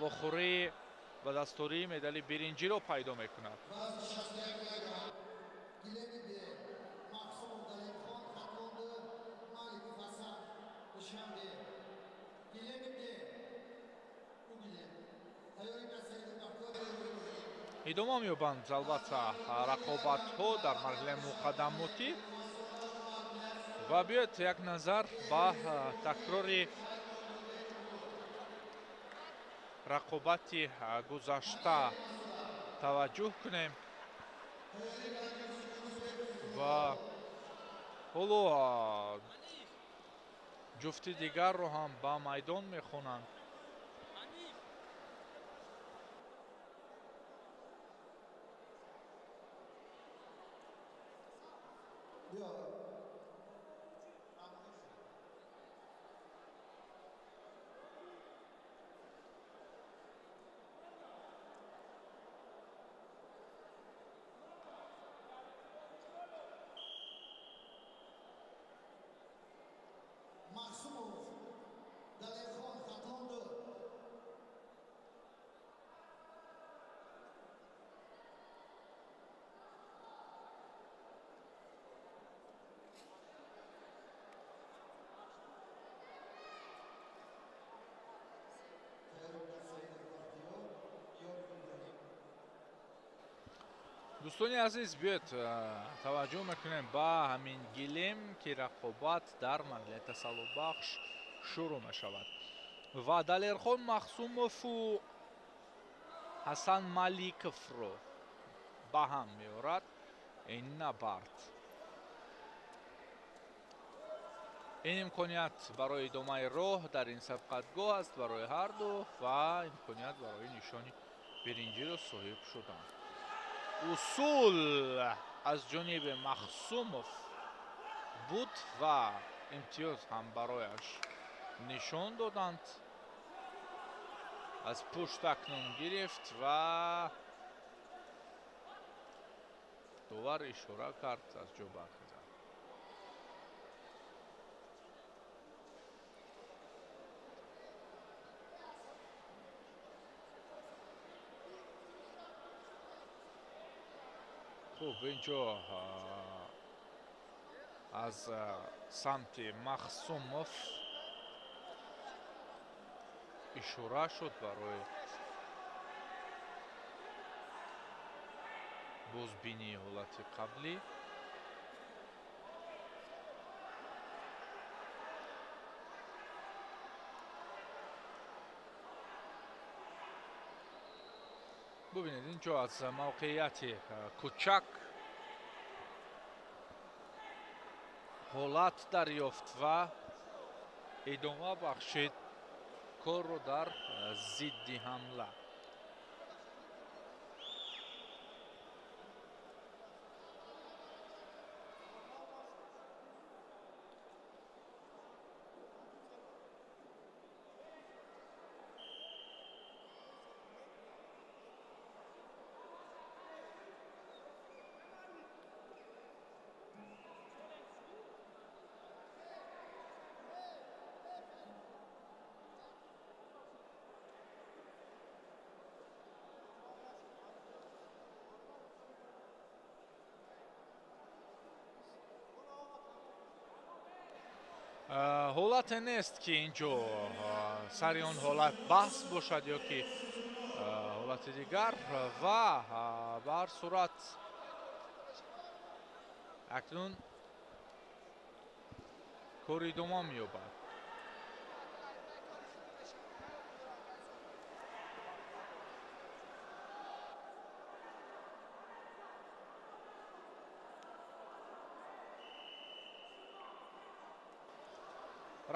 Speaker 3: вохӯрии ба дастории медали биринҷиро пайдо мекунад. идома меёбанд албатта рақобатҳо дар марҳилаи муқаддамотӣ ва биёед як назар ба такрори рақобати гузашта таваҷҷӯҳ кунем ва ҳоло ҷуфти дигарро ҳам ба майдон мехонанд. дӯстони азиз, биёед таваҷҷӯҳ мекунем ба ҳамин гилем ки рақобат дар марҳилаи тасаллутбахш шурӯъ мешавад ва Далерхон Махсумову Ҳасан Маликовро ба ҳам меорад ин набард. ин имконият барои идомаи роҳ дар ин сабқатгоҳ аст барои ҳарду ва имконият барои нишони биринҷиро соҳиб шуданд. усул аз ҷониби Махсумов буд ва имтиёз ҳам барояш нишон доданд. аз пушт акнун гирифт ва довар ишора кард аз ҷо бархезад. хуб инҷо аз самти Махсумов ишора шуд барои бозбинии ҳолати қаблӣ. бубинед инҷо аз мавқеияти кӯчак ҳолат дарёфт ва идома бахшид корро дар зидди ҳамла. ҳолате нест ки инҷо сари он ҳолат баҳс бошад ё ки ҳолати дигар ва ба ҳар сурат акнун кори идома меёбад.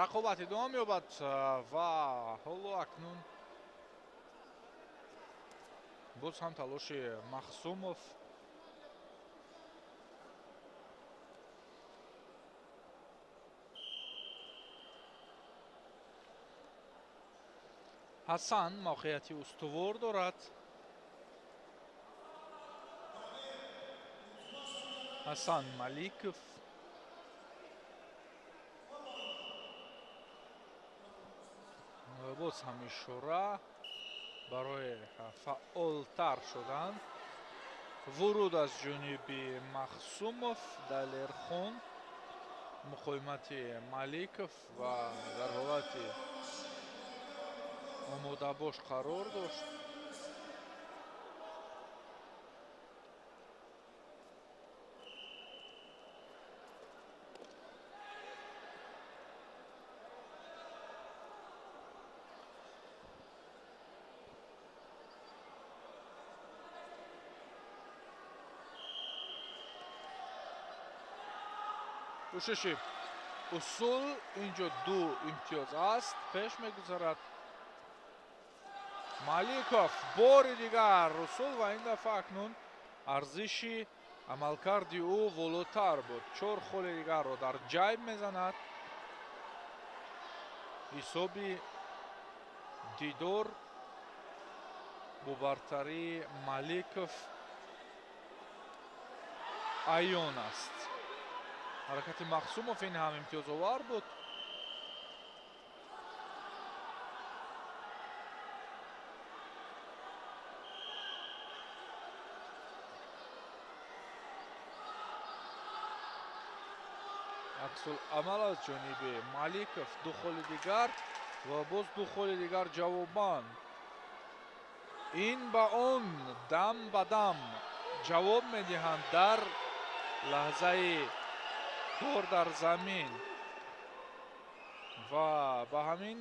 Speaker 3: рақобат идома меёбад ва ҳоло акнун боз ҳам талоши махсумов ҳасан мавқеияти устувор дорад. ҳасан маликов боз ҳам ишора барои фаъолтар шудан. вуруд аз ҷониби махсумов далерхон муқоимати маликов ва дар ҳолати омодабош қарор дошт. кӯшиши усул инҷо 2 имтиёз аст пеш мегузарад. маликов бори дигар усул ва ин дафъа акнун арзиши амалкарди ӯ волотар буд. 4 холи дигарро дар ҷайб мезанад. ҳисоби дидор бо бартарии маликов аён аст. ҳаракати махсумов ин ҳам имтиёзовар буд. аксулъамал аз ҷониби маликов 2 холи дигар ва боз 2 холи дигар ҷавобан. ин ба он дам ба дам ҷавоб медиҳанд дар лаҳзаи кор дар замин ва ба ҳамин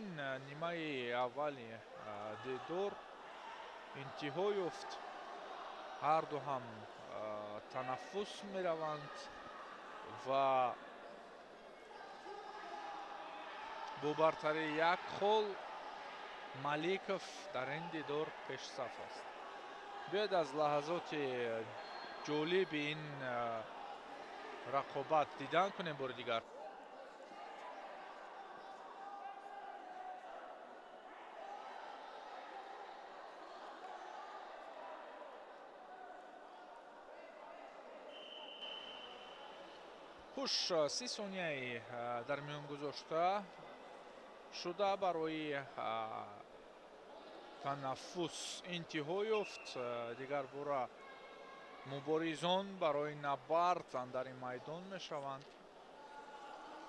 Speaker 3: нимаи аввали дидор интиҳо ёфт. ҳарду ҳам танаффус мераванд ва бо бартарии 1 хол маликов дар ин дидор пешсаф аст. биёед аз лаҳазоти ҷолиби ин рақобат дидан кунем бори дигар. хуш 30 сонияи дар миён гузошта шуда барои танаффус интиҳо ёфт. дигар бора муборизон барои набард андари майдон мешаванд.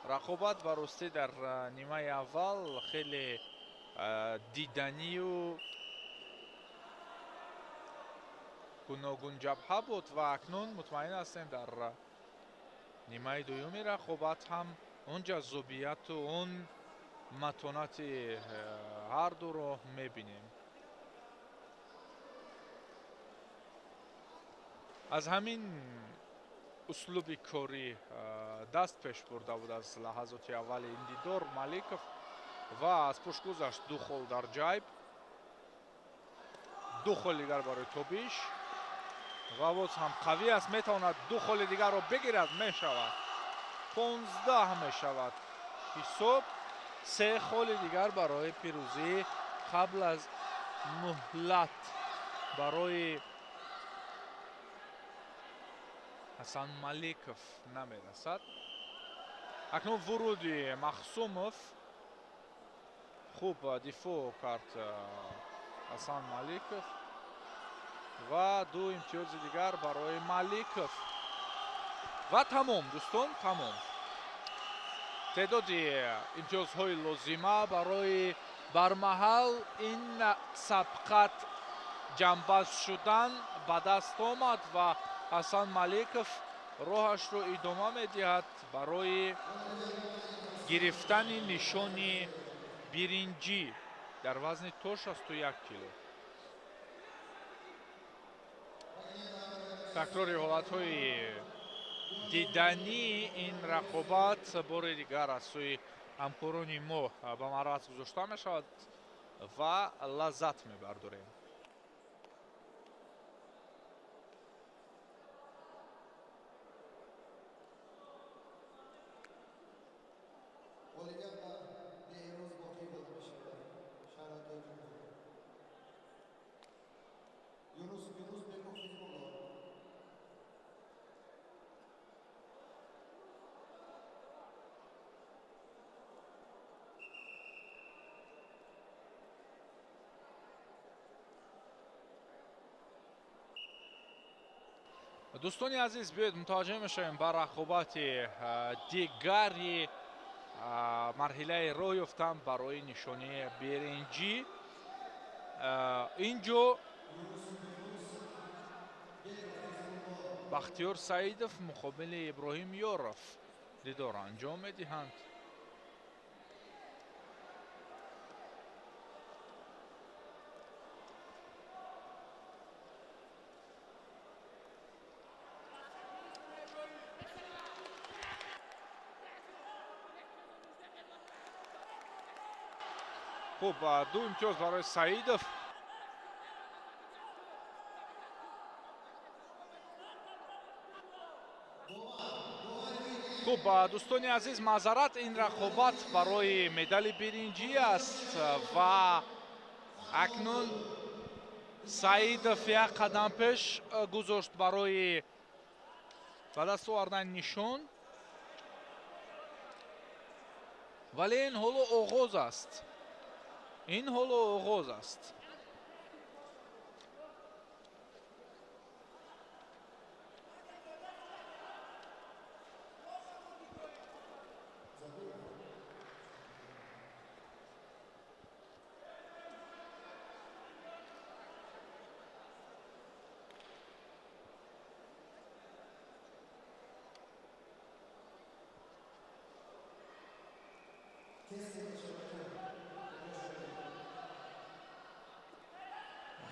Speaker 3: рақобат ба ростӣ дар нимаи аввал хеле диданию гуногунҷабҳа буд ва акнун мутмаин ҳастем дар нимаи дуюми рақобат ҳам он ҷаззобияту он матонати ҳардуро мебинем. аз ҳамин услуби корӣ даст пеш бурда буд аз лаҳазоти аввали ин дидор маликов ва аз пуштгузашт 2 хол дар ҷайб, 2 холи дигар барои тобиш ва боз ҳам қавӣ аст, метавонад 2 холи дигарро бигирад. мешавад 15 мешавад ҳисоб. 3 холи дигар барои пирӯзӣ қабл аз муҳлат барои ҳасан маликов намерасад. акнун вуруди махсумов хуб дифоъ кард ҳасан маликов ва 2 имтиёзи дигар барои маликов ва тамом дӯстон, тамом. تعدادی امتیازهای لازمه برای برمحل این سبقت جنبش شدن به دست آمد و حسن ملیکов راهش رو ادامه میدهد برای گرفتن نشان برنجی در وزن تا 61 کیلو. تکرار حالت‌های دیدنی این رقابت بار دیگر از سوی همکاران ما به معرض گذاشته می شود و لذت می برداریم.
Speaker 2: Olimpiada Behruz Boki bo'lib ishlar. Sharoit Yunus Bekov futbolda.
Speaker 3: دوستان عزیز بیاید متوجه میشیم بر رقابت دیگری مرحله راه یافتن برای نشانه برنجی. اینجا بختیار سعیدов مقابل ابراهیم یارов دیدار انجام میدهند. خب دو امتیاز برای سعیدов. خب دوستان عزیز معذرت این رقابت برای مدال برنجی است و اکنون سعیدов یک قدم پیش گذاشت برای به دست آوردن نشان، ولی این حالا آغاز است. این حالا آغاز است.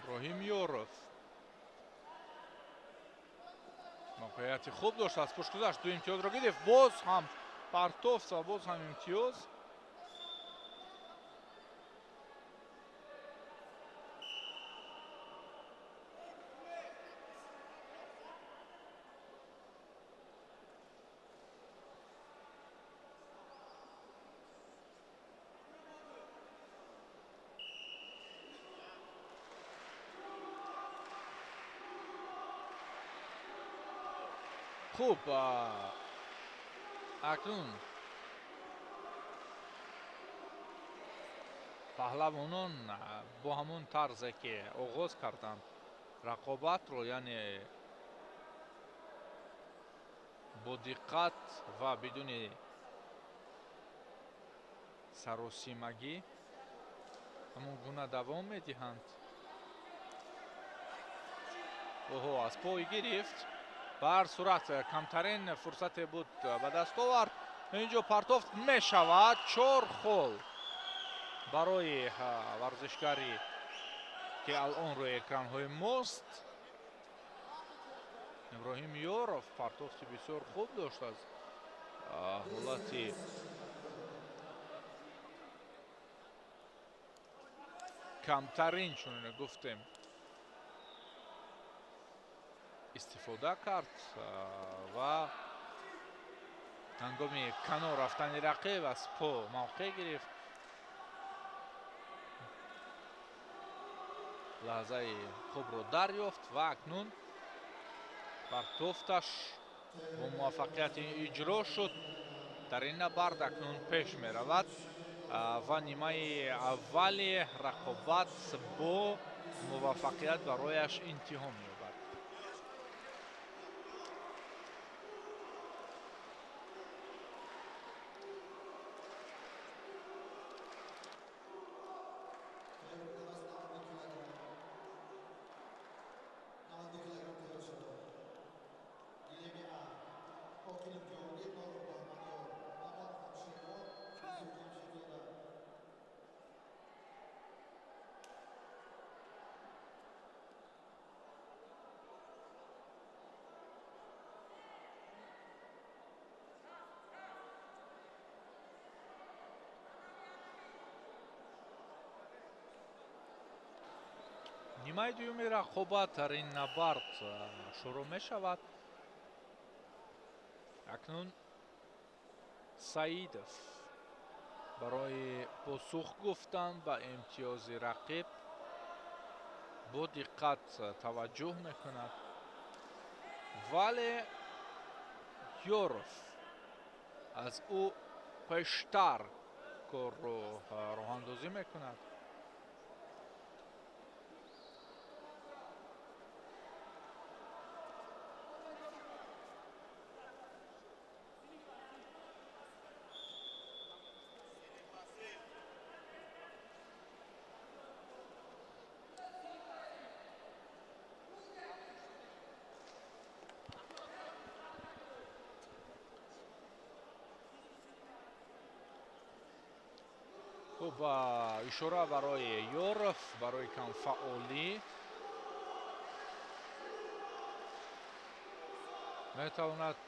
Speaker 3: ابراهیم یارov موقعیت خوب داشت، از پشت گذشت، دو امتیاز را گرفت، باز هم پرتوفت و باز هم امتیاز. خوب اکنون پهلوانان با همون طرزی که آغاز کردند رقابت رو، یعنی با دقت و بدون سراسیمگی همون گونه دوام میدهند. اوه از پای گرفت، به هر صورت کمترین فرصت بود به دست آورد. اینجا پرتوفت می شود. 4 خول برای ورزشکاری که الان روی اکران های ماست. ابراهیم یارov پرتوفت بسیار خوب داشت از حالتی کمترین چون گفتیم استفاده کرد و هنگام کنار رفتن رقیب از پا موقع گرفت. لحظه خوب رو دریافت و اکنون پرتوفتش با موفقیت اجرا شد. در این نبرد اکنون پیش می رود و نیمه اول رقابت با موفقیت برایش انتها می یابد. нимаи дуюми рақобат дар ин набард шурӯъ мешавад. акнун саидов барои посух гуфтан ба имтиёзи рақиб бо диққат таваҷҷӯҳ мекунад, вале юров аз ӯ пештар корро роҳандозӣ мекунад. хуб, ишора барои юров барои камфаъолӣ метавонад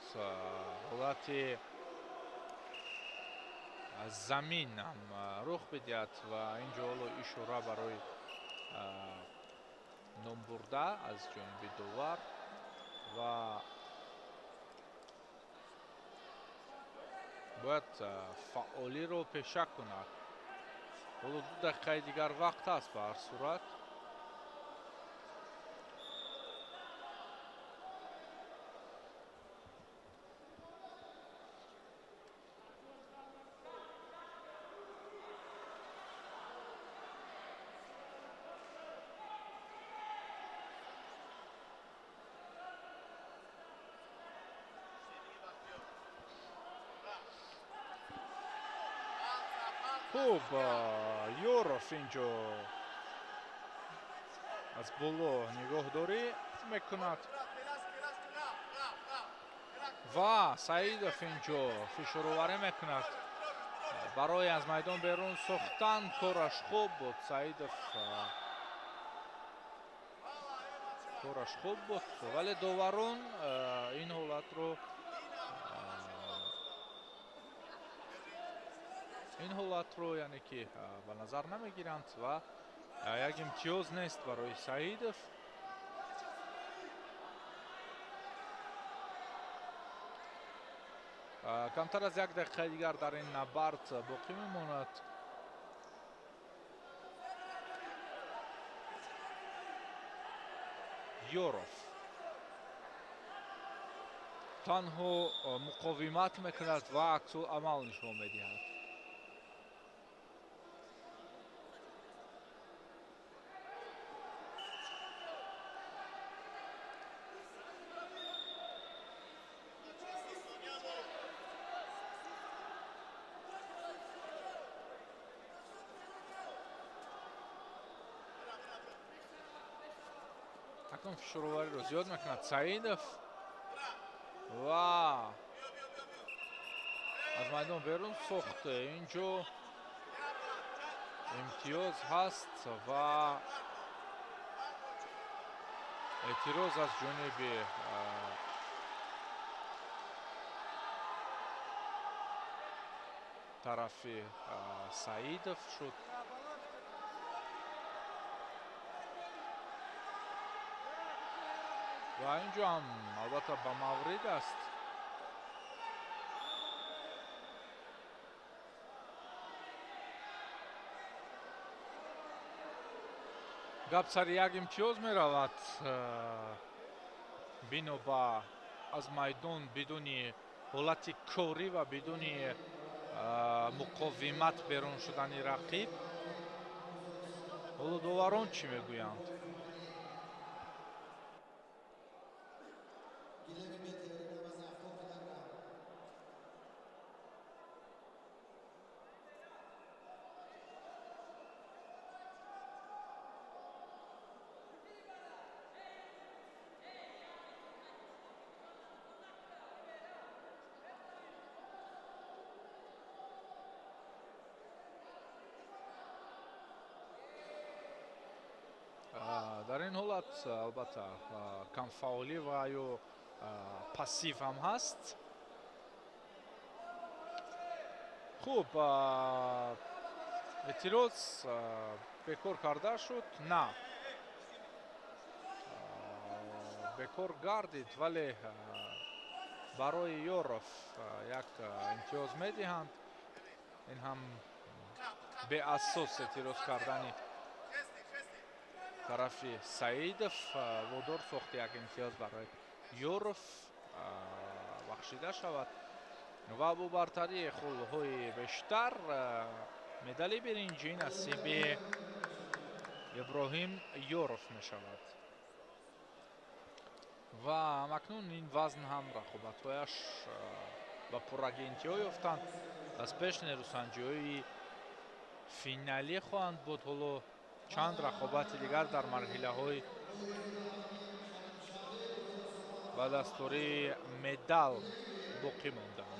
Speaker 3: ҳолати замин ҳам рух бидиҳад ва инҷо ҳоло ишора барои номбурда аз ҷониби довар ва бояд фаъолиро пеша кунад. ҳоло 2 дақиқаи дигар вақт ҳаст ба ҳар сурат. хуб, юров инҷо аз боло нигоҳдорӣ мекунад ва саидов инҷо фишороварӣ мекунад барои аз майдон берун сохтан. кораш хуб буд, саидов кораш хуб буд, вале доварун ин ҳолатро яъне ки ба назар намегиранд ва як имтиёз нест барои саидов. камтар аз 1 дақиқаи дигар дар ин набард боқӣ мемонад. юров танҳо муқовимат мекунад ва аксуламал нишон медиҳад. акнун фишоровариро зиёд мекунад саидов ва аз майдон берун сохте. инҷо имтиёз ҳаст ва эътироз аз ҷониби тарафи саидов шуд. ва инҷо ҳам албатта ба маврид аст. гап сари як имтиёз меравад бино ба аз майдон бидуни ҳолати корӣ ва бидуни муқовимат берун шудани рақиб. ҳоло доварон чӣ мегӯянд? дар ин ҳолат албатта камфаъолӣ ва ё пассив ҳам ҳаст. хуб, эътироз бекор карда шуд. На, бекор гардид, вале барои Ёров як имтиёз медиҳанд. ин ҳам беасос эътироз кардани тарафи Саидов водор сохти як имтиёз барои Ёров бахшида шавад ва бо бартарии хулҳои бештар медали биринҷӣ насиби Иброҳим Ёров мешавад. ва акнун ин вазн ҳам рақобатҳояш ба пуррагӣ интиҳо ёфтанд. пешни рӯсанҷиҳои финалӣ хоҳанд буд. ҳоло чанд рақобати дигар дар марҳилаҳои ба дастдории медал боқӣ мондаанд.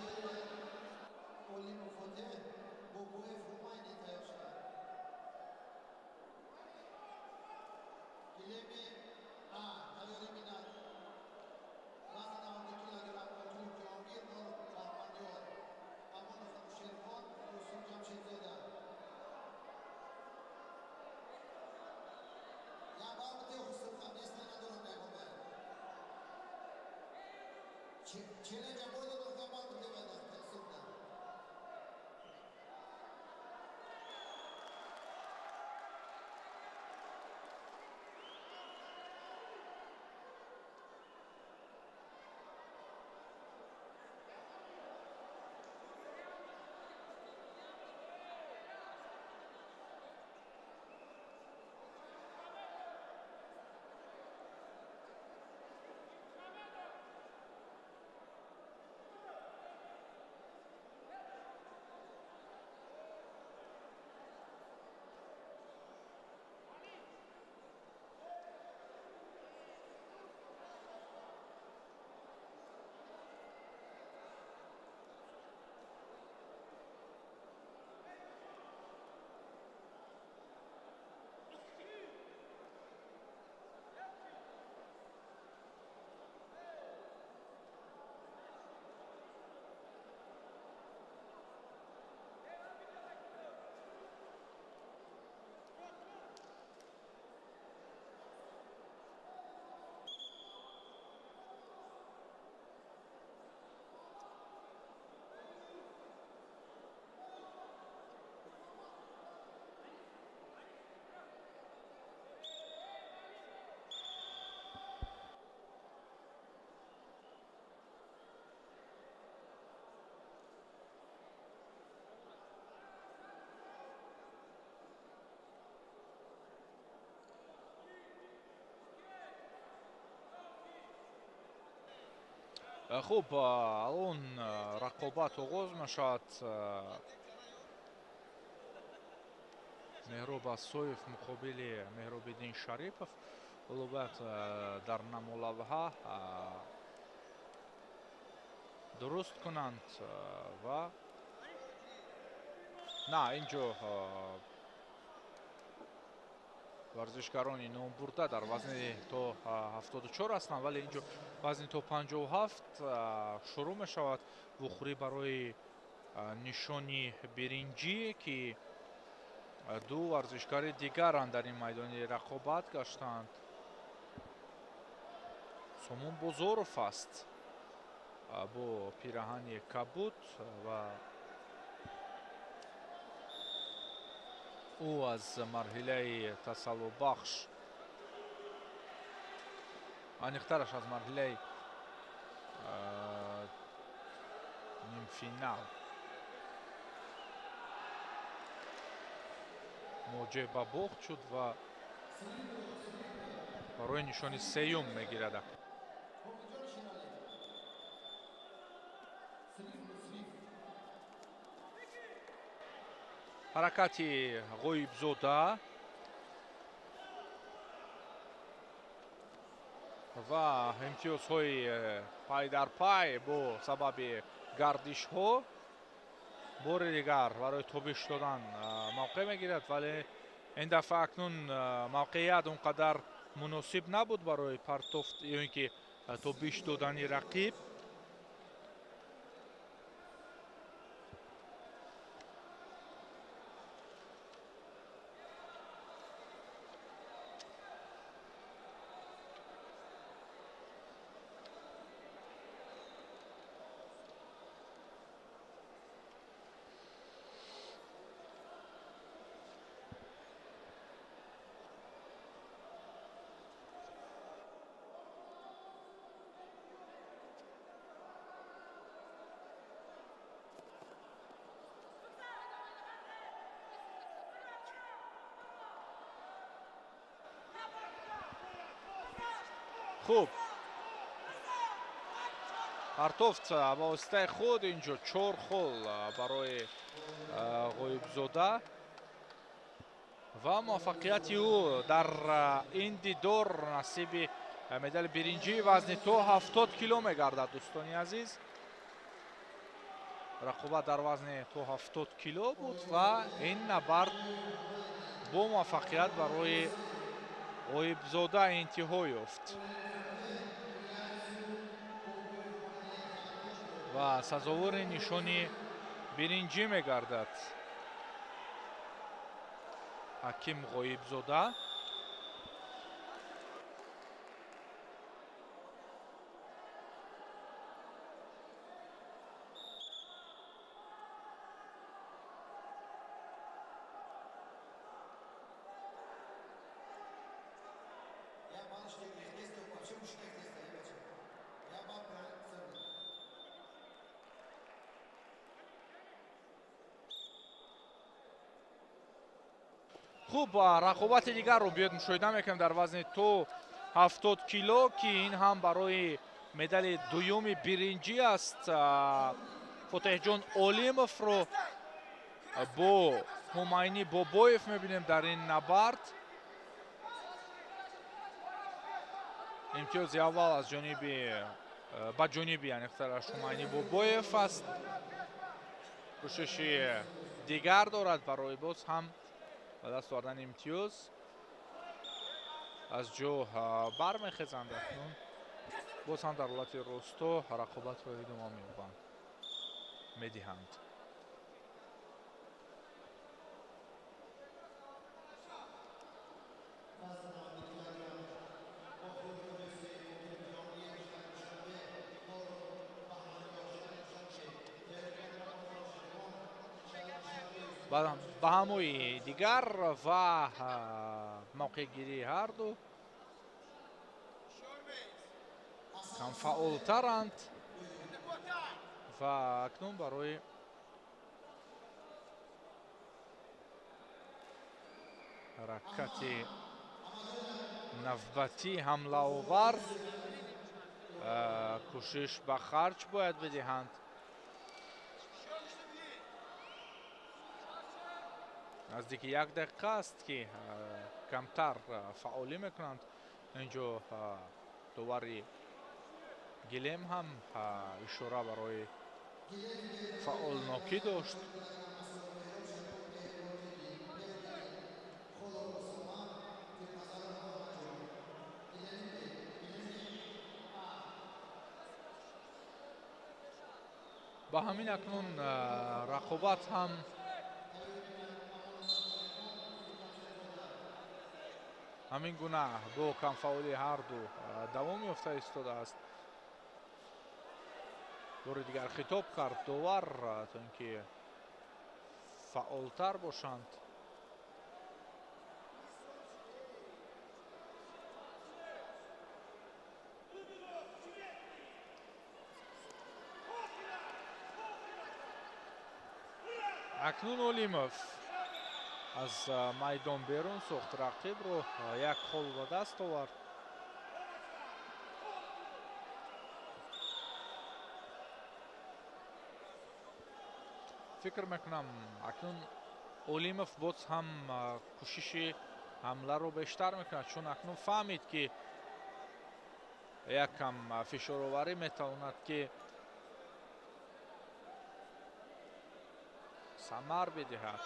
Speaker 3: хуб алон рақобат оғоз мешавад. меҳроб асоев муқобили меҳробиддин шарипов. ҳоло бояд дар намолавҳа дуруст кунанд ва на инҷо варзишгарони номбурда дар вазни то 74 ҳастанд, вале инҷо вазни то 57 шурӯъ мешавад. вухӯрӣ барои нишони биринҷӣ ки ду варзишгари дигаранд дар ин майдони рақобат гаштанд. сомон бозоров аст бо пираҳани кабуд ва ӯ аз марҳилаи тасаллубахш аниқтараш аз марҳилаи нимфинал моҷеъ ба бохт шуд ва барои нишони сеюм мегирад. ҳаракати ғоибзода ва имтиёзҳои пай дар пай бо сабаби гардишҳо бори дигар барои тобиш додан мавқеъ мегирад, вале ин дафъа акнун мавқеият он қадар муносиб набуд барои партофт ё ин ки тобиш додани рақиб. хуб партофт ба воситаи худ инҷо 4 хол барои ғоибзода ва муваффақияти ӯ дар ин дидор насиби медали биринҷии вазни то 70 кило мегардад. дӯстони азиз, рақобат дар вазни то 70 кило буд ва ин набард бо муваффақият барои ғоибзода интиҳо ёфт ва сазовори нишони биринҷӣ мегардад ҳаким ғоибзода.
Speaker 2: Я малышник ездил, вообще мужчина ездил, ребята. Я бабка, сэр.
Speaker 3: хуб рақобати дигарро биёд мушоҳида мекунем дар вазни то 70 кило ки ин ҳам барои медали дуюми биринҷӣ аст. фотеҳҷон олимовро бо ҳумайни бобоев мебинем дар ин набард. имтиёзи аввал аз ҷониби ба ҷониби ҳумайни бобоев аст. кӯшиши дигар дорад барои боз ҳам ба даст овардани имтиёз. аз ҷо бармехезанд акнун боз ҳам дар ҳолати росто рақобатро идома меёбанд медиҳанд. ба ҳамои дигар ва мавқеъгирии ҳарду камфаъолтаранд ва акнун барои ҳаракати навбатӣ ҳамлаовар кӯшиш ба харҷ бояд бидиҳанд. наздики 1 дақиқа аст ки камтар фаъолӣ мекунанд. инҷо довари гилем ҳам ишора барои фаъолнокӣ дошт. ба ҳамин акнун рақобат ҳам ҳамин гуна бо камфаъолии ҳарду давом ёфта истодааст. бори дигар хитоб кард довар то ин ки фаъолтар бошанд. акнун олимов аз майдон берун сохт, рақибро 1 хол ба даст овард. фикр мекунам акнун олимов боз ҳам кӯшиши ҳамларо бештар мекунад, чун акнун фаҳмид ки якам фишороварӣ метавонад ки самар бидиҳад.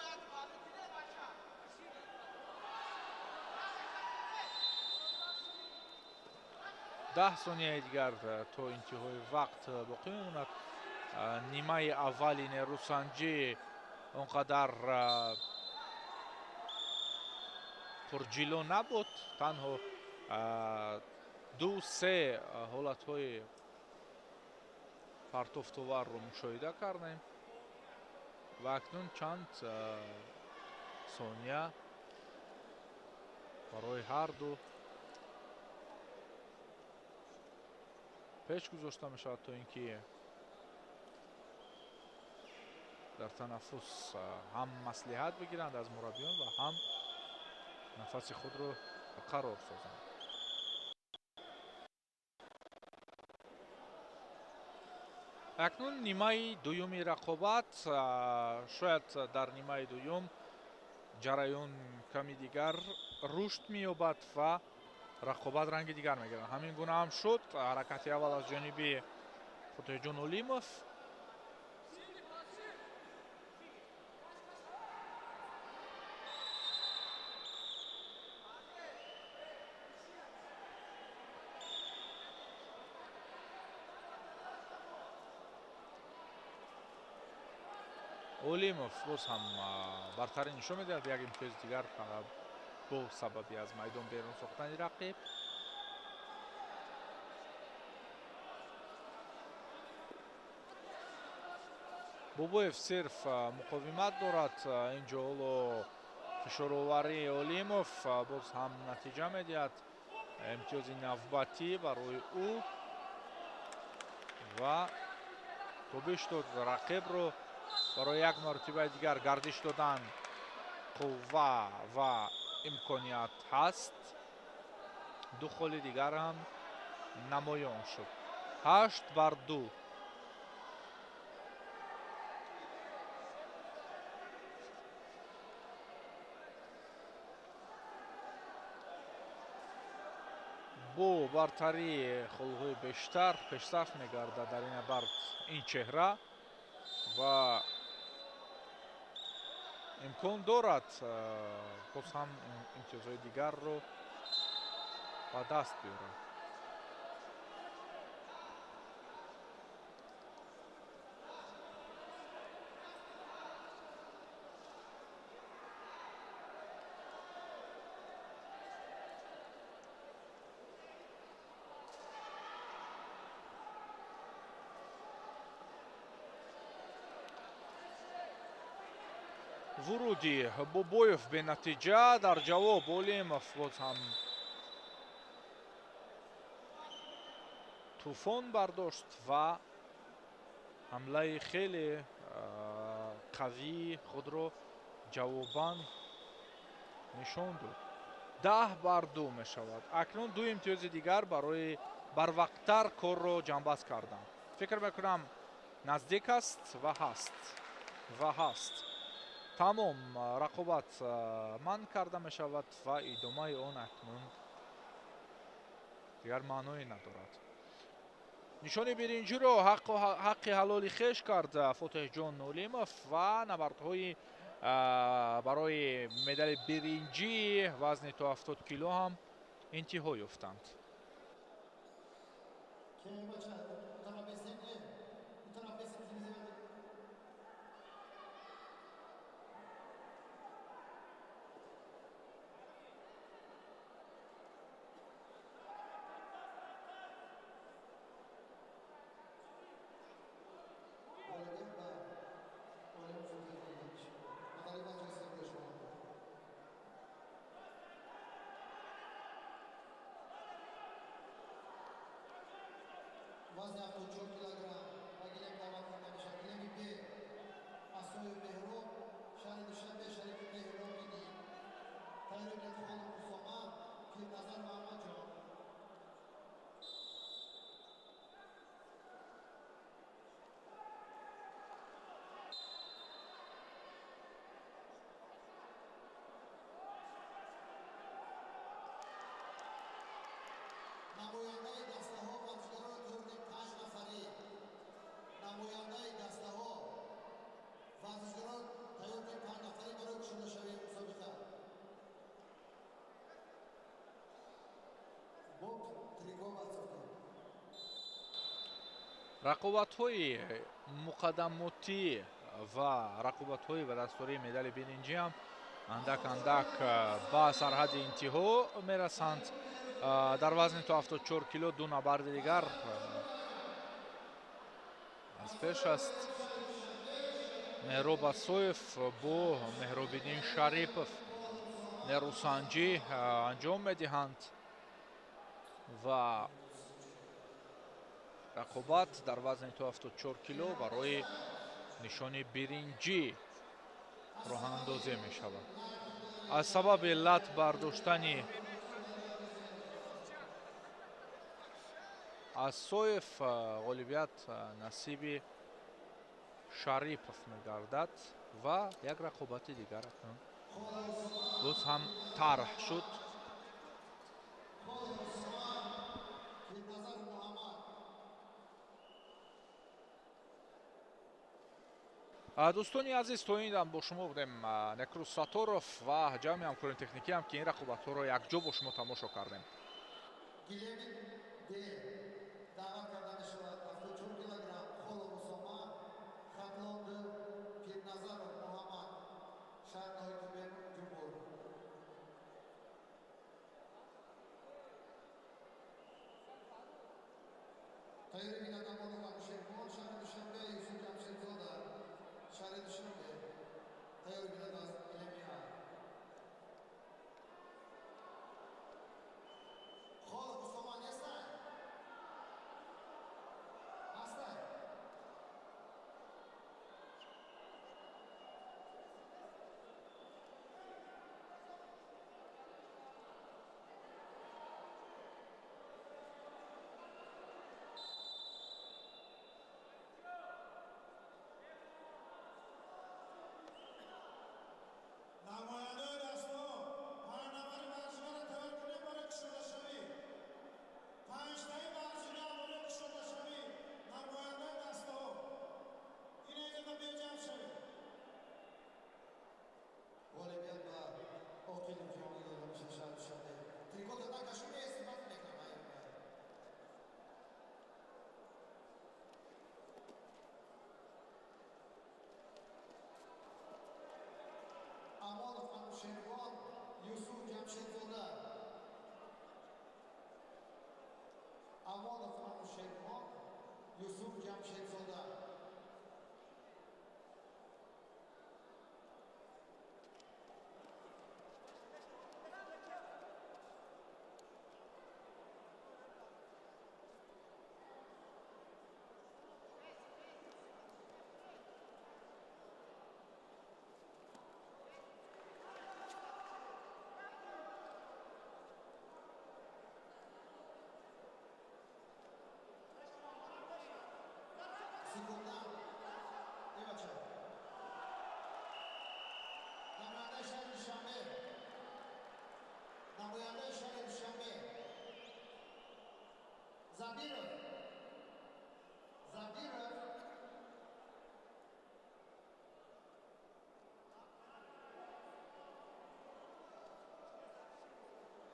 Speaker 3: ده ثانیه دیگر تا انتهای وقت باقی میموند. نیمه اولی نیروسنجی اونقدر پرجلو نبود. تنها 2-3 حالتهای پرتوفتوار رو مشاهده کردیم و اکنون چند ثانیه برای هر دو پیش گذاشته می شود تا اینکه در تنفس هم مصلحت بگیرند از مربیان و هم نفس خود رو قرار سازند. акнун нимаи дуюми рақобат, шояд дар нимаи дуюм ҷараён ками дигар рушд меёбад ва рақобат ранги дигар мегирад. Ҳамин гуна ҳам шуд. Ҳаракати аввал аз ҷониби Фотеҳҷон Олимов. Олимов боз ҳам бартарӣ нишон медиҳад. Як имтиёзи дигар бо сабаби аз майдон берун сохтани рақиб. Бобоев сирф муқовимат дорад. Инҷо ҳоло фишороварии Олимов боз ҳам натиҷа медиҳад. Имтиёзи навбатӣ барои ӯ ва тобиш дод рақибро барои як маротибаи дигар гардиш додан қувва ва имконият ҳаст. ду холи дигар ҳам намоён шуд. 8-2. бо бартарии холҳои бештар пешсаф мегардад дар ин набард ин чеҳра ва имкон дорад боз ҳам имтиёзҳои дигарро ба даст биёрад. вуруди Бобоев бенатиҷа. Дар ҷавоб Олимов боз ҳам тӯфон бардошт ва ҳамлаи хеле қавии худро ҷавобан нишон дод. 10-2 мешавад. Акнун ду имтиёзи дигар барои барвақттар корро ҷамъбаст кардан. фикр мекунам наздик аст ва ҳаст. тамом рақобат манъ карда мешавад ва идомаи он акнун дигар маъное надорад. нишони биринҷиро ҳаққи ҳалоли хеш кард Фотеҳҷон Олимов ва набардҳои барои медали биринҷӣ вазни то 70 кило ҳам интиҳо ёфтанд.
Speaker 2: وزن 74 کیلوگرم وکیل دعوت کرده میشه کلمی بی اسوی بهرام شهر دوشنبه شریف بهرام میدی تایید خانم مسلمان پیر نظر محمد جان نماینده دسته ها ورزشکاران حضور 5 نفری نماینده دسته ها ورزشکاران تیار 5 نفری برای گشوده شوی مسابقه بوب تریکو ورزشکار
Speaker 3: рақобатҳои муқаддамотӣ ва рақобатҳои ба дастёрии медали биринҷӣ ҳам андак ба сарҳади интиҳо мерасанд. дар вазни то 74 кило ду набарди дигар аз пеш аст. меҳроб асоев бо меҳробиддин шарипов нерӯсанҷӣ анҷом медиҳанд ва рақобат дар вазни то 74 кило барои нишони биринҷӣ роҳандозӣ мешавад. аз сабаби лат бардоштани асоев ғолибият насиби шарипов мегардад ва як рақобати дигар буз ҳам тарҳ шуд. дӯстони азиз, то ин дам бо шумо будем Некрус Саторов ва ҷамъи ҳамкорини техникиам ки ин рақобатҳоро якҷо бо шумо тамошо кардем.
Speaker 2: دعوت کرده می شود 74 کیلوگرم خال و مسامح خطلاند پیرنظر محمد شهر نایتوبر جمهور تایری بیننده مانو همشهرمان شهر دوشنبه یوسف جمشیدزاده شهر دوشنبه تایری بیننده از علمیه خال و مسامح نیستن شهروان یوسف جمشیدزاده امانov شهروان یوسف جمشیدزاده Секунда. Девочка. Намоянда шаҳри Душанбе. Намоянда шаҳри Душанбе. Забиров. Забиров.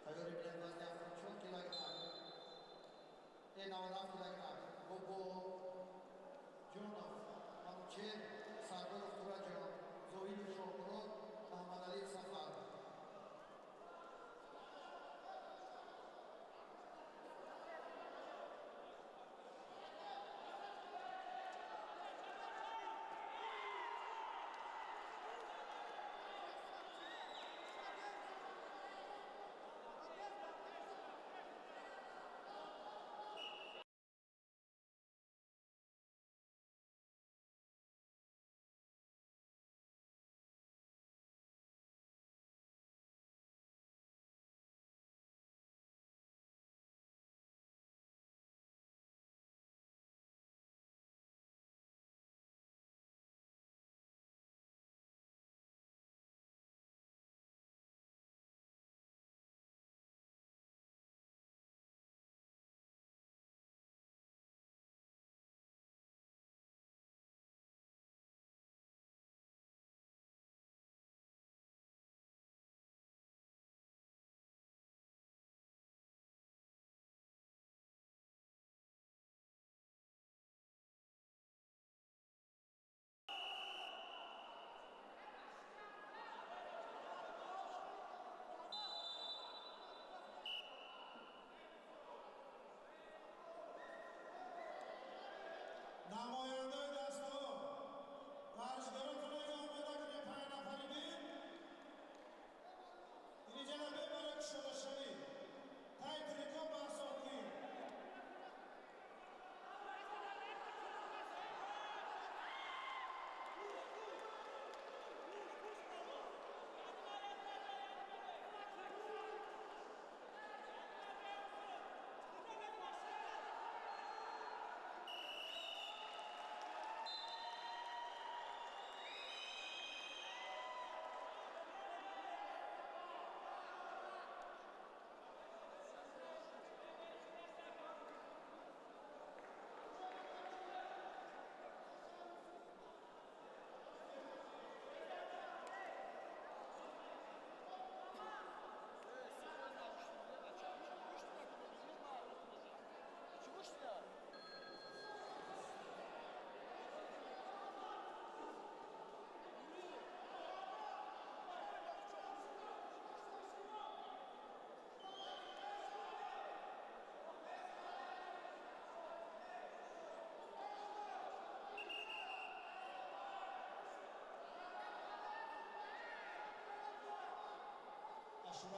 Speaker 2: Тайёри билет вазни 74 килограмм. 97 килограмм. Бобо Jonov, Manucher, Sardorov Turajon, Zoidov Shohmurod, Muhammadaliyev Safar.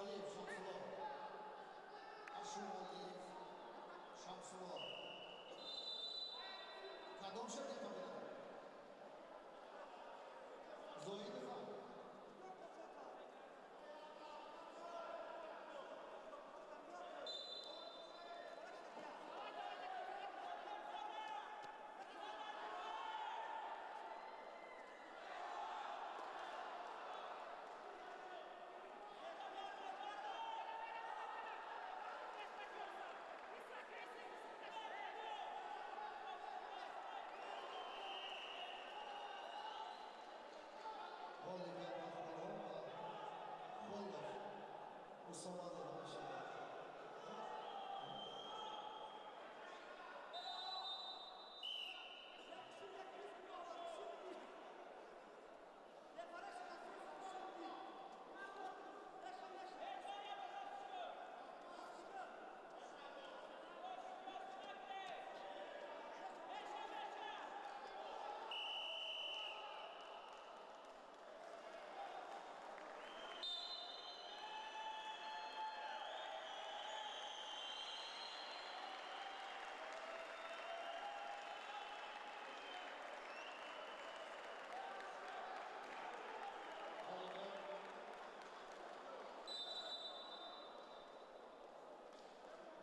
Speaker 2: Aliyev Shamsullo. Ashur Aliyev Shamsullo. Kadom shakli qabila. Zoidova. Oliver Bakhmalov va Xolov Usmonov mashina.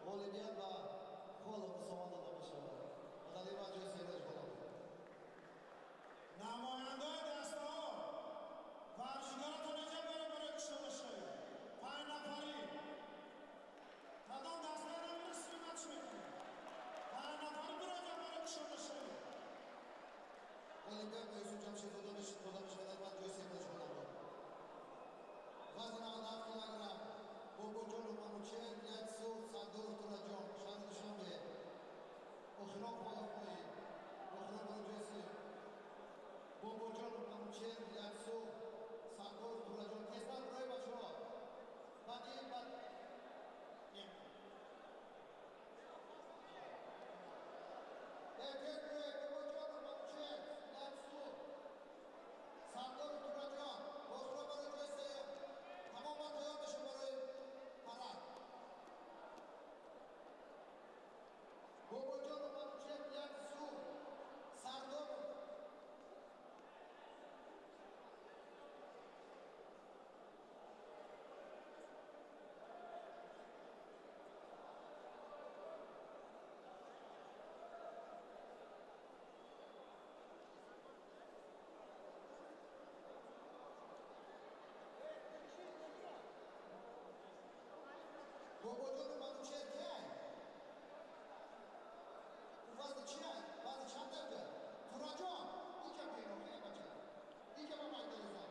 Speaker 2: Oliver va Xolov Usmonov mashina. Odaliy va Jo'seyevich Xolov.
Speaker 4: نماینده‌های دسته‌ها ورزشکاراتون اینجا برای کشته باشه. 5 نفری. کدام دسته رو می‌رسونید نقش می‌کنید. 5 نفری برای کشته باشه.
Speaker 2: Oliver va Yusuf Jamshidovich va Jo'seyevich Xolov. Vazn 97 kilogramm. Bobojon Manuchev, Lyatsu, Sardorov Turajon, Shahid Dushanbe. Oxirov Xolov. Oxirov Jo'seyev. Bobojon Manuchev, Lyatsu, Sardorov Turajon. Tezdan ro'y bachao. Badi bad. Erkek ro'y Bobojon Manuchev, Lyatsu, Sardorov Turajon. Oxirov Jo'seyev. Tamamen tayyor beshim برای parad. Bobojon Manuchev, Lyatsu, Sardorov. Bobojon Manuchev kay? Vazn chiya? Vazn chand darja? Turajon, ika bino, ika bacha. Ika mama idariza.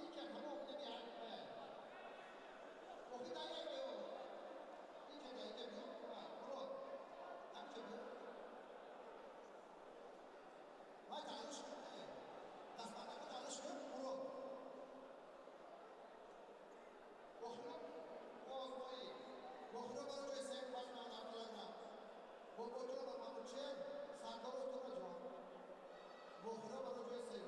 Speaker 2: Ika tamom nemi alme. Oxida yak yo. Ika ja ika bio. Murod. Hamcha bio. Vay talish kune. Dasmana ko talish kune. Murod. Oxirov Ozmoyi. Oxirov baro joy sen vazn 97 kilogramm. Bobojon Manuchev, Sardorov Turajon. Oxirov baro joy sen.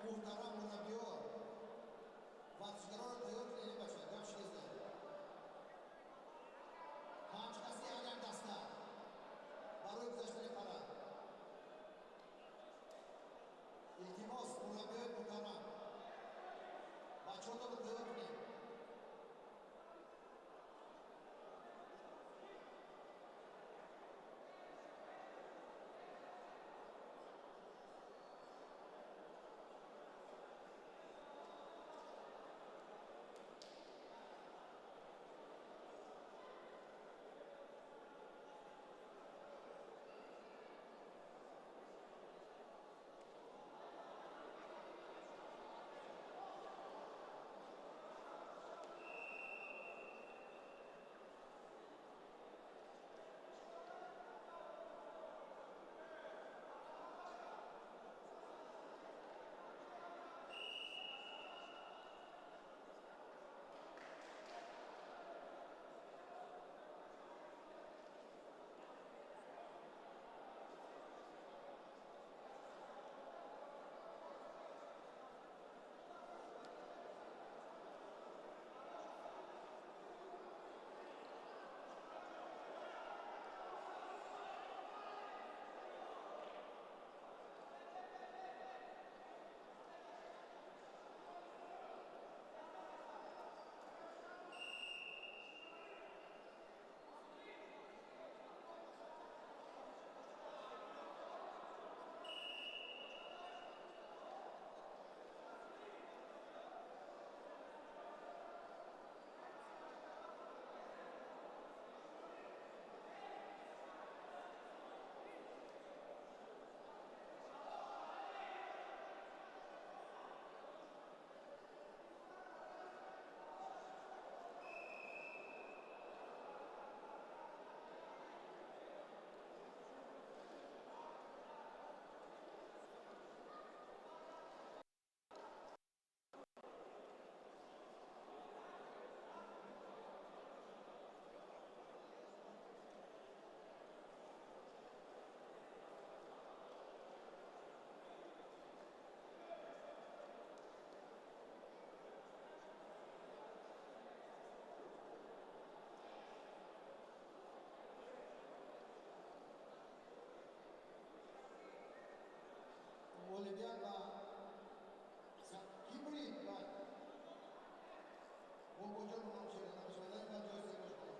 Speaker 2: Muhtaram murabbiyor. Vatishgaror tayyor qiling bacha. Gap shizda. مدیریت و هیبرید و با کجا رو نمیشه نمیشه و جایزه باشه.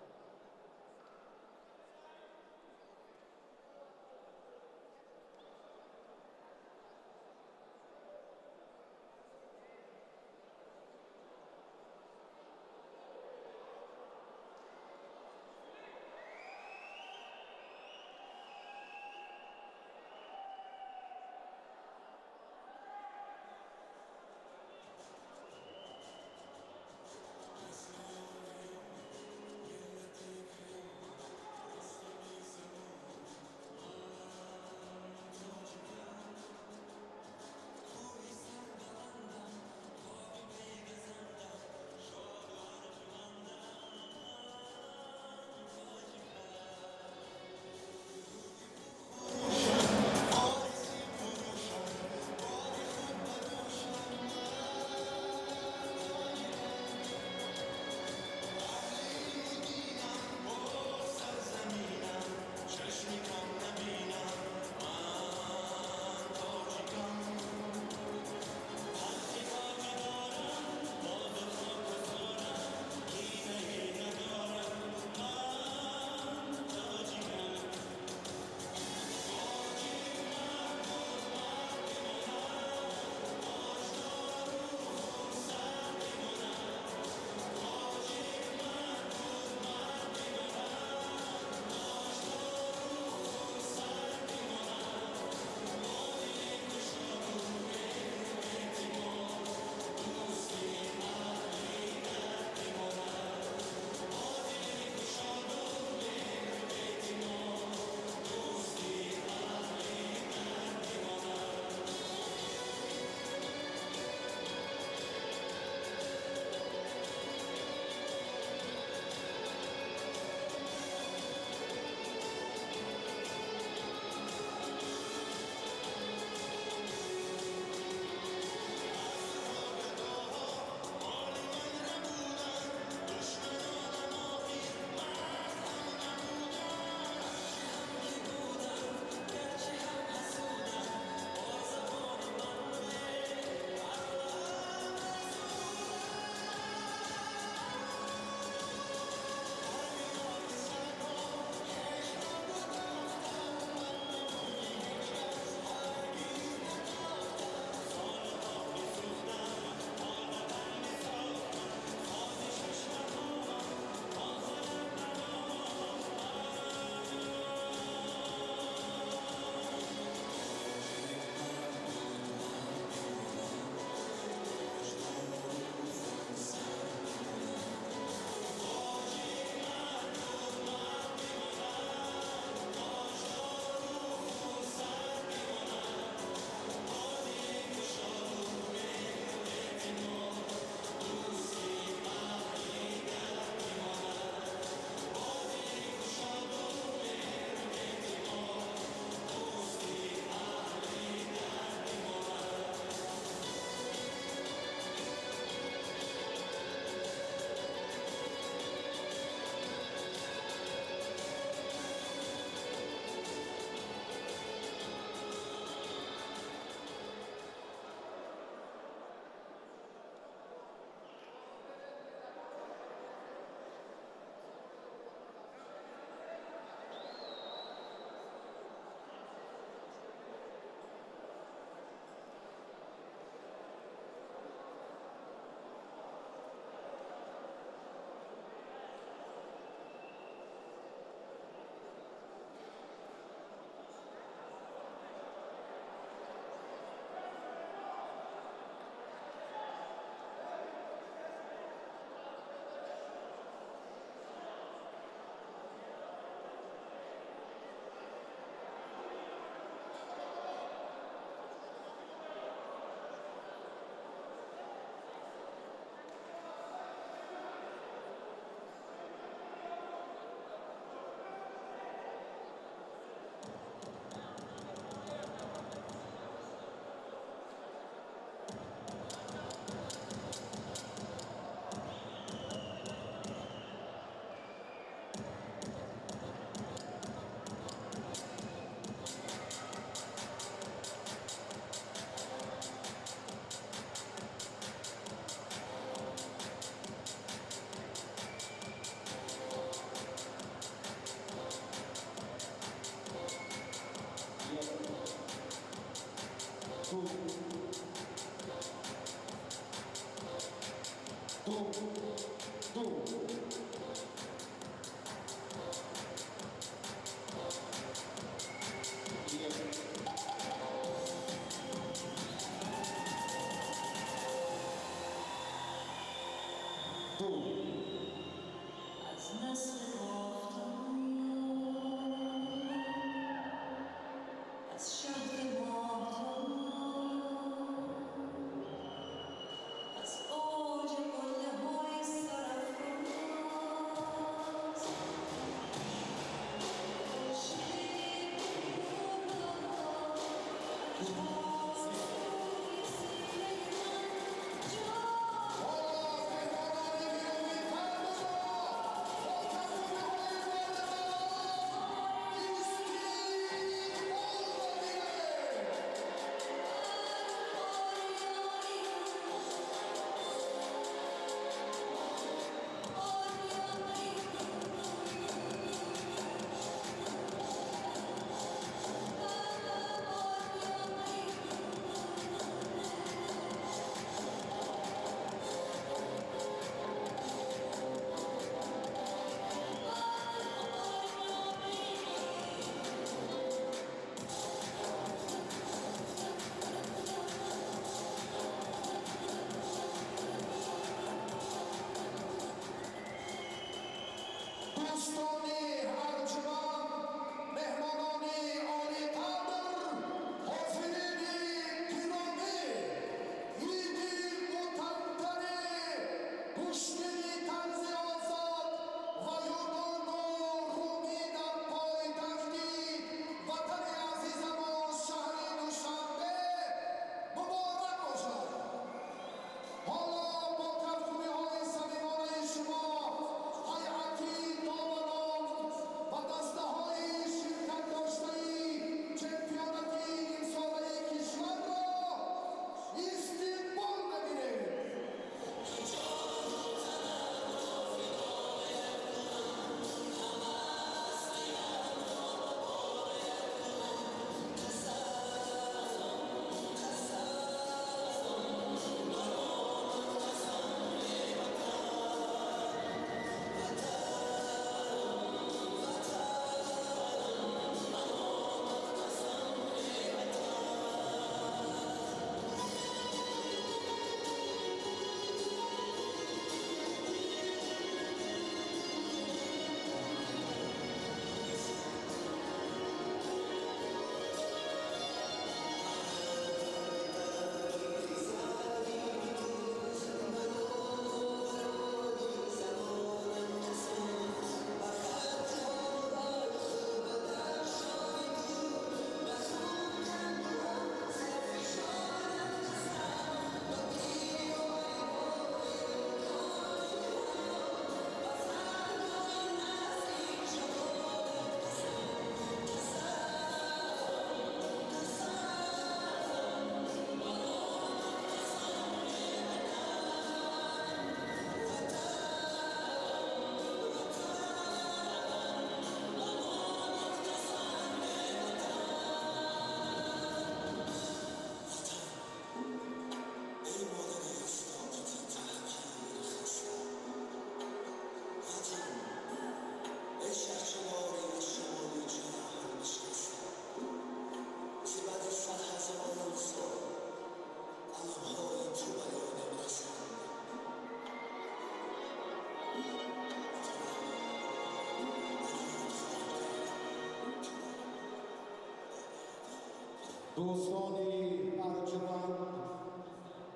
Speaker 2: دوستانی ارجمند،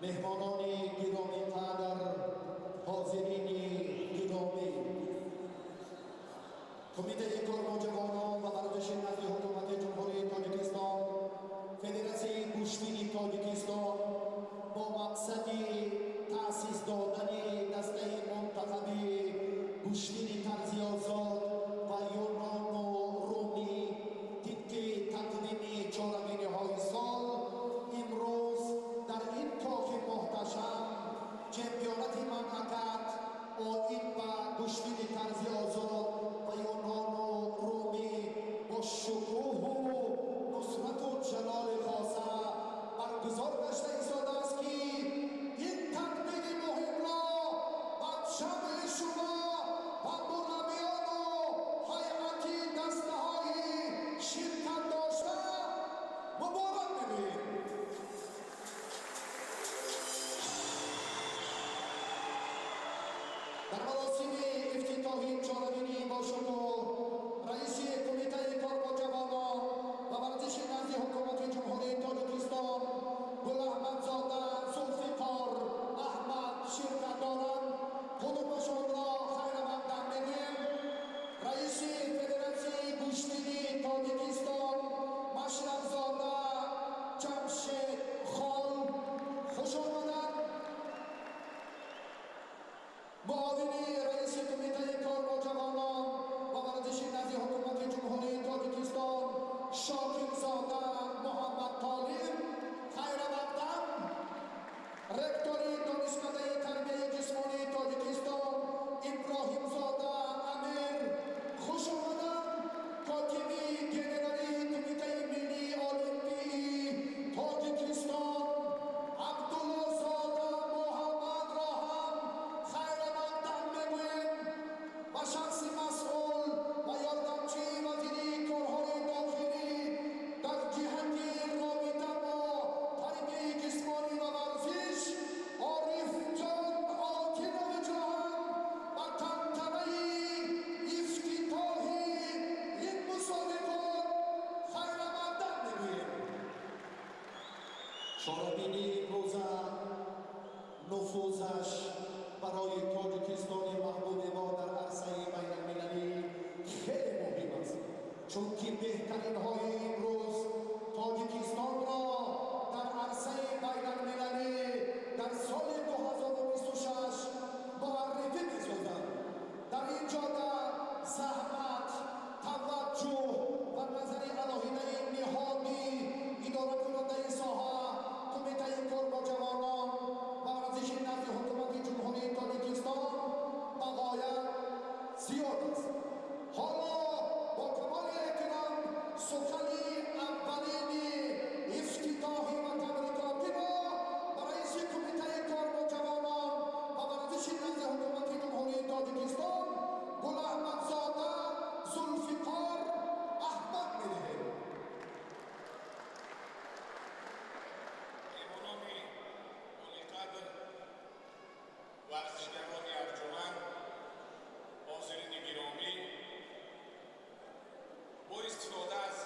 Speaker 2: مهمانان گرامی قدر، حاضرین گرامی، کمیته کار نوجوانان و ورزش نزد حکومت جمهوری تاجیکستان، فدراسیون کشتی تاجیکستان با مقصد تأسیس دادن دسته منتخبی کشتی طرزی آزاد و یونان و رومی طبق تقویم چهارمینه‌های سال امروز در این کاخ محتشم چمپیونات مملکت آیین و کشتی طرزی آزاد و یونان و رومی چاره‌بینی امروز نفوذش برای تاجیکستان محبوب ما در عرصه بین‌المللی خیلی مهم است، چون که بهترین های امروز تاجیکستان را در عرصه بین‌المللی در سال 2026 معرفی می‌سازند. در اینجا در زحمت، توجه و نظر الهی نهادی اداره کننده ساحه کمیته کار با جوانان و ورزش نزد حکومت جمهوری تاجیکستان بغایت زیاد است. حالا با کمال احترام سخن اولین افتتاحی و تبریکاتی را برای رئیس کمیته کار با جوانان و ورزش نزد حکومت جمهوری تاجیکستان گل احمدزاده ذوالفقار احمد می‌دهیم.
Speaker 5: مهمانان گل‌قدر، ورزشگران ارجمند، حاضرین گرامی، با استفاده از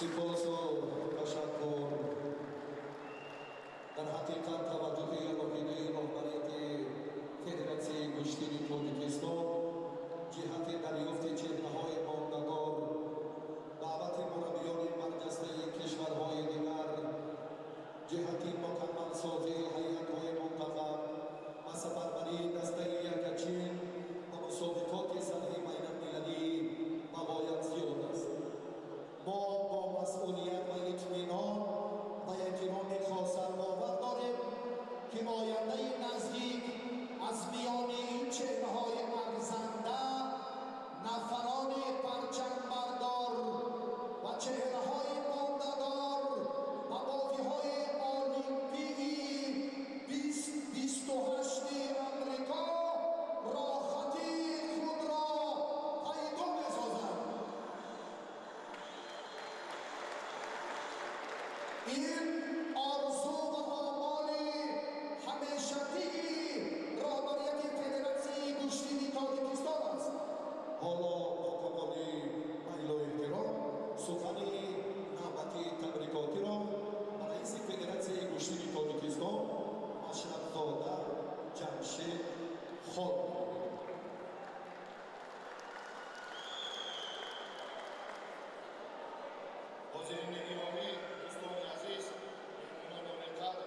Speaker 2: سپاس و تشکر. در حقیقت توجه عقیده رهبریت فدراسیون کشتی تاجیکستان جهت دریافت چهره‌های ماندگار دعوت مربیان برجسته کشورهای دیگر جهت مکمل سازی هیئت‌های منتخب و سفربری دسته یکچین و مسابقات سطحی بین‌المللی بباید زیاد است. ما با مسئولیت و اطمینان و احترام خاص باور داریم که آینده نزدیک از میان این چهره‌های ارزنده نفران پرچم بردار و چهره‌های ماندگار و بازی‌های المپیکی 2028 آمریکا راحتی خود را پیدا می‌سازند. این آرزو و آمال همیشگی رهبریت فدراسیون کشتی تاجیکستان است. حالا با کمال میل و احترام سخن نوبت تبریکاتی را به رئیس فدراسیون کشتی تاجیکستان مشرف‌زاده جمشید خان
Speaker 5: حاضرین گرامی، دوستان عزیز، مهمانان مملکت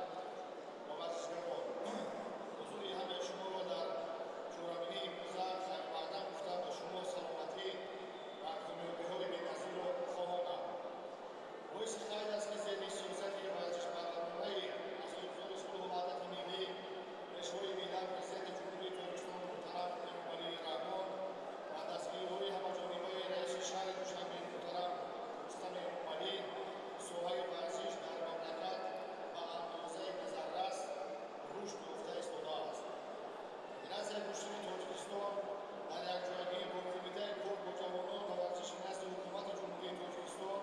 Speaker 5: و ورزشکاران، حضور همه شما را در جورابی امروزه خیر مقدم گفته به شما سلامتی و کامیابی‌های بینظیر را خواهانم. باعث خیر است که ذیل سیاست ورزش برنامه‌ای از حضور صلح و وحدت ملی پیشوای ملت پرزیدنت جمهوری تاجیکستان محترم امامعلی رحمان و دستگیری‌های همه‌جانبه رئیس شهر دوشنبه محترم رستم امامعلی ساحه ورزش در مملکت به اندازه نظررس رشد یافته ایستاده است. فدراسیون کشتی تاجیکستان در یکجایگی با کمیته کار با جوانان و ورزش نزد حکومت جمهوری تاجیکستان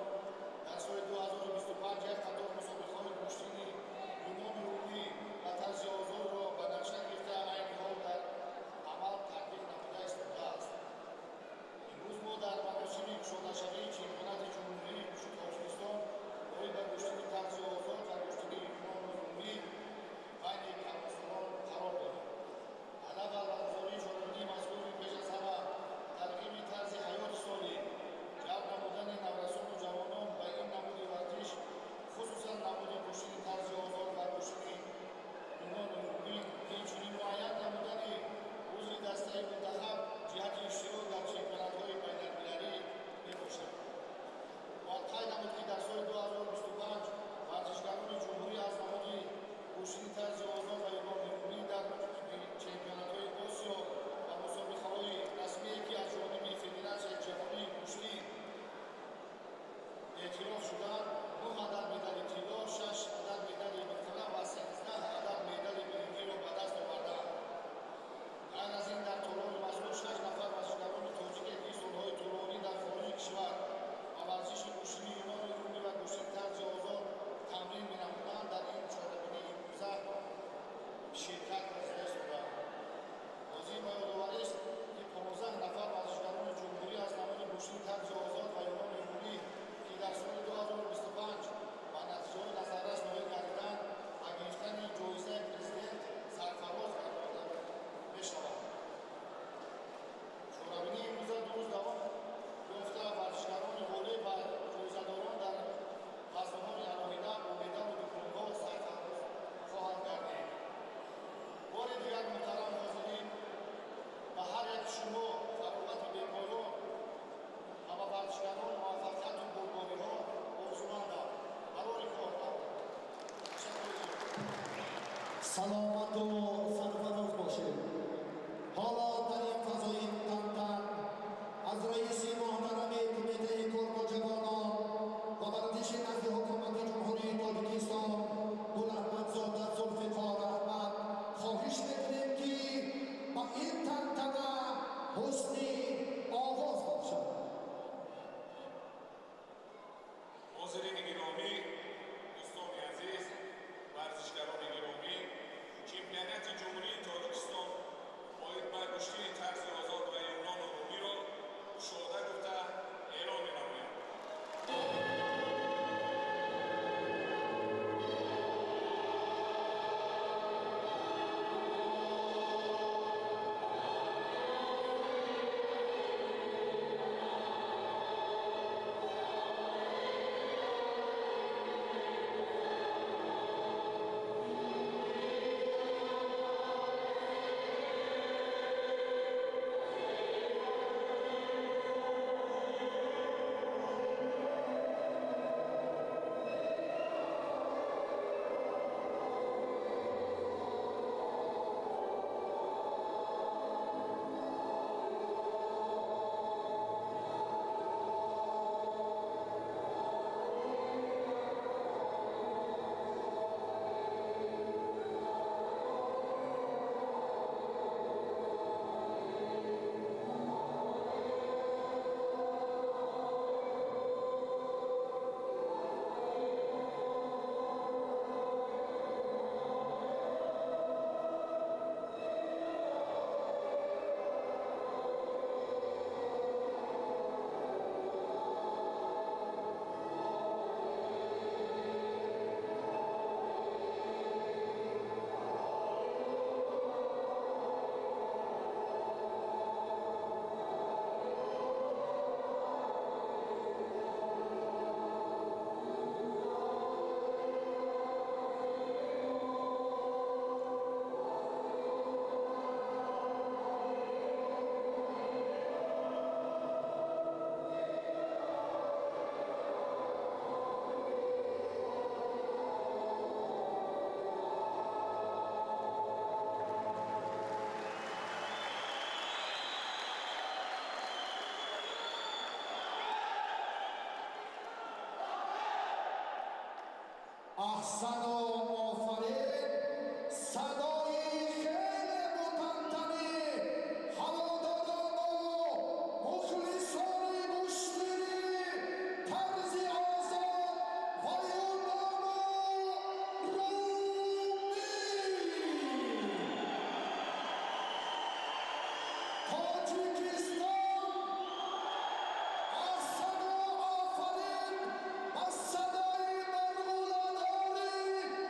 Speaker 5: در سال 2025 یک قطار مسابقه‌های کشتی یونان رومی و طرز آزاد را به نقشه گرفته عین حال در عمل تطبیق نموده ایستاده است. امروز ما در مراسم کشاده‌شوی چمپیونات جمهوری کشتی تاجیکستان برای به کشتی طرز آزاد و کشتی یونان رومی بین کمانسالان قرار داریم. هدف برگزاری جولانی مذکور پیش از همه ترغیب طرز حیات سالم، جلب نمودن نوسان و جوانان به این نمود ورزش، خصوصا نمود کشتی طرز آزاد و کشتی یونان رومی، همچنین معین نمودن عضو دسته منتخب جهت اشتراک در چمپیونات‌های بین‌المللی میباشد. باید قید نمود که در سال 2025 ورزشکاران جمهوری از نماد کشتی طرز آزاد و یونان رومی در چمپیونات‌های آسیا و مسابقه‌های رسمی که از جانب فدراسیون جهانی کشتی اعتراف شدند 9 عدد مدال طلا، 6 عدد مدال مطلق و 13 عدد مدال برنزی را به دست آوردند. غیر از این در طولان مذکور 6 نفر ورزشکاران تاجیک که سال‌های طولانی در خارج کشور و ورزش کشتی یونان رومی و کشتی طرز آزاد تمرین می‌نمودند در این چهارمین امروزه شرکت پذیرش شدند. بازی با یادآوری است که 15 نفر ورزشکاران جمهوری از نماد کشتی طرز آزاد و یونان رومی که در سال 2025 به نتیجه‌های نظررس نایل گردیدند و گرفتن جایزه پرزیدنت سرفراز گردانده می‌شوند. جورابی امروزه 2 روز دوام یافته ورزشکاران حوله و جایزه‌داران در قهرمانی علاهیده با مدال و دیپلم‌ها سرفراز خواهند گردید. بار دیگر محترم حاضرین، به هر یک شما فراغت بی‌پایان و به ورزشکاران موفقیت و بردباری‌ها آرزومندم. برای کار تشکر.
Speaker 2: سلامت و سرفراز باشید. حالا در این فضای تنتن از رئیس محترم کمیته کار با جوانان و ورزش نزد حکومت جمهوری تاجیکستان گل احمدزاده ذوالفقار احمد خواهش می‌کنیم که با این تنتنه حسنی آغاز باشد.
Speaker 5: حاضرین گرامی، دوستان عزیز، ورزشکاران گرامی، چمپیونات جمهوری تاجیکستان باید به کشتی طرز آزاد و یونان رومی را گشاده گفته اعلام می‌نماید.
Speaker 4: صدا آفرین صدای خیلی مطمئنی هواداران و مخلصان مشتری طرز آزاد و یونان رومی تاجیکستان از صدا آفرین و صدای مرغولاناری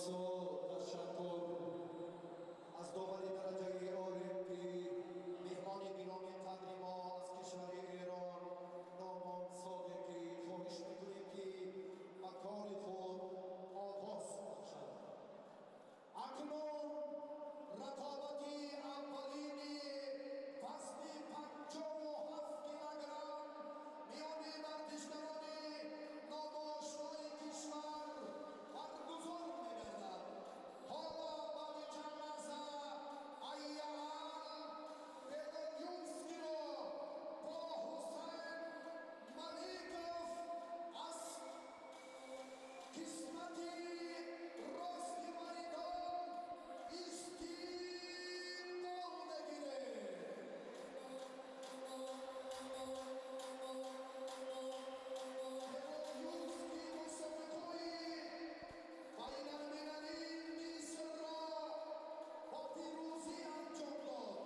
Speaker 2: نومونسو تشکر از داوری درجه المپی مهمان گرامی قدر ما از کشور ایران نومونسو که خواهش میکنیم که با کار خود آغاز باشد. اکنون رقابتی اولینی وزن 57 کیلوگرم میان ورزشکاران نوآشنای کشور برگزار می‌گردد. حالا با جنازه ایال بگویوسکی را با حسین ملیکوف از قسمتی راست میدان استقبال بگیرد. بگویوسکی مسابقه‌ای بین‌المللی مصر را با پیروزی انجام داد.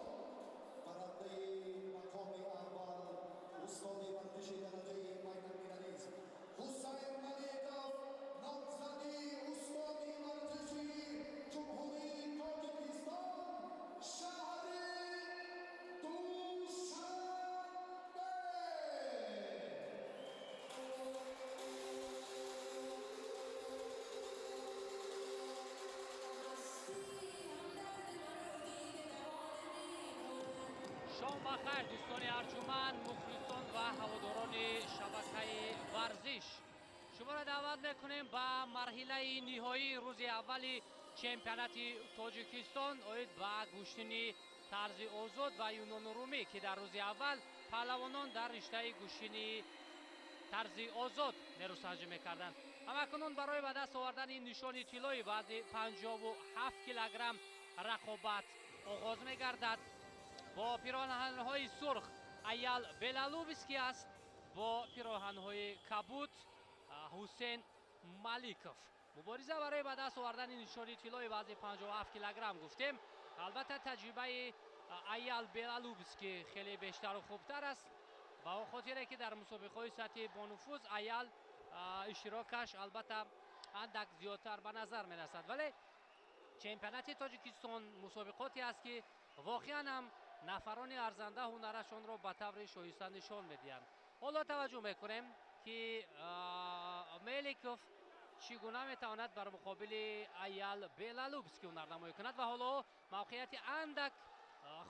Speaker 2: برنده مقام اول استاد ورزش درجه بین‌المللی است. حسین ملیکوف نامزدی استاد ورزشی جمهوری تاجیکستان شهر دوشنبه.
Speaker 6: شام بخیر دوستان ارجمند، مخلصان و هواداران شبکه ورزش. شما را دعوت میکنیم به مرحله نهایی روز اولی چمپیونات تاجیکستان اوید به گوشتنی طرز آزاد و یونان رومی که در روز اول پهلوانان در رشته گوشتنی طرز آزاد نیروسنجی میکردند. همکنون برای به دست آوردن این نشان طلایی وزن 57 کیلوگرم رقابت آغاز میگردد. با پیراهن‌های سرخ ایال بلالوبسکی است، با پیراهن‌های کبود حسین ملیکوف. مبارزه برای به دست آوردن نشان طلای وزن 57 کیلوگرم گفتیم. البته تجربه ایال بلالوبسکی خیلی بیشتر و خوبتر است، با خاطره که در مسابقه‌های سطحی با نفوذ ایال اشتراکش البته اندک زیادتر به نظر می‌رسد، ولی چمپیونات تاجیکستان مسابقاتی است که واقعا هم نفران ارزنده هنرشان را به طور شایسته نشان میدهند. حالا توجه میکنیم که ملیکوف چگونه میتواند بر مقابل ایال بلالوبسکی هنرنمایی کند و حالا موقعیت اندک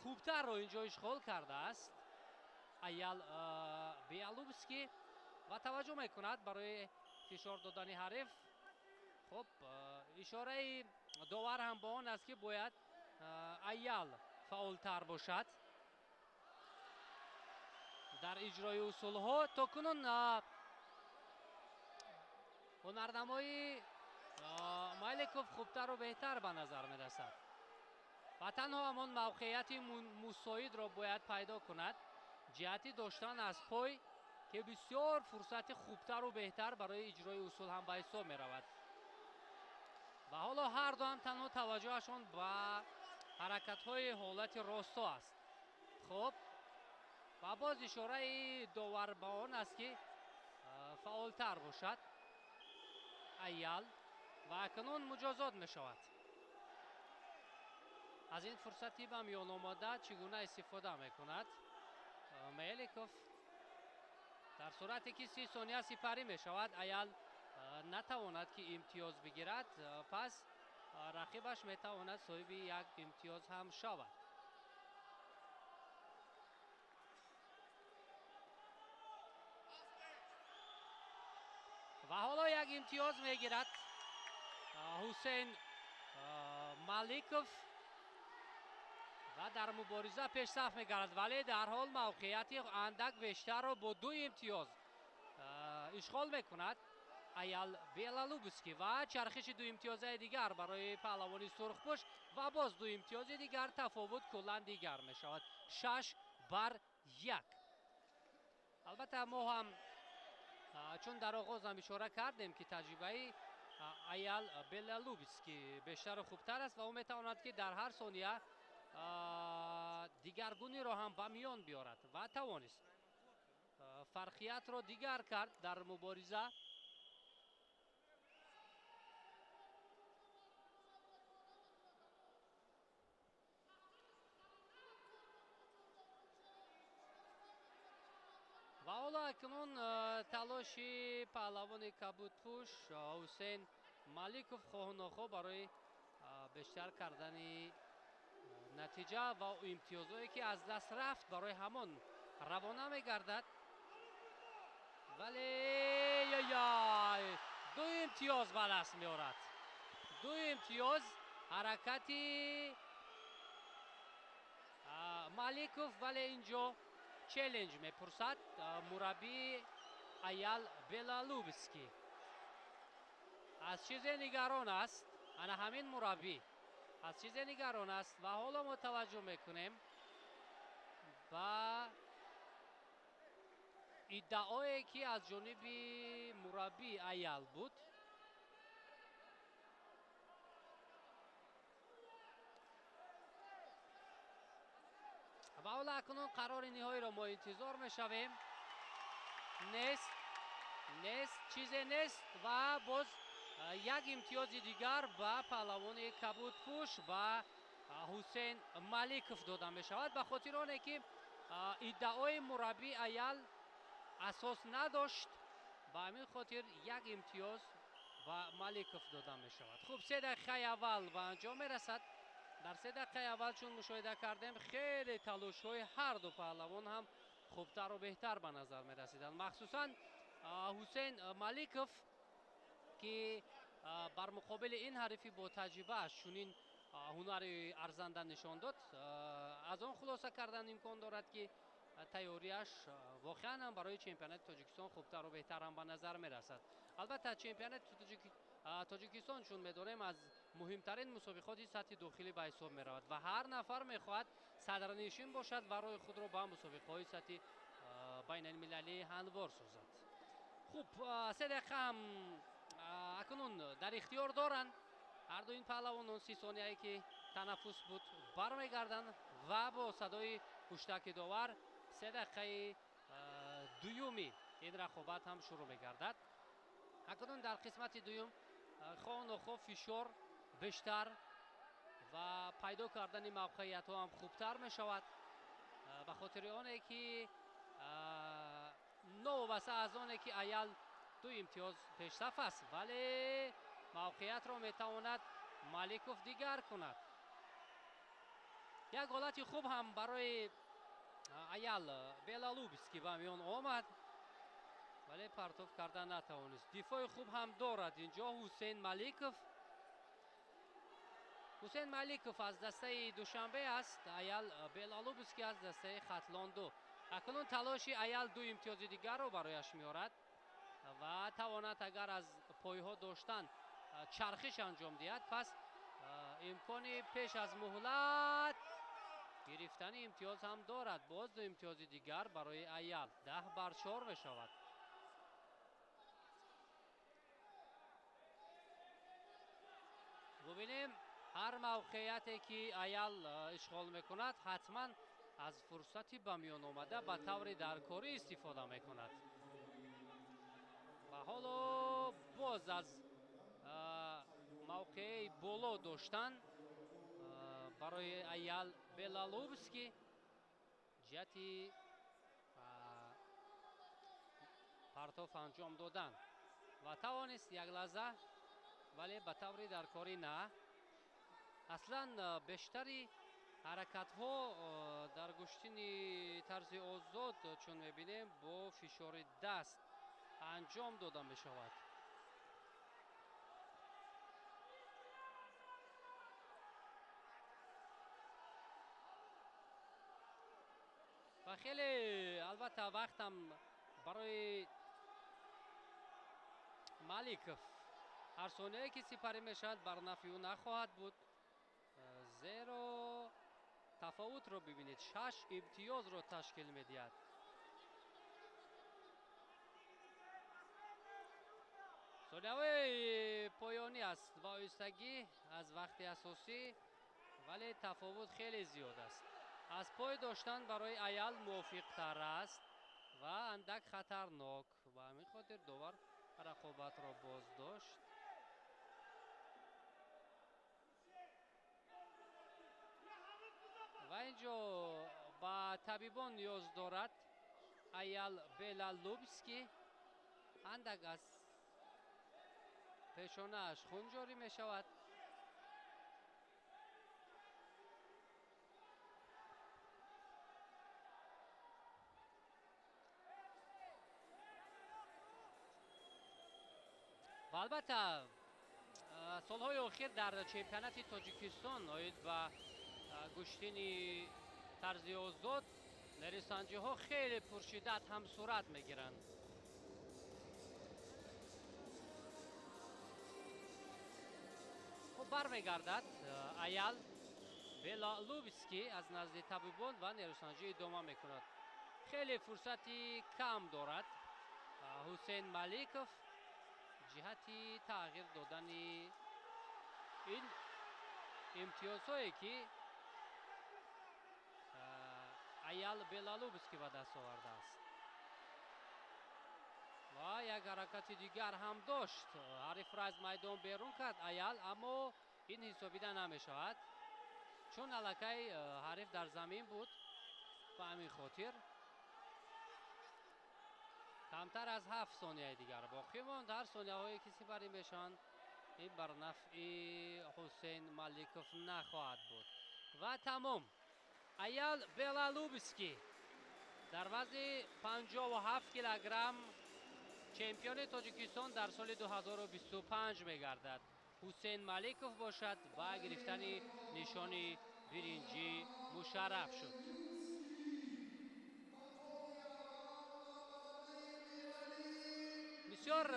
Speaker 6: خوبتر را اینجا اشغال کرده است ایال بلالوبسکی و توجه میکند برای فشار دادن حریف. خب اشاره داور هم با آن است که باید ایال فعالتر باشد در اجرای اصول ها. تا کنون هنرنمای ملیکوف خوبتر و بهتر به نظر می رسد و تنها همان موقعیت مساعد را باید پیدا کند، جهتی داشتن از پای که بسیار فرصت خوبتر و بهتر برای اجرای اصول هم به حساب می رود و حالا هر دو هم تنها توجهشان به حرکت های حالت راستا است. خب و باز اشاره داور به آن است که فعالتر باشد ایال و اکنون مجازات می شود. از این فرصتی به میان آمده چگونه استفاده می کند ملیکوف. در صورتی که 30 ثانیه سپری می شود ایال نتواند که امتیاز بگیرد، پس رقیبش می تواند صاحب یک امتیاز هم شود. و حالا یک امتیاز می گیرد حسین ملیکوف و در مبارزه پیش صف می گردد، ولی در حال موقعیت اندک بیشتر را با 2 امتیاز اشغال می کند ایال بلالوبسکی و چرخش 2 امتیازه دیگر برای پهلوانی سرخپوش و باز 2 امتیاز دیگر، تفاوت کلا دیگر می شود 6-1. البته ما هم چون در آغاز هم اشاره کردیم که تجربه ایال بلالوبسکی بیشتر و خوبتر است و او می تواند که در هر ثانیه دیگرگونی را هم به میان بیارد و توانست فرقیت را دیگر کرد در مبارزه. حالا اکنون تلاشی پهلوان کبودپوش حسین مالیکوف خواهناخوا برای بیشتر کردن نتیجه و امتیازهایی که از دست رفت برای همان روانه میگردد. ولی دو امتیاز به دست میارد. دو امتیاز حرکتی مالیکوف. ولی اینجا چالش میپرسد مربی ایال بلالوبسکی. از چیز نگران است، انا همین مربی از چیز نگران است و حالا ما توجه میکنیم با ادعایی که از جانب مربی ایال بود. و حالا اکنون قرار نهایی را ما انتظار میشویم. نیست چیزی نیست و باز یک امتیاز دیگر به پهلوان کبودپوش به حسین مالیکوف داده می شود، به خاطر آنه که ادعای مربی ایال اساس نداشت. به همین خاطر یک امتیاز به مالیکوف داده می شود. خوب 3 دقیقه اول به انجام می رسد. در 3 دقیقه اول چون مشاهده کردیم خیلی تلاش های هر دو پهلوان هم خوبتر و بهتر به نظر می رسیدند، مخصوصا حسین مالیکوف که بر مقابل این حریفی با تجربه اش چنین هنر ارزنده نشان داد. از آن خلاصه کردن امکان دارد که تیاریش واقعا هم برای چمپیونات تاجیکستان خوبتر و بهتر هم به نظر می رسد. البته چمپیونات تاجیکستان چون می‌دانیم از مهمترین مسابقات سطح داخلی به حساب می رود و هر نفر می‌خواهد صدرنشین باشد و راه خود را به مسابقات سطح بین المللی هموار سازد. خوب 3 دقیقه هم اکنون در اختیار دارند هر دو این پهلوانان. 30 ثانیه‌ای که تنفس بود برمیگردند و با صدای پشتک داور 3 دقیقه دومی این رقابت هم شروع می‌گردد. اکنون در قسمت دوم خواهناخواه فشار بیشتر و پیدا کردن موقعیت ها هم خوبتر می شود، به خاطر آنه که نوبسته از آنه که ایال 2 امتیاز پیشرفت است، ولی موقعیت را می تواند مالیکوف دیگر کند. یک حالت خوب هم برای ایال بلالوبسکی به میان آمد ولی پرتاب کردن نتوانست. دفاع خوب هم دارد اینجا حسین مالیکوف. حسین مالیکوف از دسته دوشنبه است، ایال بلالوبسکی از دسته ختلاندو. اکنون تلاش ایال 2 امتیاز دیگر رو برایش میارد و تواند اگر از پایها داشتن چرخش انجام دهد پس امکان پیش از مهلت گرفتن امتیاز هم دارد. باز 2 امتیاز دیگر برای ایال 10-4 می شود. ببینیم هر موقعیتی که ایال اشغال میکند حتما از فرصتی به میان آمده به طور درکاری استفاده میکند و حالا باز از موقع بالا داشتن برای ایال بلالوبسکی جهتی پرتاب انجام دادن و توانست یک لحظه ولی به طور درکاری نه. اصلا بیشتری حرکت ها در گشتین طرز آزاد چون میبینیم با فشار دست انجام داده می شود. و خیلی البته وقتم برای مالیکوف هر ثانیه‌ای که سپری میشد بر نفع او نخواهد بود، زیرا تفاوت رو ببینید 6 امتیاز رو تشکیل میدهد. ثانیه‌های پایانی است با ایستگی از وقت اساسی ولی تفاوت خیلی زیاد است. از پای داشتن برای ایال موافق تر است و اندک خطرناک و همین خاطر داور رقابت را باز داشت. و اینجا با طبیبان نیاز دارد Ayal Belalubski андак аз пешонааш хун ҷорӣ мешавад. ва албатта солҳои охир дар чемпионати тоҷикистон оид ба гӯштини тарзи озод нерисанҷиҳо хеле пуршиддат ҳам сурат мегиранд. хуб бармегардад Ayal Belalubski аз назди табибон ва нерусанҷӣ идома мекунад. хеле фурсати кам дорад Ҳусейн Маликов ҷиҳати тағйир додани ин имтиёзҳое ки Ayal Belalubski ба даст овардааст. ва як ҳаракати дигар ҳам дошт. ҳарифро аз майдон берун кард Ayal, аммо ин ҳисобида намешавад, чун аллакай ҳариф дар замин буд. ба ҳамин хотир камтар аз 7 сонияи дигар боқӣ монд. ҳар сонияҳое ки сипарӣ мешаванд ин бар нафъи Ҳусейн Маликов нахоҳад буд. ва тамом. Ayal Belalubski дар вазни 57 килограмм чемпиони тоҷикистон дар соли 2025 мегардад. Ҳусейн Маликов бошад ба гирифтани нишони биринҷӣ мушарраф шуд. бисёр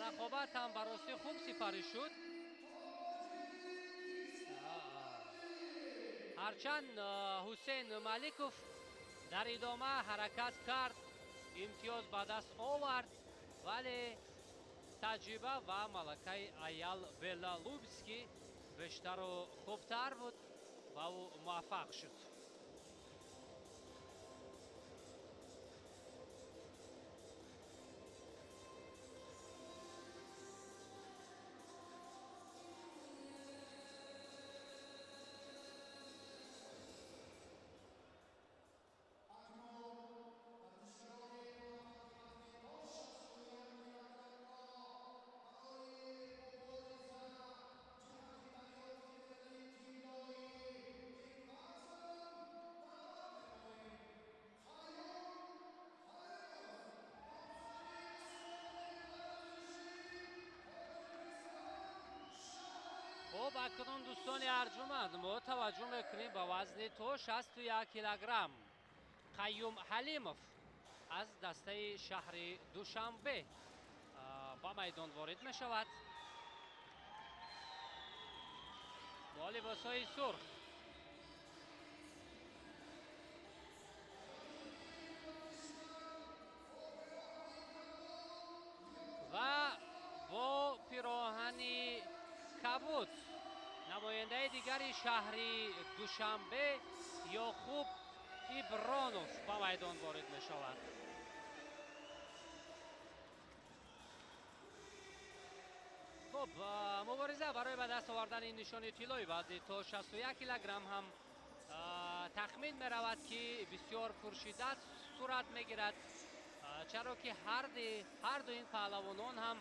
Speaker 6: рақобат ҳам ба ростӣ хуб сипарӣ шуд. ҳарчанд Ҳусейн Маликов дар идома ҳаракат кард, имтиёз ба даст овард, вале таҷриба ва малакаи Ayal Belalubski бештару хубтар буд ва ӯ муваффақ шуд. хуб, акнун дӯстони арҷуманд мо таваҷҷӯҳ мекунем ба вазни то 61 килограмм. Қайюм Ҳалимов аз дастаи шаҳри Душанбе ба майдон ворид мешавад. бо либосҳои сурх. ва бо пироҳани кабуд намояндаи дигари шаҳри Душанбе Ёқуб Ибронов ба майдон ворид мешавад. хуб, мубориза барои ба даст овардани нишони тиллои вазни то 61 килограмм ҳам тахмин меравад ки бисёр пуршиддат сурат мегирад, чаро ки ҳарду ин паҳлавонон ҳам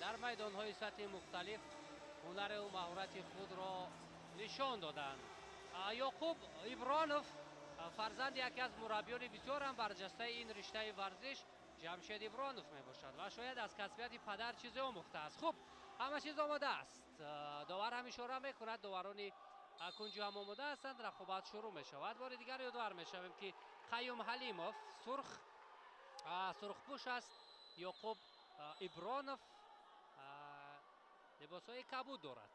Speaker 6: дар майдонҳои сатҳи мухталиф ҳунару маҳорати худро нишон доданд. Ёқуб Ибронов фарзанди яке аз мураббиёни бисёр ҳам барҷастаи ин риштаи варзиш Ҷамшед Ибронов мебошад ва шояд аз касбияти падар чизе омӯхтааст. хуб, ҳама чиз омода аст. довар ҳам ишора мекунад, доварони кунҷу ҳам омода ҳастанд, рақобат шурӯъ мешавад. бори дигар ёдовар мешавем ки Қайюм Ҳалимов сурхпӯш аст, Ёқуб Ибронов либосҳои кабуд дорад.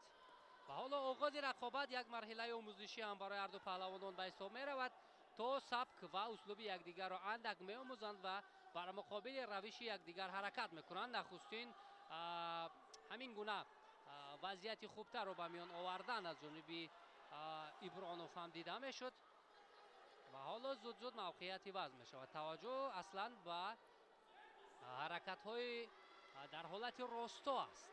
Speaker 6: ва ҳоло оғози рақобат як марҳилаи омӯзишӣ ҳам барои ҳарду паҳлавонон ба ҳисоб меравад, то сабк ва услуби якдигарро андак меомӯзанд ва бар муқобили равиши якдигар ҳаракат мекунанд. нахустин ҳамин гуна вазъияти хубтарро ба миён овардан аз ҷониби Ибронов ҳам дида мешуд. ва ҳоло зуд мавқеияти вазн мешавад. таваҷҷӯҳ аслан ба ҳаракатҳои дар ҳолати росто аст.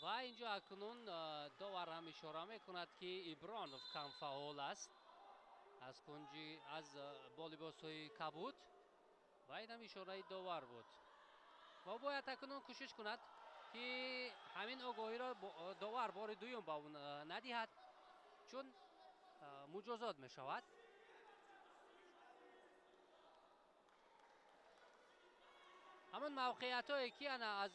Speaker 6: ва инҷо акнун довар ҳам ишора мекунад ки Ибронов камфаъол аст аз кунҷи аз бо либосҳои кабуд ва инам ишораи довар буд. ва бояд акнун кӯшиш кунад ки ҳамин огоҳиро довар бори дуюм ба ӯ надиҳад, чун муҷозот мешавад. ҳамон мавқеиятҳое ки ана аз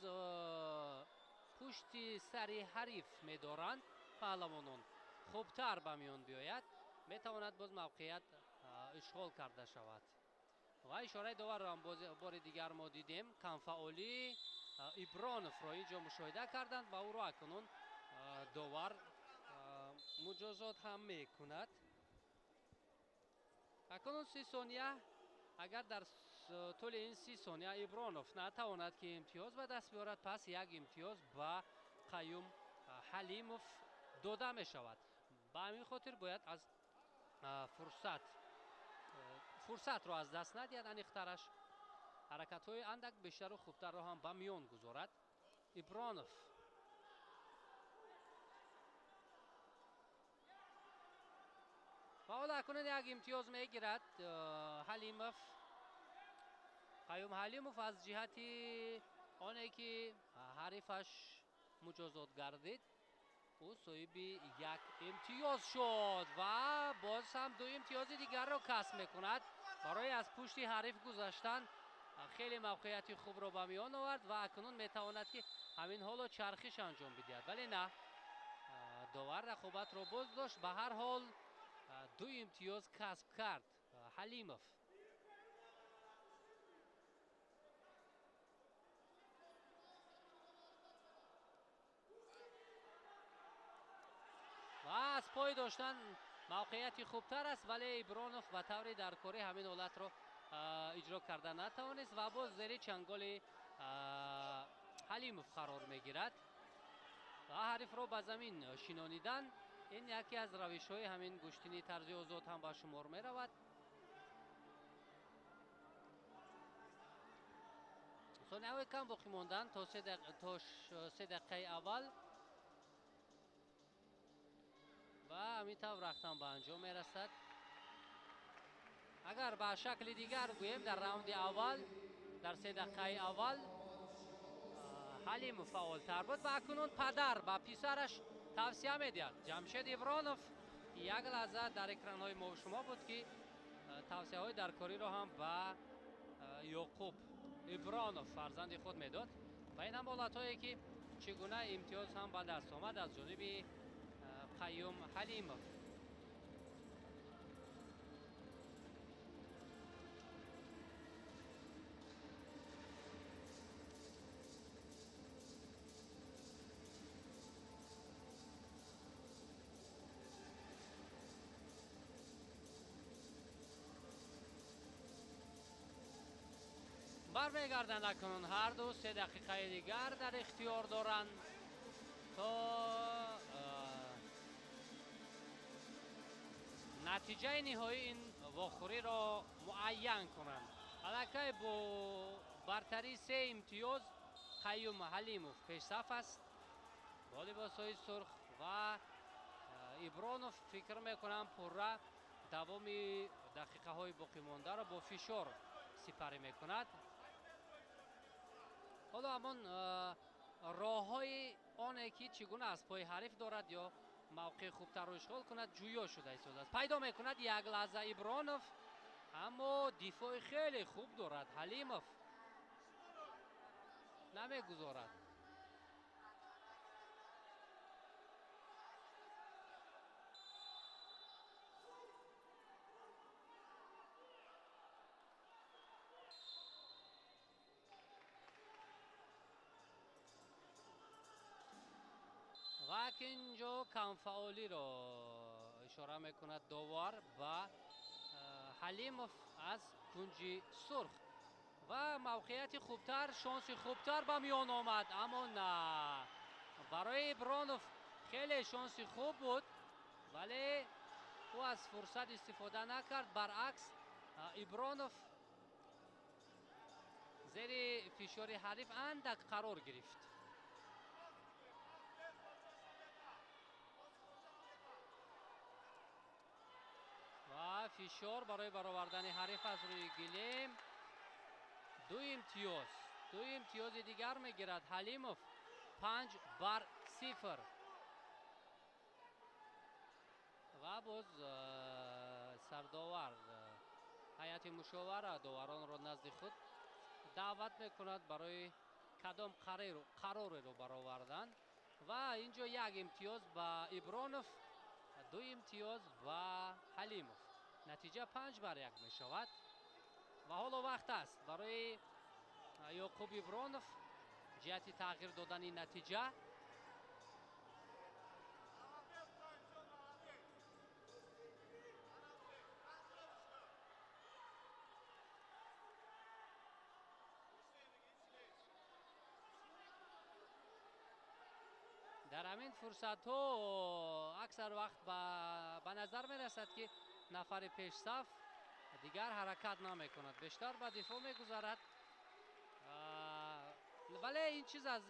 Speaker 6: пушти сари ҳариф медоранд паҳлавонон хубтар ба миён биёяд, метавонад боз мавқеият ишғол карда шавад. ва ишораи доварро ҳам бори дигар мо дидем. камфаъолӣ Иброновро инҷо мушоҳида карданд ва ӯро акнун довар муҷозот ҳам мекунад. акнун 30 сония, агар дар тӯли ин 30 сония Ибронов натавонад ки имтиёз ба даст биёрад, пас як имтиёз ба Қаюм Ҳалимов дода мешавад. ба ҳамин хотир бояд аз фурсатро аз даст надиҳад, аниқтараш ҳаракатҳои андак бештару хубтарро ҳам ба миён гузорад. Ибронов ва ҳола акнун як имтиёз мегирад Ҳалимов. Қаюм Ҳалимов аз ҷиҳати оне ки ҳарифаш муҷозот гардид, ӯ соҳиби як имтиёз шуд ва боз ҳам ду имтиёзи дигарро касб мекунад. барои аз пушти ҳариф гузаштан хеле мавқеияти хубро ба миён овард ва акнун метавонад ки ҳамин ҳоло чархиш анҷом бидиҳад, вале на, довар рақобатро боз дошт. ба ҳар ҳол ду имтиёз касб кард Ҳалимов. ва аз пой доштан мавқеияти хубтар аст, вале Ибронов ба таври даркорӣ ҳамин ҳолатро иҷро карда натавонист ва боз зери чанголи Ҳалимов қарор мегирад ва ҳарифро ба замин шинонидан ин яке аз равишҳои ҳамин гӯштини тарзи озод ҳам ба шумор меравад. сонияҳои кам боқӣ монданд то 3 дақиқаи аввал ва ҳамин тавр рахтан ба анҷом мерасад. агар ба шакли дигар гӯем, дар раунди аввал, дар 3 дақиқаи аввал Ҳалимов фаъолтар буд ва акнун падар ба писараш тавсия медиҳад. Ҷамшед Ибронов як лаҳза дар экранҳои мо шумо буд ки тавсияҳои даркориро ҳам ба Ёқуб Ибронов фарзанди худ медод ва ин ҳам ҳолатҳое ки чӣ гуна имтиёз ҳам ба даст омад аз ҷониби Қаюм Ҳалимов. бармегарданд акнун ҳар ду 3 дақиқаи дигар дар ихтиёр доранд то натиҷаи ниҳоии ин вохӯриро муайян кунанд. аллакай бо бартарии 3 имтиёз Қаюм Ҳалимов пешсаф аст бо либосҳои сурх ва Ибронов фикр мекунам пурра давоми дақиқаҳои боқимондаро бо фишор сипарӣ мекунад. ҳоло ҳамон роҳҳои оне ки чӣ гуна аз пои ҳариф дорад ё мавқеи хубтарро ишғол кунад ҷӯё шуда истодааст. пайдо мекунад як лаҳза Ибронов, аммо дифои хеле хуб дорад Ҳалимов, намегузорад. ва инҷо камфаъолиро ишора мекунад довар ба Ҳалимов аз кунҷи сурх ва мавқеияти хубтар, шонси хубтар ба миён омад, аммо на, барои Ибронов хеле шонси хуб буд, вале ӯ аз фурсат истифода накард. баръакс Ибронов зери фишори ҳариф андак қарор гирифт. фишор барои баровардани ҳариф аз рӯи гилем. ду имтиёзи дигар мегирад Ҳалимов. 5-0. ва боз сардовар ҳайати мушовара доваронро назди худ даъват мекунад барои кадом қарореро баровардан. ва инҷо 1 имтиёз ба Ибронов, 2 имтиёз ба Ҳалимов. натиҷа 5-1 мешавад. ва ҳоло вақт аст барои Ёқуб Ибронов ҷиҳати тағйир додани натиҷа. дар ҳамин фурсатҳо аксар вақт ба назар мерасад ки нафари пешсаф дигар ҳаракат намекунад, бештар ба дифоъ мегузарад. вале ин чиз аз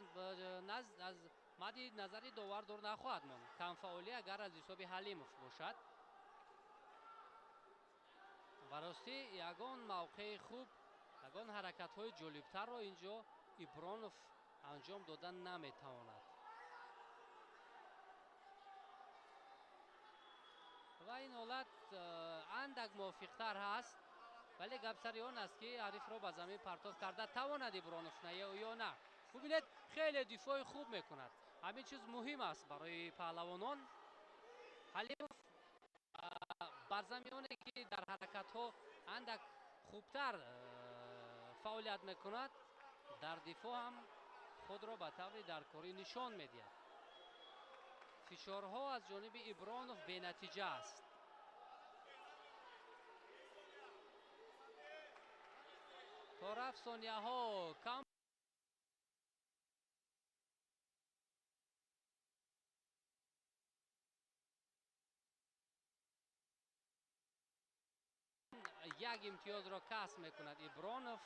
Speaker 6: мадди назари довар дур нахоҳад монд. камфаъолӣ агар аз ҳисоби Ҳалимов бошад. ва ростӣ ягон мавқеи хуб, ягон ҳаракатҳои ҷолибтарро инҷо Ибронов анҷом дода наметавонад. ва ин ҳолат андак мувофиқтар ҳаст, вале гапсари он аст ки ҳарифро ба замин партов карда тавонад Ибронов ё на. бубинед хеле дифоъи хуб мекунад. ҳамин чиз муҳим аст барои паҳлавонон. Ҳалимов бар замине ки дар ҳаракатҳо андак хубтар фаъолият мекунад, дар дифоъ ҳам худро ба таври даркорӣ нишон медиҳад. фишорҳо аз ҷониби Ибронов бенатиҷа аст. то рафт сонияҳо кам як имтиёзро касб мекунад Ибронов.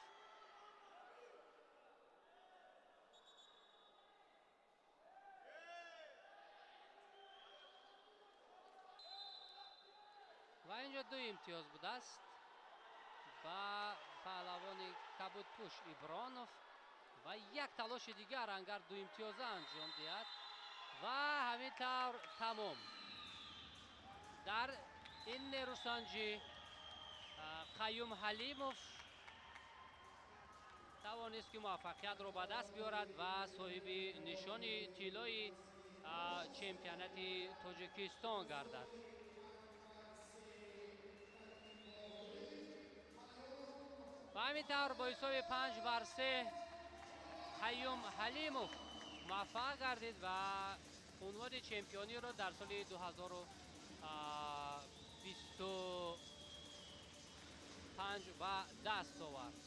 Speaker 6: ва инҷо 2 имтиёз будааст ба паҳлавони кабудпӯш Ибронов. ва як талоши дигар ангар 2 имтиёза анҷом диҳад. ва ҳамин тавр тамом. дар ин нерӯсанҷӣ Қайюм Ҳалимов тавонист ки муваффақиятро ба даст биёрад ва соҳиби нишони тиллои чемпионати Тоҷикистон гардад. ва ҳамин тавр бо ҳисоби 5-3 Қайюм Ҳалимов муваффақ гардид ва унвони чемпиониро дар соли 2025 ба даст овард.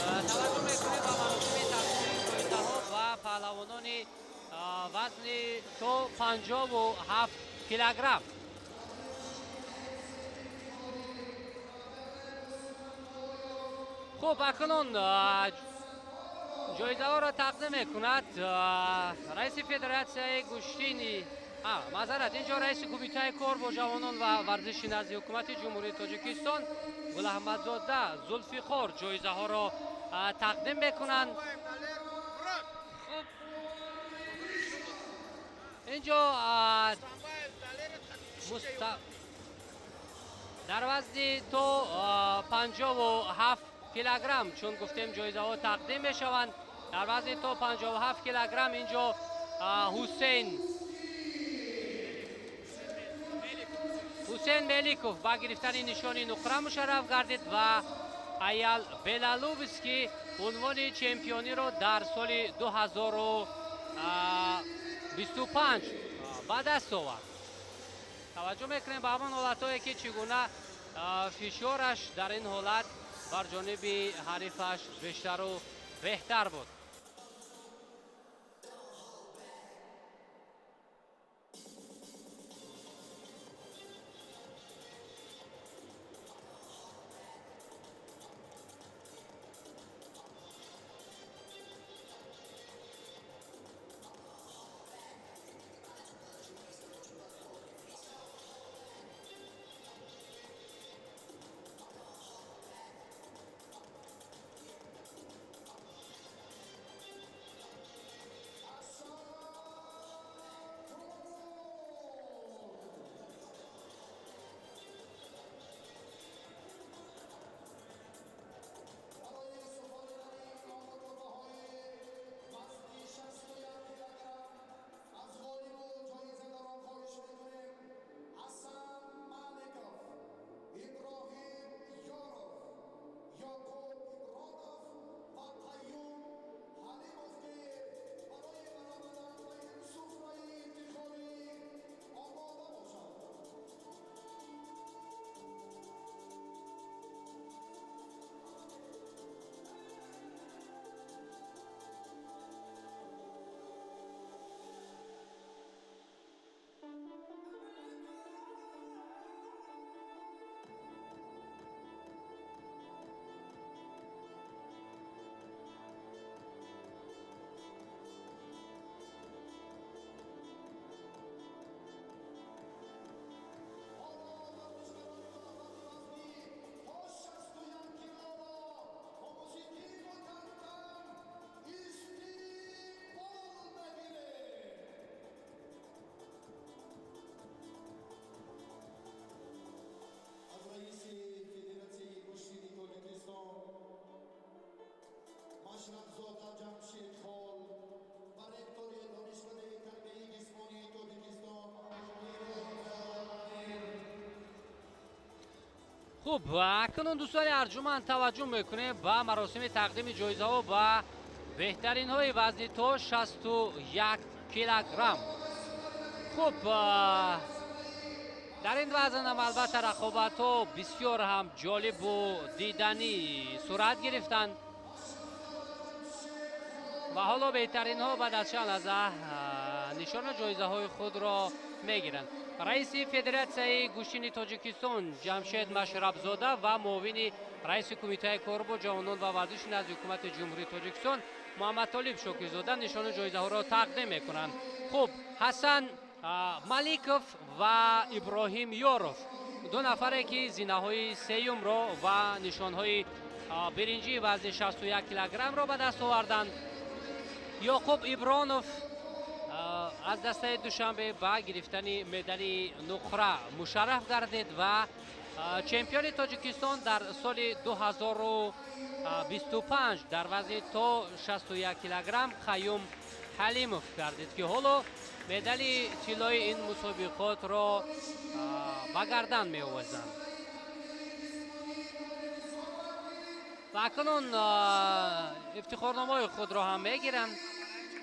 Speaker 6: таваҷҷӯҳ мекунем ба маросими тақдими ҷоизаҳо ва паҳлавонони вазни то 57 килограмм. хуб, акнун ҷоизаҳоро тақдим мекунад раиси федератсияи гӯштини маъзарат, инҷо раиси кумитаи кор бо ҷавонон ва варзиши назди ҳукумати ҷумҳурии Тоҷикистон Гулаҳмадзода Зулфиқор ҷоизаҳоро тақдим мекунанд. инҷо дар вазни то 57 килограмм чун гуфтем ҷоизаҳо тақдим мешаванд. дар вазни то 57 килограмм инҷо ҳусейн Меликов ба гирифтани нишони нуқра мушарраф гардид ва Аял Белалувский унвони чемпиониро дар соли 2025 ба даст овард. таваҷҷӯҳ мекунем ба ҳамон ҳолатҳое ки чӣ гуна фишораш дар ин ҳолат бар ҷониби ҳарифаш бештару беҳтар буд. хуб, акнун дӯстони арҷуманд таваҷҷӯҳ мекунем ба маросими тақдими ҷоизаҳо ба беҳтаринҳои вазни то 61 килограмм. хуб, дар ин вазн ҳам албатта рақобатҳо бисёр ҳам ҷолибу диданӣ сурат гирифтанд ва ҳоло беҳтаринҳо баъд аз чанд лаҳза нишона ҷоизаҳои худро мегиранд. раиси федератсияи гӯштини Тоҷикистон Ҷамшед Машрабзода ва муовини раиси кумитаи кор бо ҷавонон ва варзиши назди ҳукумати ҷумҳурии Тоҷикистон Муҳаммадтолиб Шокирзода нишони ҷоизаҳоро тақдим мекунанд. хуб, Ҳасан Маликов ва Иброҳим Ёров ду нафаре ки зинаҳои сеюмро ва нишонҳои биринҷии вазни 61 килограммро ба даст оварданд. Ёқуб Ибронов аз дастаи душанбе ба гирифтани медали нуқра мушарраф гардид ва чемпиони Тоҷикистон дар соли 2025 дар вазни то 61 килограмм Қаюм Ҳалимов гардид ки ҳоло медали тиллои ин мусобиқотро ба гардан меовазанд. ва акнун ифтихорномаҳои худро ҳам мегиранд,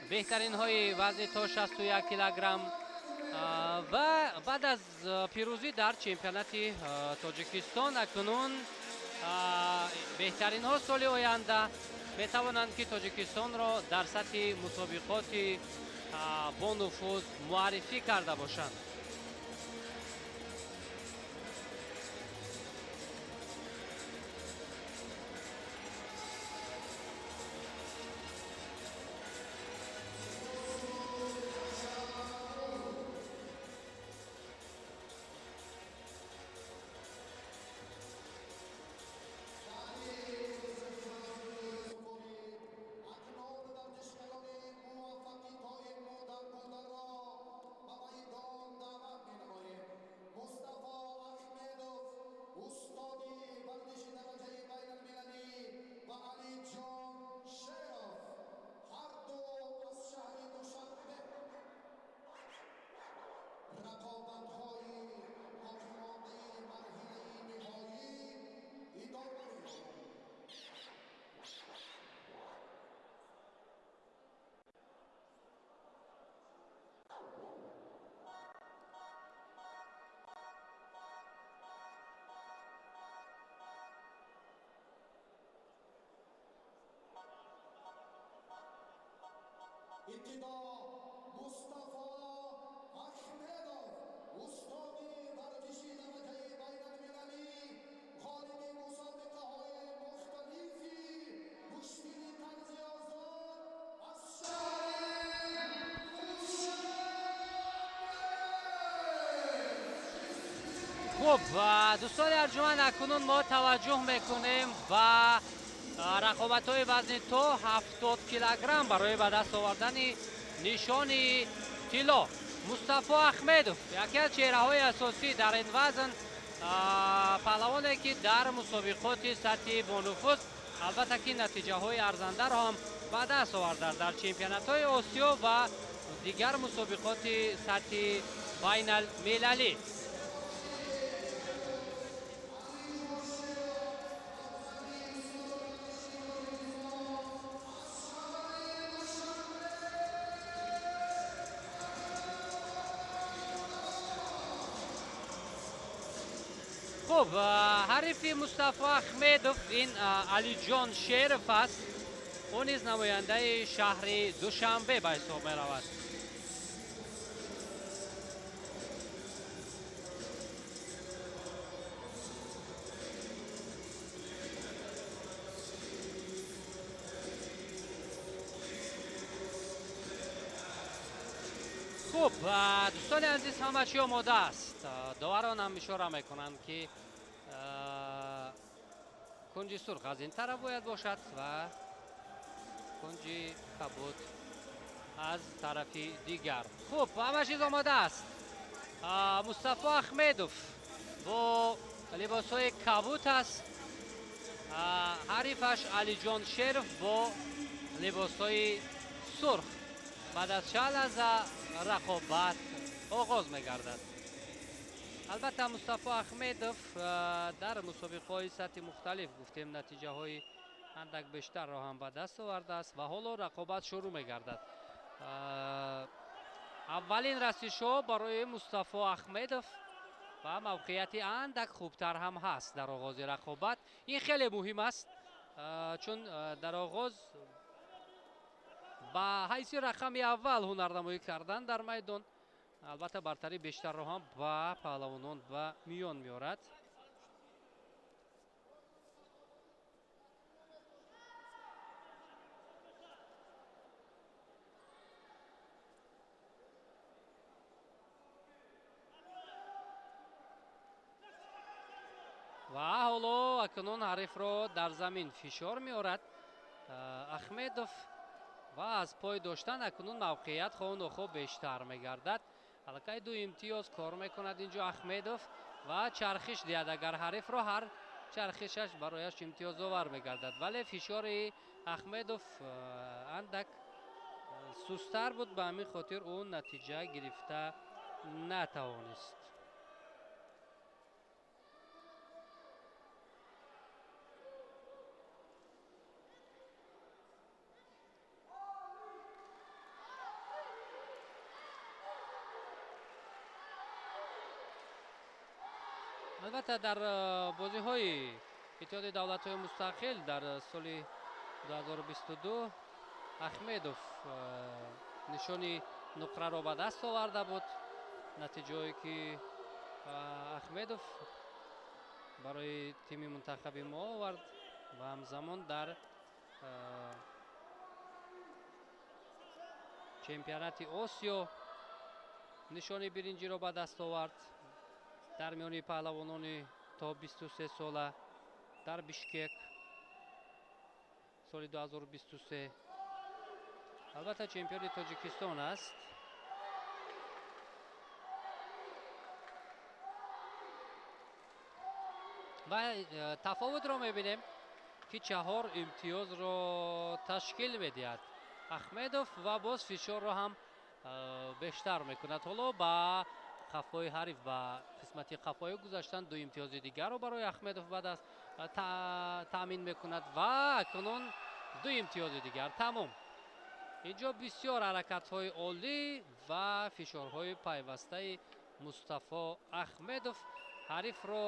Speaker 6: беҳтаринҳои вазни то 61 килограмм ва баъд аз пирӯзӣ дар чемпионати Тоҷикистон акнун беҳтаринҳо соли оянда метавонанд ки тоҷикистонро дар сатҳи мусобиқоти бо нуфуз муаррифӣ карда бошанд.
Speaker 4: ابتدا مصطفی احمدov استاد ورزشی درجه بین‌المللی خالد مسابقه‌های مختلفی کشتی طرز آزاد از شهر
Speaker 6: خب دوستان ارجمند اکنون ما توجه میکنیم و رقابت‌های وزن تا 70 کیلوگرم برای به دست آوردن نشان طلا مصطفی احمدov یکی از چهره‌های اساسی در این وزن، پهلوانی که در مسابقات سطحی با نفوذ البته که نتیجه‌های ارزنده را هم به دست آورده در چمپیونات‌های آسیا و دیگر مسابقات سطحی بین المللی. خب حریف مصطفی احمدov این علیجان شریف است. او نیز نماینده شهر دوشنبه به حساب می رود. خب دوستان عزیز همه چی آماده است. داوران هم اشاره میکنند که کنج سرخ از این طرف باید باشد و کنج کبود از طرف دیگر. خب همه چیز آماده است. مصطفی احمدov با لباس های کبود است. حریفش علیجان شریف با لباس های سرخ. بعد از چند لحظه رقابت آغاز می‌گردد. البته مصطفی احمدov در مسابقه‌های سطح مختلف گفتیم نتیجه‌های اندک بیشتر را هم به دست آورده است و حالا رقابت شروع می‌گردد. اولین رسیدشو برای مصطفی احمدov و موقعیت اندک خوبتر هم هست در آغاز رقابت. این خیلی مهم است چون در آغاز با حیث رقم اول هنرنمایی کردن در میدان البته برتری بیشتر رو هم با پهلوانان و میان میارد. و حالا اکنون حریف رو در زمین فشار میارد احمدov و از پای داشتن اکنون موقعیت خواه و خواه بیشتر میگردد. حلقه دو امتیاز کار میکند اینجا احمدov و چرخش دید. اگر حریف را هر چرخشش برایش امتیاز آور میگردد ولی فشار احمدov اندک سستر بود به همین خاطر اون نتیجه گرفته نتوانست. البته در بازی های иттиҳоди давлатҳои мустақил дар соли 2022 ахмедов нишони нуқраро ба даст оварда буд. натиҷае ки ахмедов барои тими мунтахаби мо овард ва ҳамзамон дар чемпионати осиё нишони биринҷиро ба даст овард дар миёни паҳлавонони то 23 сола дар Бишкек соли 2023. албатта чемпиони Тоҷикистон аст. ва тафовутро мебинем ки 4 имтиёзро ташкил медиҳад ахмедов ва боз фишорро ҳам бештар мекунад. ҳоло ба қафои ҳариф ба қисмати қафои гузаштан 2 имтиёзи дигарро барои ахмедов ба даст таъмин мекунад ва акнун 2 имтиёзи дигар тамом. инҷо бисёр ҳаракатҳои олӣ ва фишорҳои пайвастаи Мустафо Ахмедов ҳарифро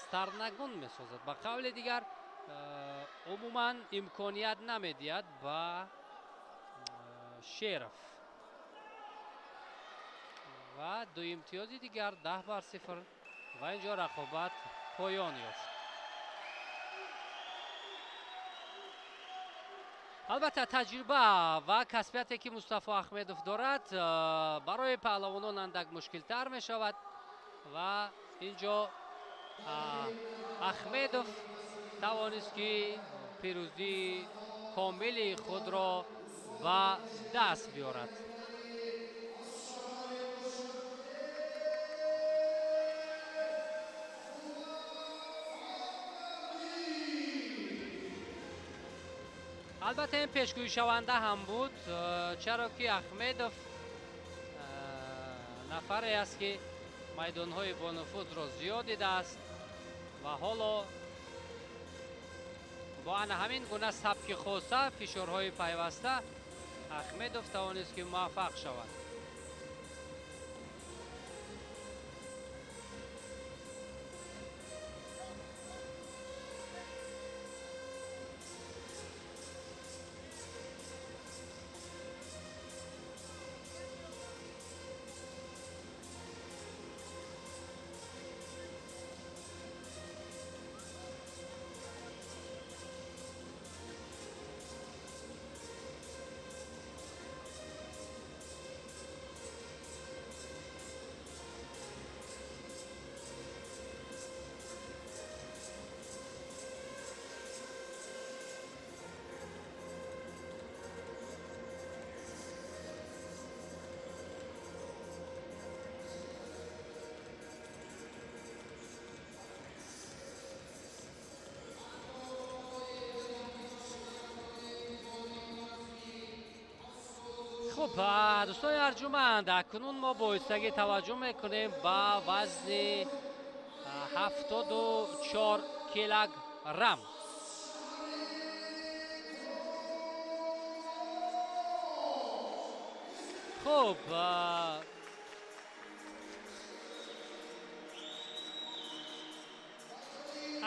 Speaker 6: старнагун месозад. ба қавли дигар умуман имконият намедиҳад ба Шеров. ва 2 имтиёзи дигар 10-0 ва инҷо рақобат поён ёфт. албатта таҷриба ва касбияте ки Мустафо Ахмедов дорад барои паҳлавонон андак мушкилтар мешавад ва инҷо Ахмедов тавонист ки пирӯзии комили худро ба даст биёрад. албатта ин пешгӯишаванда ҳам буд, чаро ки Ахмедов нафаре аст ки майдонҳои бонуфузро зиёд дидааст ва ҳоло бо ана ҳамин гуна сабки хоса фишорҳои пайваста Ахмедов тавонист ки муваффақ шавад. خب دوستان ارجمند، اکنون ما با ایستگی توجه میکنیم با وزن 74 کیلوگرم. خب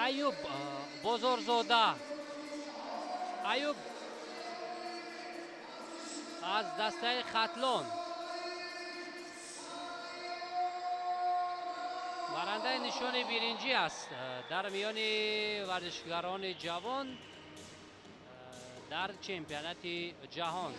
Speaker 6: ایوب بزرگزاده، ایوب از دسته ختلون برنده نشان برنجی است در میان ورزشکاران جوان در چمپیونات جهان.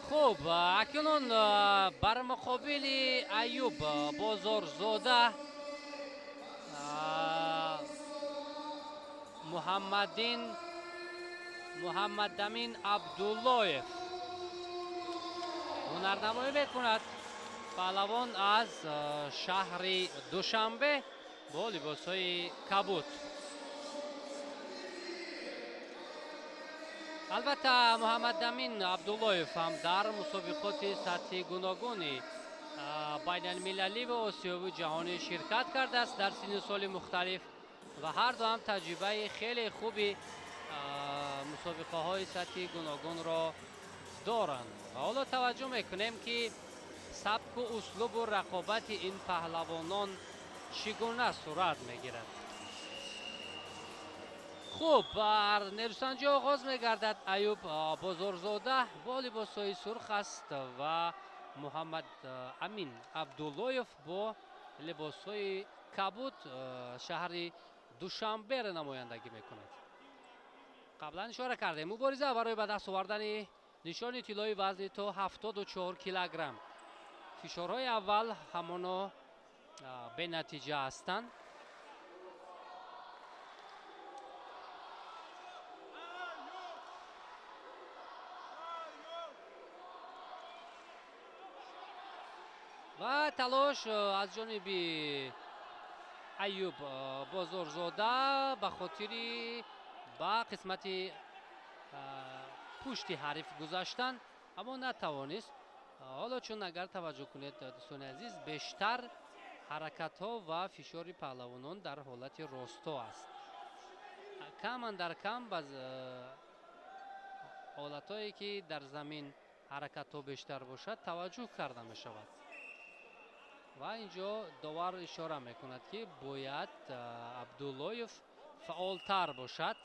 Speaker 6: خب اکنون بر مقابل ایوب بزرگزاده محمد امین عبداللهیف هنرنمایی میکند. پهلوان از شهر دوشنبه با لباسهای کبود. البته محمد امین عبداللهیف هم در مسابقات سطحی گوناگونی байналмилалӣ ва осиёву ҷаҳонӣ ширкат кардааст дар синну соли мухталиф ва ҳарду ҳам таҷрибаи хеле хуби мусобиқаҳои сатҳи гуногунро доранд. ва ҳоло таваҷҷӯҳ мекунем ки сабку услубу рақобати ин паҳлавонон чӣ гуна сурат мегирад. хуб, бар нерӯсанҷӣ оғоз мегардад. Аюб Бозорзода бо либосҳои сурх аст ва Муҳаммад Амин Абдуллоев бо либосҳои кабуд шаҳри Душанберо намояндагӣ мекунад. қаблан ишора кардем мубориза барои ба даст овардани нишони тиллои вазни то 74 килограмм. фишорҳои аввал ҳамоно бенатиҷа ҳастанд. ва талош аз ҷониби Аюб Бозорзода ба хотири ба қисмати пушти ҳариф гузаштан, аммо натавонист. ҳоло чун агар таваҷҷӯҳ кунед дӯстони азиз, бештар ҳаракатҳо ва фишори паҳлавонон дар ҳолати росто аст. Каман дар кам баъз ҳолатҳое ки дар замин ҳаракатҳо бештар бошад таваҷҷӯҳ карда мешавад. ва инҷо довар ишора мекунад ки бояд Абдуллоев фаъолтар бошад.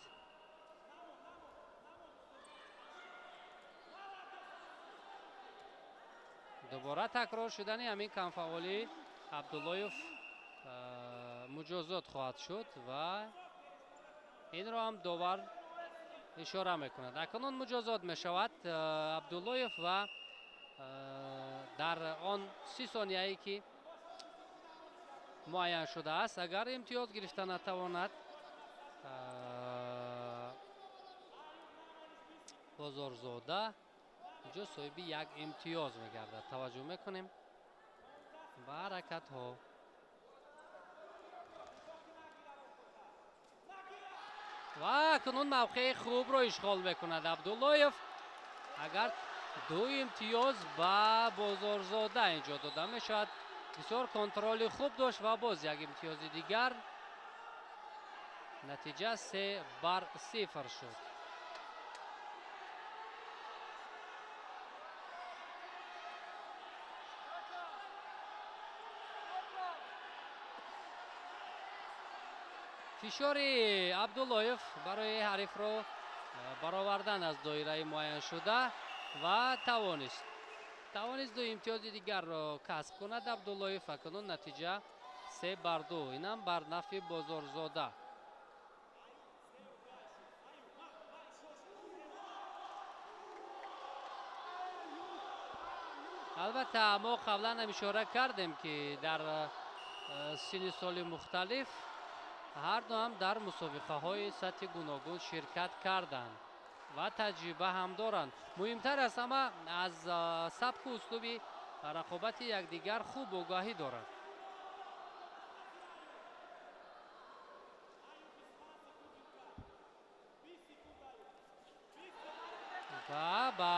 Speaker 6: дубора такрор шудани ҳамин камфаъолӣ Абдуллоев муҷозот хоҳад шуд ва инро ҳам довар ишора мекунад. акнун муҷозот мешавад Абдуллоев ва дар он 30 сонияе ки муайян шудааст, агар имтиёз гирифта натавонад, Бозорзода инҷо соҳиби як имтиёз мегардад. таваҷҷӯҳ мекунем ба ҳаракатҳо. ва акнун мавқеи хубро ишғол мекунад Абдуллоев. агар ду имтиёз ба Бозорзода инҷо дода мешавад. бисёр контроли хуб дошт ва боз як имтиёзи дигар. натиҷа 3-0 шуд. фишори Абдуллоев барои ҳарифро баровардан аз доираи муайян шуда ва тавонист ду имтиёзи дигарро касб кунад Абдуллоев. акнун натиҷа 3-2, инам бар нафи Бозорзода. албатта мо қаблан ҳам ишора кардем ки дар синни соли мухталиф ҳарду ҳам дар мусобиқаҳои сатҳи гуногун ширкат карданд ва таҷриба ҳам доранд. муҳимтар аз ҳама аз сабку услуби рақобати якдигар хуб огаҳӣ доранд. ва ба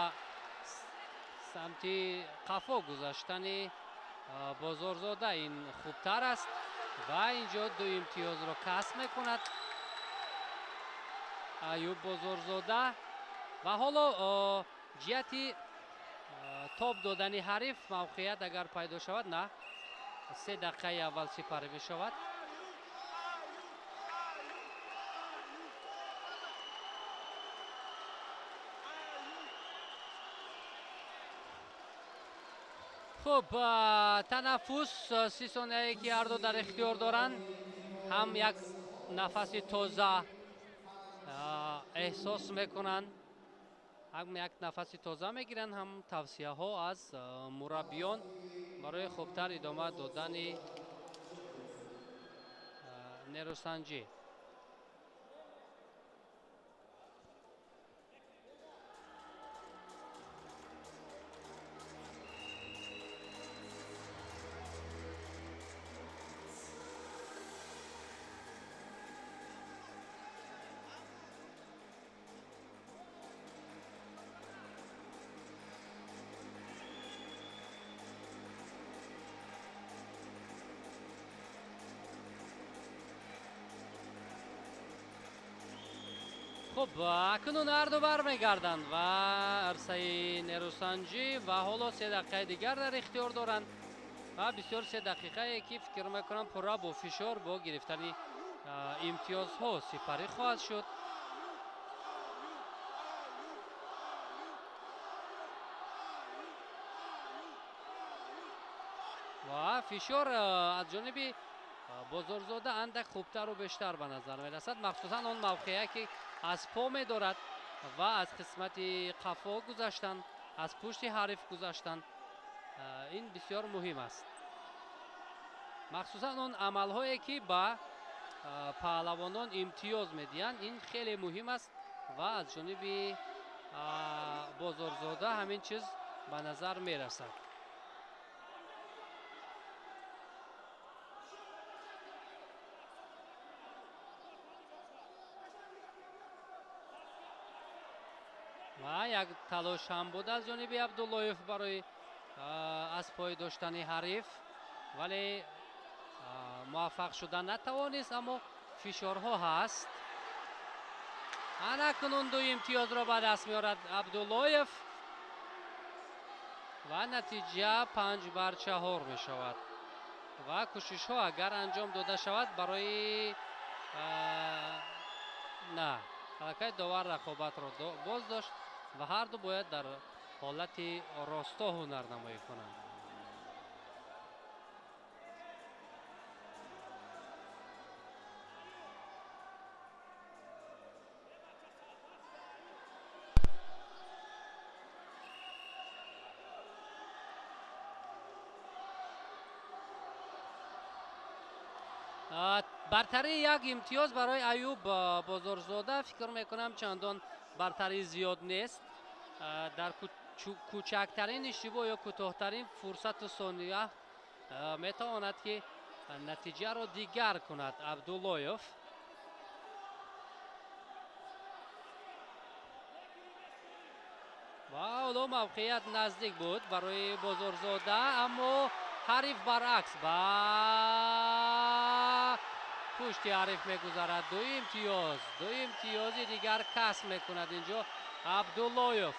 Speaker 6: самти қафо гузаштани Бозорзода ин хубтар аст ва инҷо ду имтиёзро касб мекунад Аюб Бозорзода. ва ҳоло ҷиҳати тоб додани ҳариф мавқеият агар пайдо шавад, на 3 дақиқаи аввал сипарӣ мешавад. хуб, танаффус 30 сонияе ки ҳарду дар ихтиёр доранд, ҳам як нафаси тоза эҳсос мекунанд, ҳам як нафаси тоза мегиранд, ҳам тавсияҳо аз мураббиён барои хубтар идома додани нерӯсанҷӣ. خب اکنون هر دو برمیگردند و عرصه نروسنجی و حالا 3 دقیقه دیگر در اختیار دارند و بسیار 3 دقیقه که فکر میکنم پورا با فشار با گرفتن امتیازها سپری خواهد شد. و فشار از جانب بزرگزاده اندک خوبتر و بیشتر به نظر می رسد، مخصوصا اون موقعی که از پا می دارد و از قسمت قفا گذشتن، از پشت حریف گذشتن. این بسیار مهم است، مخصوصا اون عمل هایی که با پهلوانان امتیاز میدین، این خیلی مهم است و از جانب بزرگزاده همین چیز به نظر می رسد. و یک تلاش هم بود از جانب عبداللهیف برای از پای داشتن حریف، ولی موفق شدن نتوانست، اما فشارها هست. اکنون 2 امتیاز را به دست میارد عبداللهیف و نتیجه 5-4 می شود و کوشش ها اگر انجام داده شود برای نه حرکت داور رقابت را باز داشت و هر دو باید در حالت راستا هنرنمایی کنند. برتری 1 امتیاز برای ایوب بزرگزاده فکر میکنم چندان برتری زیاد نیست. در کوچکترین اشتباه یا کوتاهترین فرصت و ثانیه میتواند که نتیجه را دیگر کند عبداللهیف. و حالا موقعیت نزدیک بود برای بزرگزاده، اما حریف برعکس با پشت حریف میگذارد. 2 امتیاز دیگر کسب میکند اینجا عبداللهیف.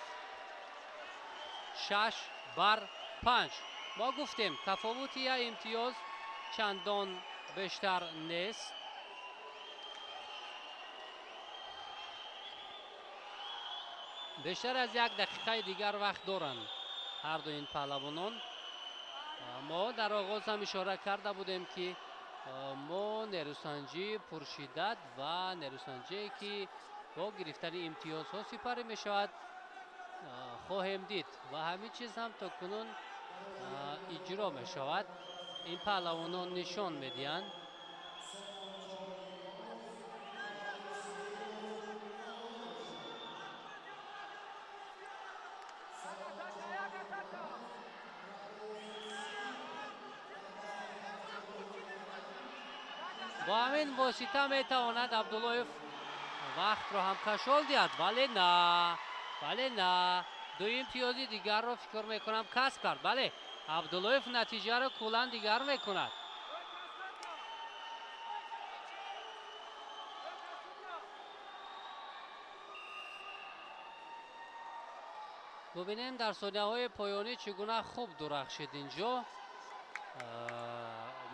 Speaker 6: 6-5. ما گفتیم تفاوت 1 امتیاز چندان بیشتر نیست. بیشتر از 1 دقیقه دیگر وقت دارند هر دو این پهلوانان. ما در آغاز هم اشاره کرده بودیم که ما نروسنجی پرشدت و نروسنجی که با گرفتن امتیازها سپری می شود خواهیم دید و همین چیز هم تا کنون اجرا می شود. این پهلوانان نشان می دهند. با همین واسطه می تواند عبداللهیف وقت را هم کشال دهد، ولی نه 2 امتیاز دیگر را فکر میکنم کسب کرد. بله عبداللهیف نتیجه را کلا دیگر میکند. ببینیم در ثانیه های پایانی چگونه خوب درخشید اینجا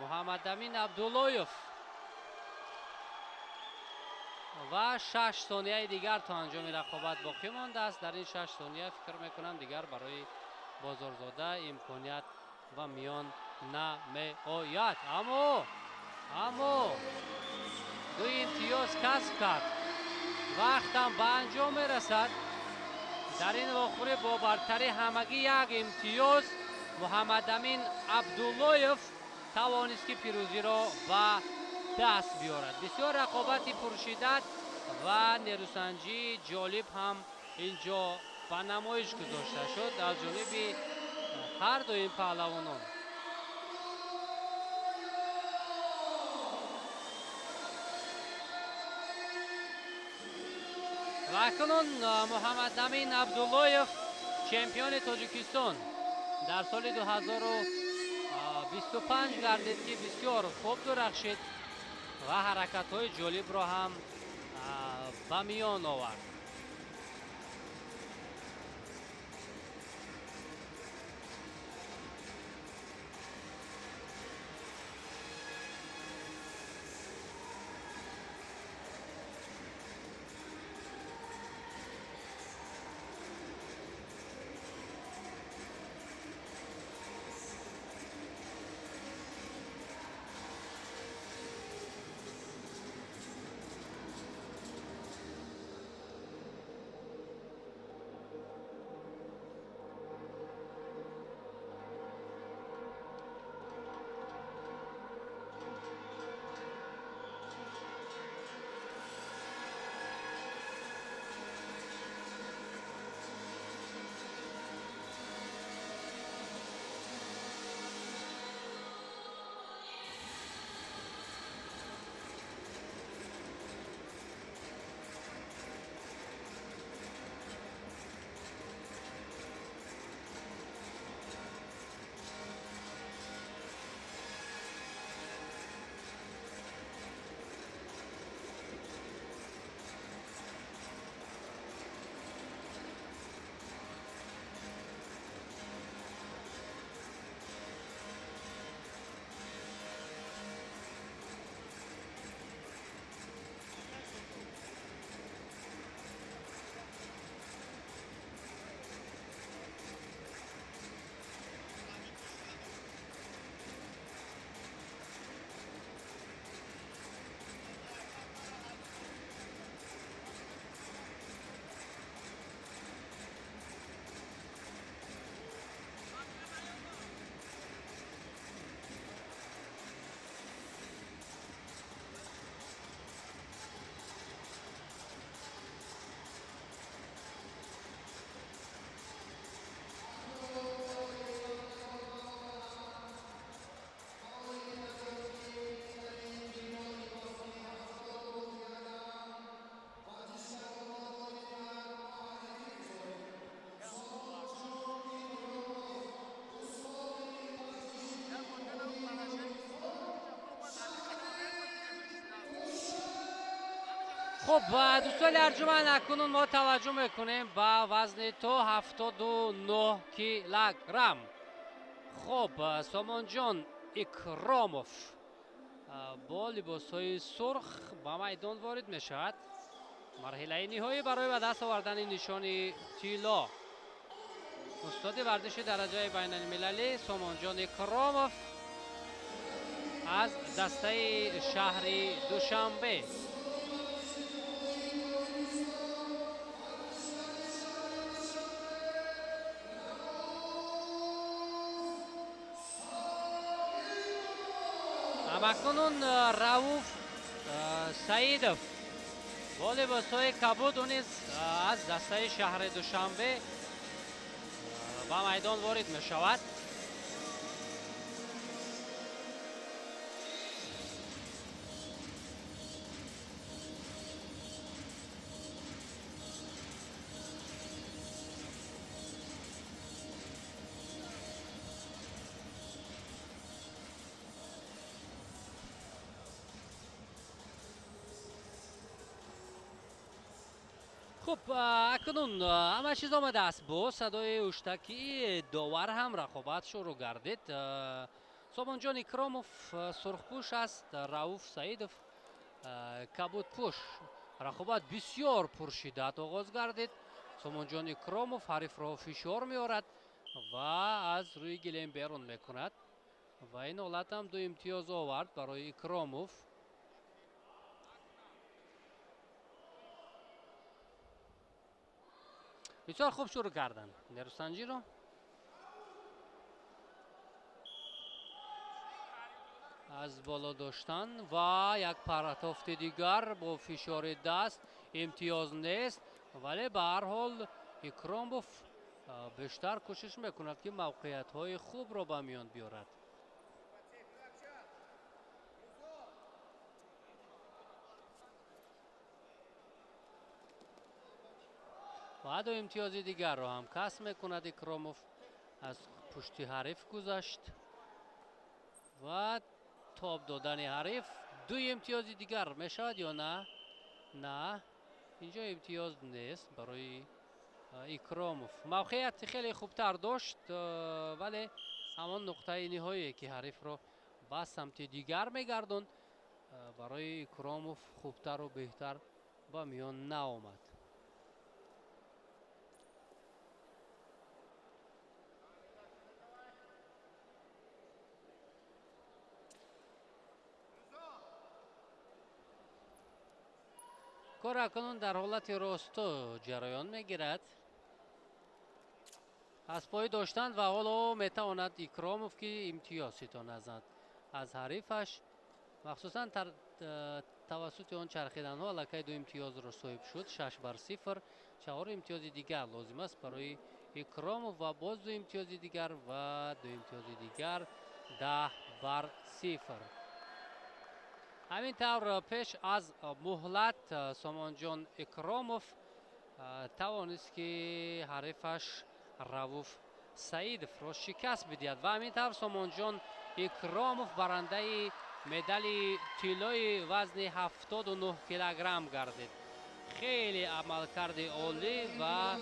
Speaker 6: محمد امین عبداللهیف. و 6 ثانیه دیگر تا انجام رقابت باقی مانده است. در این 6 ثانیه فکر میکنم دیگر برای بزرگزاده امکانیت و میان نمی آید، اما 2 امتیاز کسب کرد. وقت هم به انجام میرسد. در این واخوری با برتری همگی 1 امتیاز محمد امین عبداللهیف توانست که پیروزی را به دست بیارد. بسیار رقابت پرشدت و نروسنجی جالب هم اینجا به نمایش گذاشته شد از جانب هر دو این پهلوانان. و اکنون محمد امین عبداللهیف چمپیون تاجیکستان در سال 2025 گردید که بسیار خوب درخشید و حرکت های جالب را هم ба миён овард. خب دوستان ارجمند اکنون ما توجه میکنیم با وزن تو 79 کیلوگرم. خب سامان جان اکراموف با لباس های سرخ با میدان وارد می شود. مرحله نهایی برای به دست آوردن نشان طلا. استاد ورزش درجه بین المللی سامان جان اکراموف از دسته شهر دوشنبه. اکنون رؤوف سعیدوف با لباس‌های کبود و نیز از دسته شهر دوشنبه به میدان وارد می شود. خب اکنون همه چیز آمده است. با صدای هشدکی داور هم رقابت شروع گردید. سامان جان اکراموف سرخپوش است، رؤوف سعیدوف کبودپوش. رقابت بسیار پرشدت آغاز گردید. سامان جان اکراموف حریف را فشار می‌آورد و از روی گلیم بیرون میکند و این حالت هم دو امتیاز آورد برای اکراموف. بسیار خوب شروع کردن نیروسنجی رو. از بالا داشتن و یک پرتافت دیگر با فشار دست امتیاز نیست، ولی به هر حال اکراموف بیشتر کوشش میکند که موقعیت های خوب را به میان بیارد. و دو امتیاز دیگر را هم کسب میکند اکراموف. از پشت حریف گذشت و تاب دادن حریف. دو امتیاز دیگر میشود یا نه؟ نه، اینجا امتیاز نیست برای ایکراموف. موقعیت خیلی خوبتر داشت ولی همان نقطه نهایی که حریف رو به سمت دیگر میگردوند برای ایکراموف خوبتر و بهتر با میان نآمد. کار اکنون در حالت راستو جریان میگیرد. از پای داشتند و حالا میتواند ایکراموف که امتیاز ستاند از حریفش، مخصوصا توسط آن چرخیدن ها لکه 2 امتیاز را صاحب شد. 6-0. 4 امتیاز دیگر لازم است برای ایکراموف و باز 2 امتیاز دیگر و 2 امتیاز دیگر. 10-0. همین طور پیش از مهلت سامان جان ایکراموف توانست که حریفش رووف سعید را شکست بدهد و همین طور سامان جان ایکراموف برنده مدال طلای وزن 79 کیلوگرم گردید. خیلی عملکرد عالی و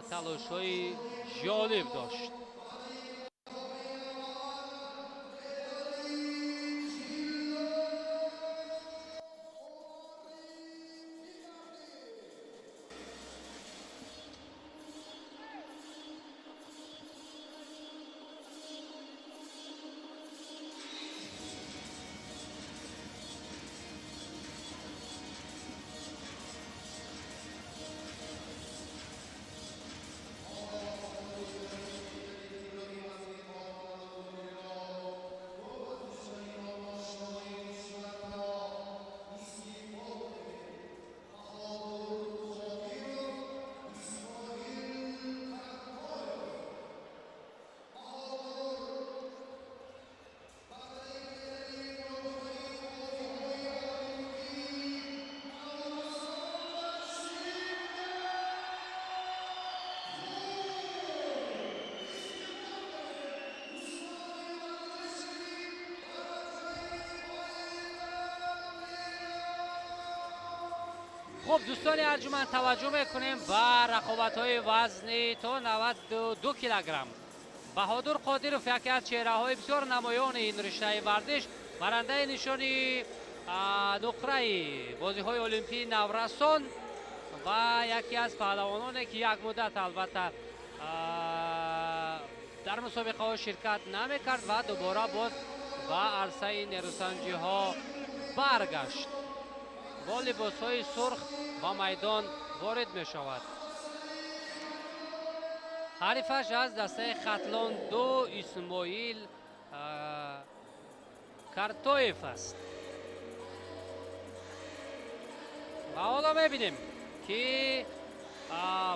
Speaker 6: تلاش‌های جالب داشت. خب دوستان ارجمند توجه میکنیم به رقابت‌های وزنی تا 92 کیلوگرم. بهادر قادرов یکی از چهره‌های بسیار نمایان این رشته ورزش، برنده نشانی نقره بازی‌های المپی نورسان و یکی از پهلوانانی که یک مدت البته در مسابقه ها شرکت نمی‌کرد و دوباره باز به عرصه نیروسنجی ها برگشت. با لباس های سرخ با میدان وارد می شود. حریفش از دسته خطلان 2 اسماعیل کارتویف است. و حالا میبینیم که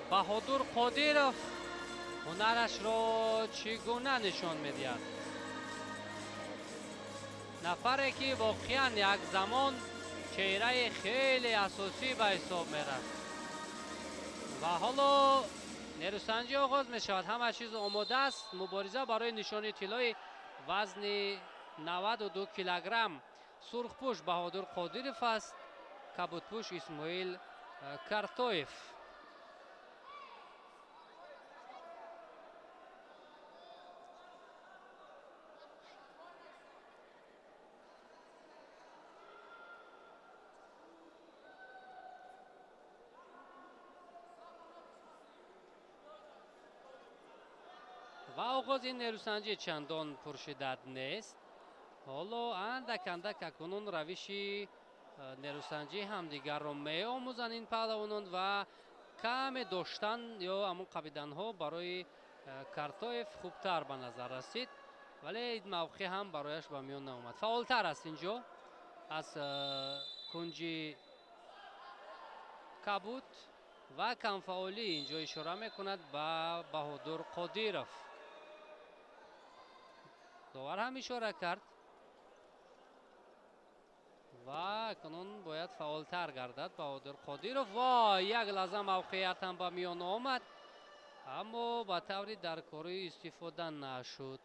Speaker 6: بهادر قادرов هنرش را چگونه نشان میدهد. نفری که واقعا یک زمان چهره خیلی اساسی به حساب میرفت و حالا نیروسنجی آغاز می شود. همه چیز آماده است. مبارزه برای نشانی طلای وزن 92 کیلوگرم. سرخپوش بهادر قادرов است، کبودپوش اسماعیل کارتویف. و آغاز این نیروسنجی چندان پرشدت نیست. حالا اندک اندک اکنون روشی نیروسنجی همدیگر را می آموزند این پهلوانان و کم داشتن یا همون قبیدن ها برای کارتویف خوبتر به نظر رسید، ولی این موقع هم برایش به میان نامد. فعالتر است اینجا از کنجی کبود و کمفعالی اینجا اشاره میکند به بهادر قادرov. داور هم اشاره کرد و اکنون باید فعالتر گردد بهادر قادرov. و یک لحظه موقعیت هم به میان آمد اما به طوری در کاری استفاده نشد.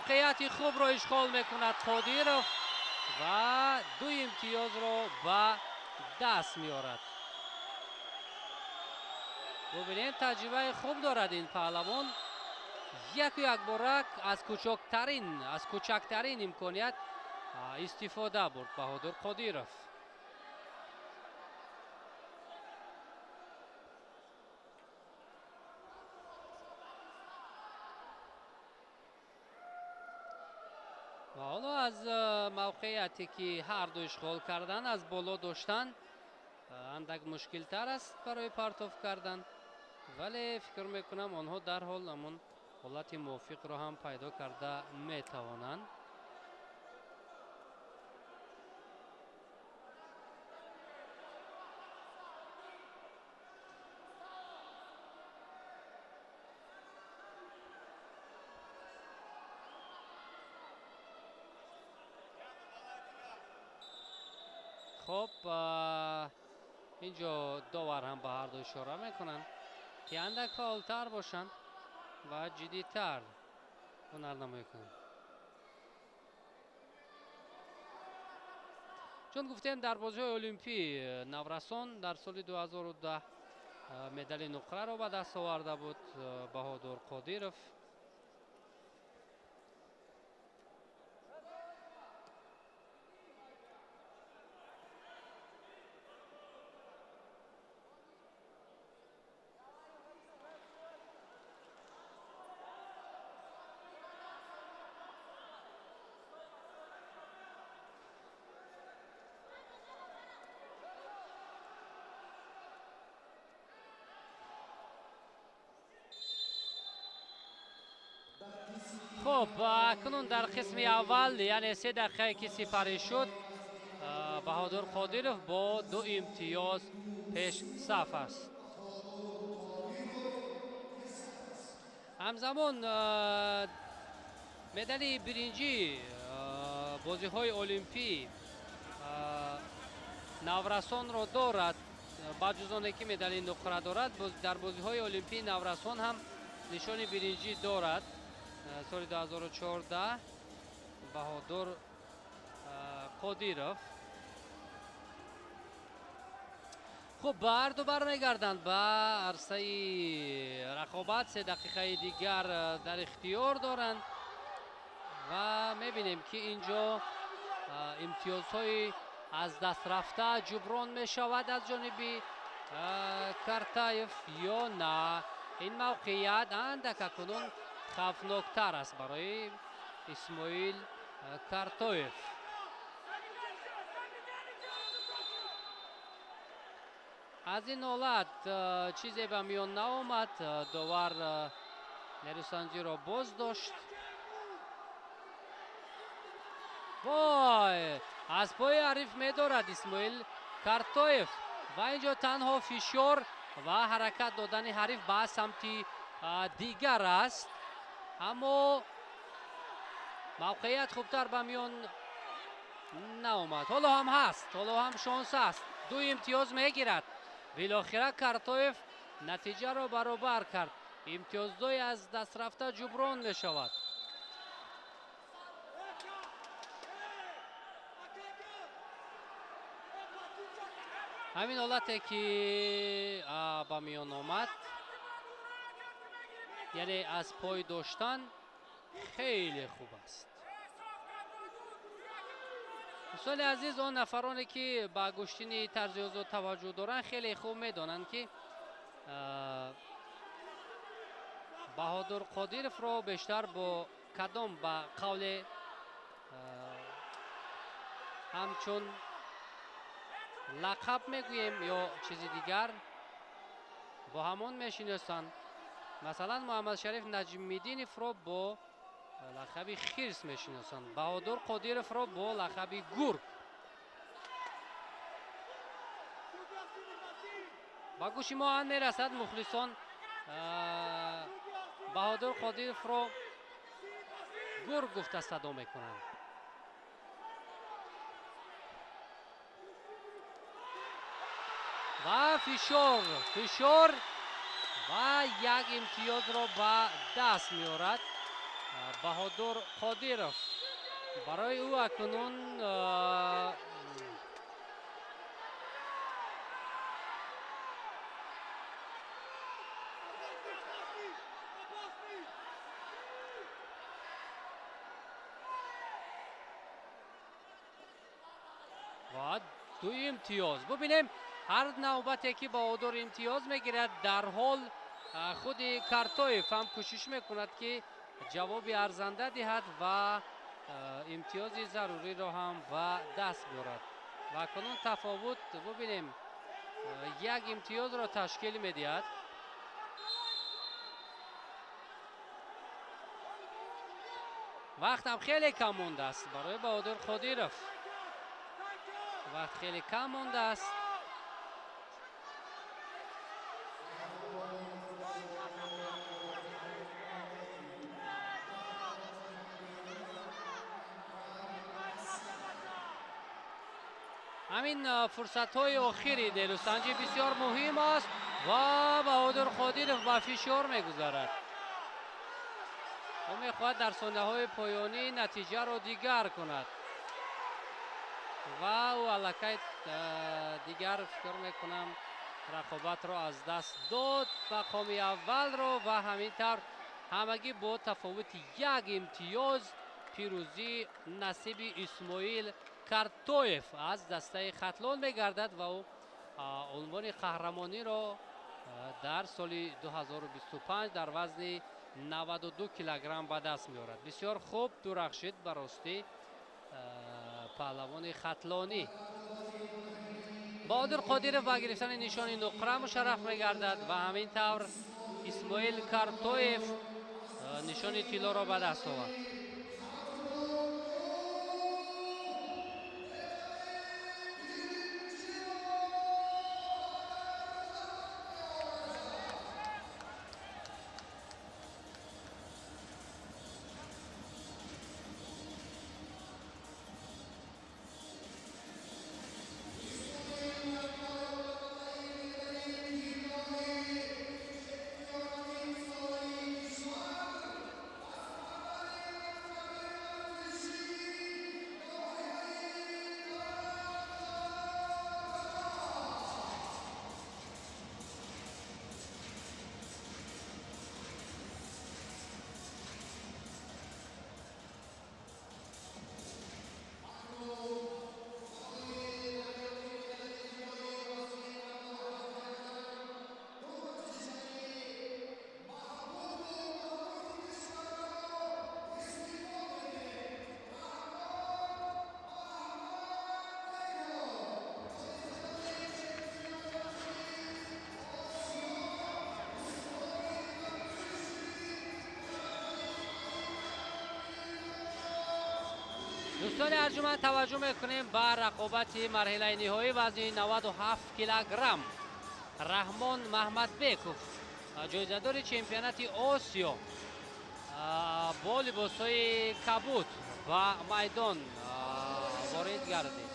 Speaker 6: موقعیت خوب رو اشغال میکند قادیرов و 2 امتیاز رو به دست میارد. ببینید تجربه خوب دارد این پهلوان. یک بارک از کوچکترین امکانیت استفاده برد بهادر قادیرов. و حالا از موقعیتی که هر دو اشغال کردن از بالا داشتن اندک مشکل تر است برای پرتاب کردن، ولی فکر میکنم آنها در حال همون حالت موافق رو هم پیدا کرده میتوانند. خب اینجا داور هم به هر دو اشاره میکنن که اندک فعالتر باشن و جدیتر هنرنمایی کنن. چون گفتیم در بازی المپی نورسان در سال 2010 مدال نقره رو به دست آورده بود بهادر قادیرov. خب اکنون در قسم اول یعنی 3 دقیقه که سپری شد بهادر قادیرov با 2 امتیاز پیش صف است. همزمان مدال برنجی بازی های المپی نورسان را دارد. با جز آنکه که مدال نقره دارد در بازی های المپی نورسان هم نشان برنجی دارد. سال 2014 بهادر قادیرov. خب به هر دو برمیگردند به عرصه رقابت. 3 دقیقه دیگر در اختیار دارند و میبینیم که اینجا امتیازهای از دست رفته جبران میشود از جانب کارتایف یا نه. این موقعیت اندک اکنون خوفناکتر است برای اسماعیل کارتایف. از این حالت چیزی به میان نآمد. داور نیروسنجی را باز داشت. وای از پای حریف میدارد اسماعیل کارتایف و اینجا تنها فشار و حرکت دادن حریف به سمت دیگر است، اما موقعیت خوبتر به میان نآمد. حالا هم هست، حالا هم شانس است. 2 امتیاز میگیرد. بالاخره کارتایف نتیجه را برابر کرد. امتیاز 2 از دست رفته جبران می شود. همین حالتی که به میان آمد یعنی از پای داشتن خیلی خوب است. دوستان عزیز، آن نفرانی که به گشتن طرز آزاد توجه دارند خیلی خوب میدانند که بهادر قادیرov را بیشتر با کدام به قول همچون لقب میگوییم یا چیزی دیگر با همون میشناسند. مثلا محمد شریف نجمی‌الدینov را با لقب خرس میشناسند، بهادر قادیرov را با لقب گرگ. با گوش ما آن میرسد مخلصان بهادر قادیرov را گرگ گفته صدا میکنند. و فشار و یک امتیاز را به دست میارد баҳодур қодиров. барои ӯ акнун ва ду имтиёз. бубинем ҳар навбате ки баҳодур имтиёз мегирад, дар ҳол худи Картоев ҳам кӯшиш мекунад ки ҷавоби арзанда диҳад ва имтиёзи заруриро ҳам ба даст биёрад. ва акнун тафовут бубинем як имтиёзро ташкил медиҳад. вақтам хеле кам мондааст барои баҳодур қодиров. вақт хеле кам мондааст. ҳамин фурсатҳои охири делусанҷӣ бисёр муҳим аст ва баҳодур қодиров ба фишор мегузарад. ӯ мехоҳад дар сонияҳои поёнӣ натиҷаро дигар кунад ва ӯ аллакай дигар фикр мекунам рақобатро аз даст дод. мақоми аввалро ва ҳамин тавр ҳамагӣ бо тафовути як имтиёз пирӯзӣ насиби Исмоил Картоев аз дастаи хатлон мегардад ва ӯ унвони қаҳрамониро дар соли 2025 дар вазни 92 килограмм ба даст меорад. бисёр хуб дурахшид ба ростӣ паҳлавони хатлонӣ. баҳодур қодиров ба гирифтани нишони нуқра мушарраф мегардад ва ҳамин тавр Исмоил Картоев нишони тиллоро ба даст овард. دوستان ارجمند توجه میکنیم به رقابت مرحله نهایی وزن 97 کیلوگرم. رحمان محمدبеков جایزه‌دار چمپیونات آسیا با لباس‌های کبود و میدان وارد گردید.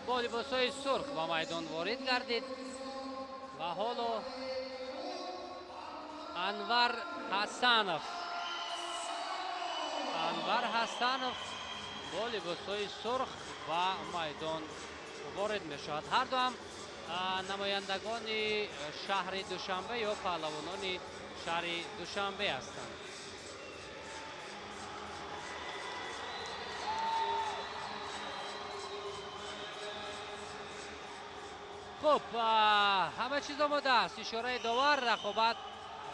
Speaker 6: با لباس‌های سرخ و میدان وارد گردید و حالا انور حسنов با لباس‌های سرخ و میدان وارد می‌شود. هر دو هم نمایندگان شهر دوشنبه یا پهلوانان شهر دوشنبه هستند. خب همه چیز آماده است. اشاره داور، رقابت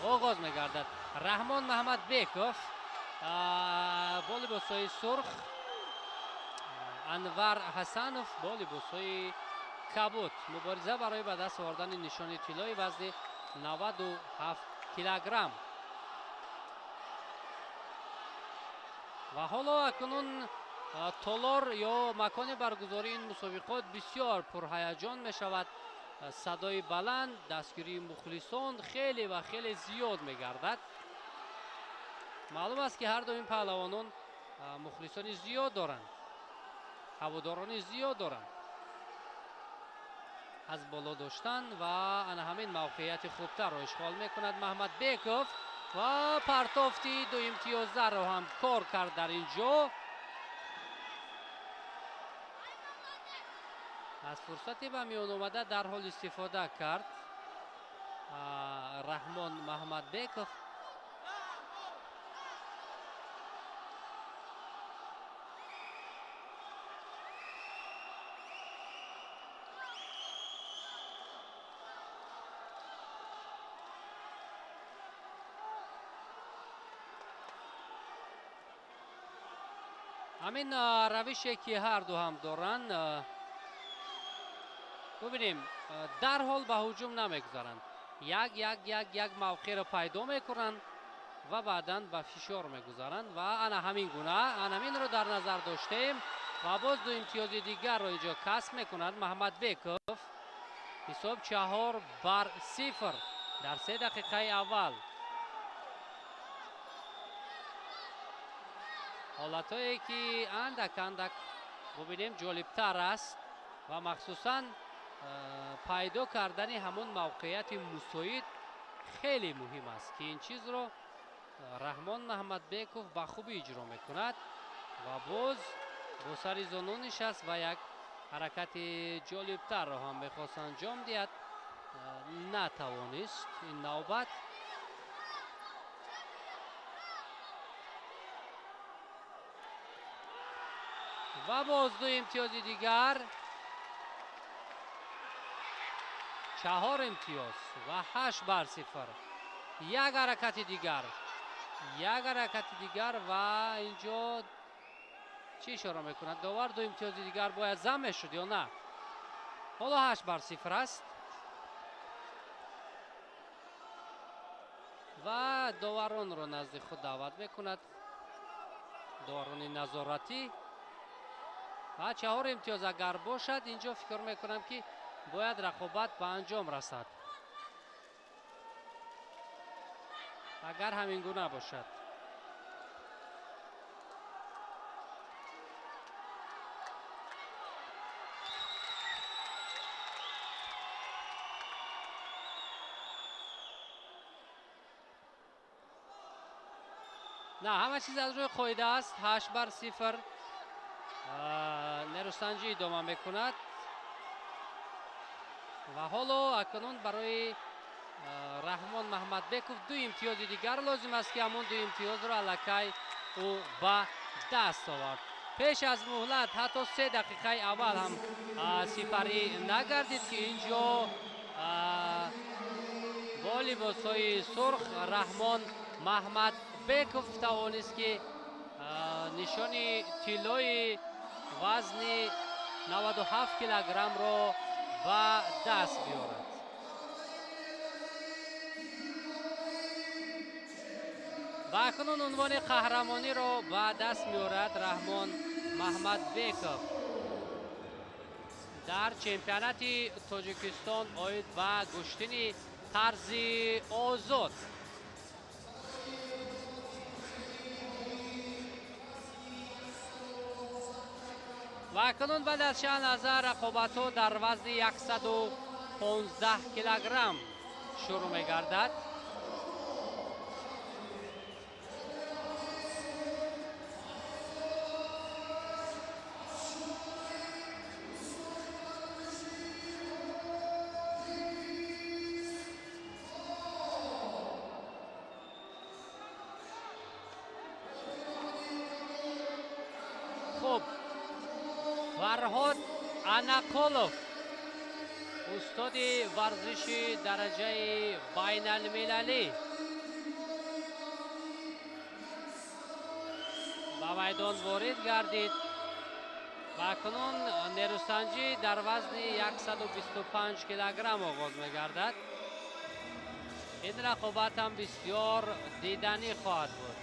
Speaker 6: آغاز می‌گردد. رحمان محمدبеков با لباس‌های سرخ، انور حسنов با لباس‌های کبود. مبارزه برای به دست آوردن نشان طلای وزن 97 کیلوگرم. و حالا اکنون تالار یا مکان برگزاری این مسابقات بسیار پرهیجان می شود. صدای بلند، دستگیری مخلصان خیلی و خیلی زیاد می گردد. معلوم است که هر دو این پهلوانان مخلصان زیاد دارند، هواداران زیاد دارند. از بالا داشتن و همین موقعیت خوبتر را اشغال میکند محمدبеков ва партофти ду имтиёзаро ҳам кор кард дар ин ҷо. аз фурсате ба миён омада дарҳол истифода кард раҳмон маҳмадбеков. ҳамин равише ки ҳарду ҳам доранд, бубинем дарҳол ба ҳуҷум намегузаранд, як мавқеъро пайдо мекунанд ва баъдан ба фишор мегузаранд ва ана ҳамин гуна анаминро дар назар доштем ва боз ду имтиёзи дигарро инҷо касб мекунад маҳмадбеков. ҳисоб 4-0 дар 3 дақиқаи аввал. ҳолатое ки андак бубинем ҷолибтар аст ва махсусан пайдо кардани ҳамон мавқеияти мусоид хеле муҳим аст ки ин чизро раҳмон маҳмадбеков ба хубӣ иҷро мекунад ва боз бо сари зону нишаст ва як ҳаракати ҷолибтарро ҳам мехост анҷом диҳад, натавонист ин навбат. ва боз ду имтиёзи дигар, 4 имтиёз ва 8-0. Як ҳаракати дигар ва инҷо чӣ ишора мекунад? Довар ду имтиёзи дигар бояд зам мешуд ё на? ҳоло 8-0 аст ва доваронро назди худ даъват мекунад, доварони назоратӣ. ва 4 имтиёз агар бошад, инҷо фикр мекунам ки бояд рақобат ба анҷом расад. агар ҳамин гуна бошад. на, ҳама чиз аз рӯи қоида аст. 8-0 нерӯсанҷӣ идома мекунад ва ҳоло акнун барои раҳмон маҳмадбеков ду имтиёзи дигар лозим аст ки ҳамон ду имтиёзро аллакай ӯ ба даст овард. пеш аз муҳлат ҳатто 3 дақиқаи аввал ҳам сипарӣ нагардид ки инҷо бо либосҳои сурх раҳмон маҳмадбеков тавонист ки нишони тиллои вазни 97 килограммро ба даст биёрад. ва акнун унвони қаҳрамониро ба даст меорад раҳмон маҳмадбеков дар чемпионати Тоҷикистон оид ба куштини тарзи озод. ва акнун баъд аз чанд лаҳза рақобатҳо дар вазни 115 килограмм шурӯъ мегардад. хуб, фарҳод анақолов устоди варзиши дараҷаи байналмилалӣ ба майдон ворид гардид ва акнун нерӯсанҷӣ дар вазни 125 килограмм оғоз мегардад. ин рақобат ҳам бисёр диданӣ хоҳад буд.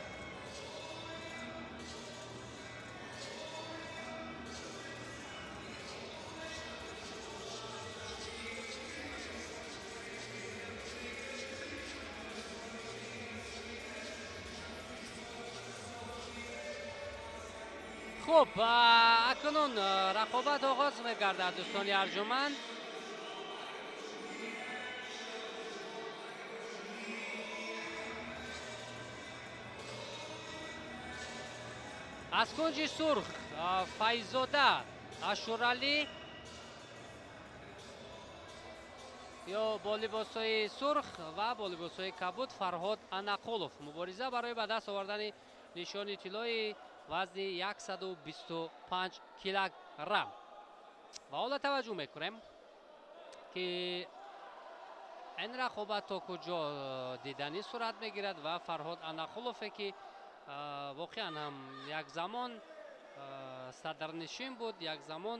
Speaker 6: хуб, акнун рақобат оғоз мегардад дӯстони арҷуманд. аз кунҷи сурх Файзода Ашуралӣ ё бо либосҳои сурх ва бо либосҳои кабуд Фарҳод Анақулов. Мубориза барои ба даст овардани нишони тиллои вазни 125 килограмм. ва ҳола таваҷҷӯҳ мекунем ки ин рақобат то куҷо диданӣ сурат мегирад ва Фарҳод Анақулове ки воқеан ҳам як замон садрнишин буд, як замон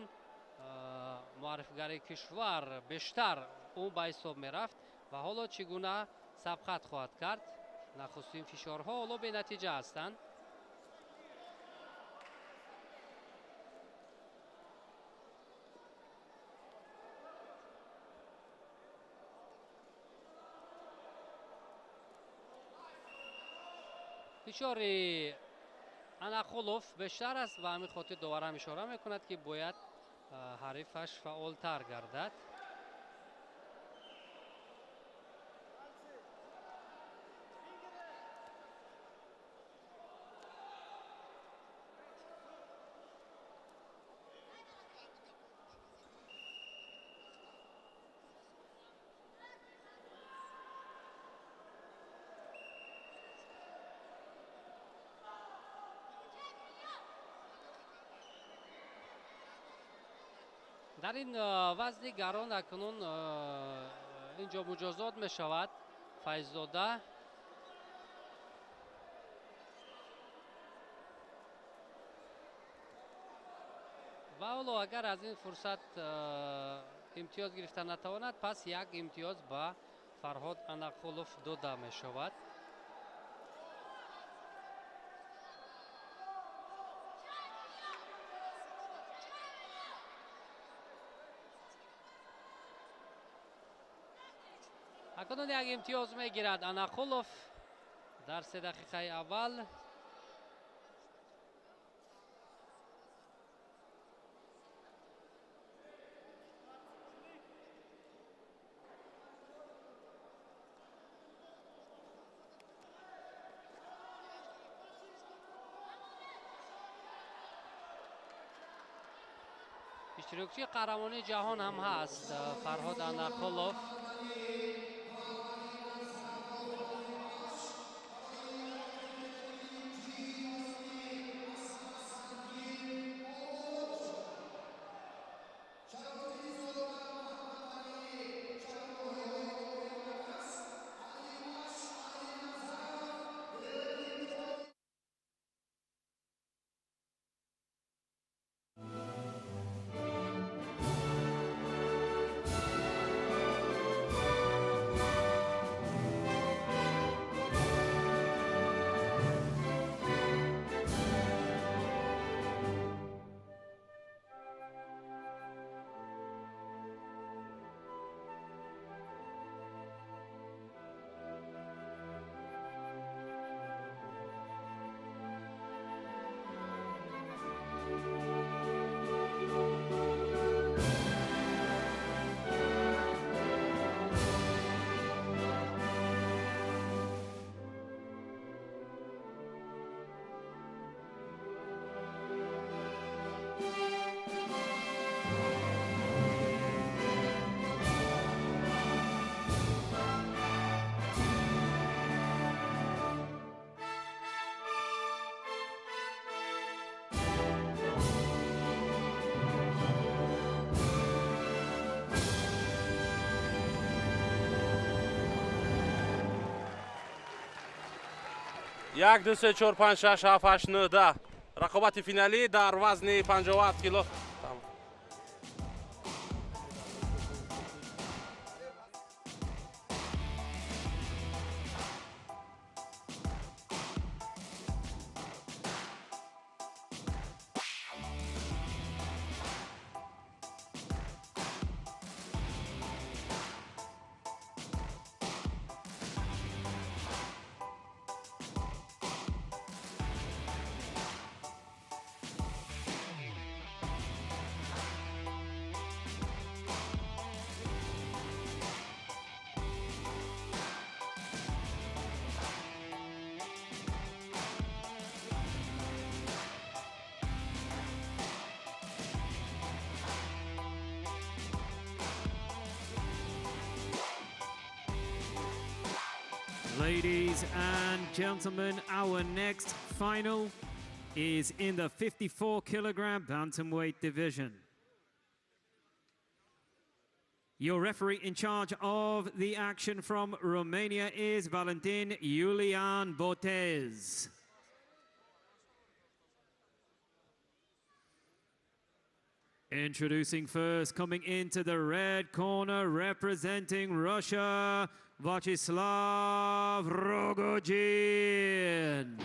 Speaker 6: муаррифгари кишвар бештар ӯ ба ҳисоб мерафт ва ҳоло чӣ гуна сабқат хоҳад кард. нахустин фишорҳо ҳоло бенатиҷа ҳастанд. фишори Анақулов бештар аст ва ҳамин хотир довар ҳам ишора мекунад ки бояд ҳарифаш фаъолтар гардад. дар ин вазни гарон акнун инҷо муҷозот мешавад Файзода. ва ҳоло агар аз ин фурсат имтиёз гирифта натавонад, пас як имтиёз ба Фарҳод Анақулов дода мешавад. акнун як имтиёз мегирад Анақулов дар 3 дақиқаи аввал. иштирокчии қаҳрамонии ҷаҳон ҳам ҳаст Фарҳод Анақулов.
Speaker 7: یک دو سه چهار پنج شش هفت هشت نه ده رقابت فینالی در وزن 57 کیلو.
Speaker 8: Ladies and gentlemen, our next final is in the 54-kilogram bantamweight division. Your referee in charge of the action from Romania is Valentin Iulian Botez. Introducing first, coming into the red corner, representing Russia, Vyacheslav Rogojin.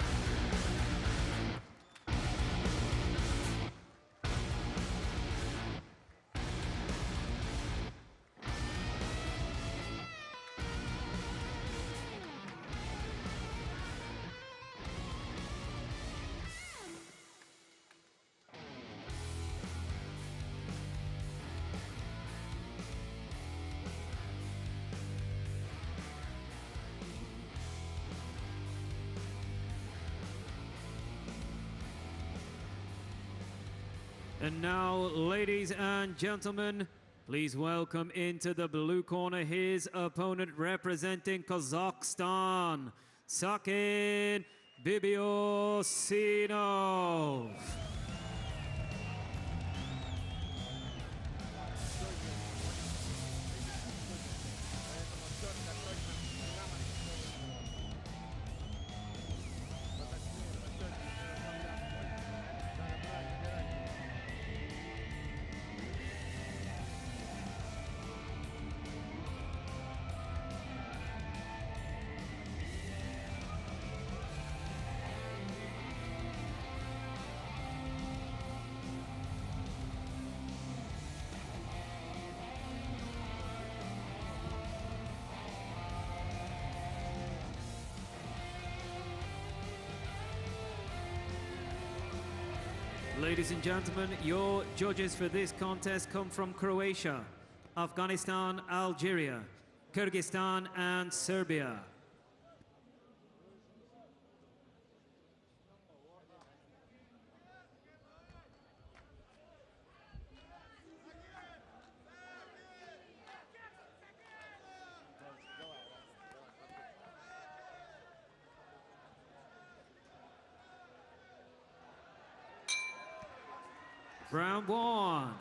Speaker 8: And now, ladies and gentlemen, please welcome into the blue corner his opponent representing Kazakhstan, Sakin Bibiosinov. Ladies and gentlemen, your judges for this contest come from Croatia, Afghanistan, Algeria, Kyrgyzstan, and Serbia. Round one.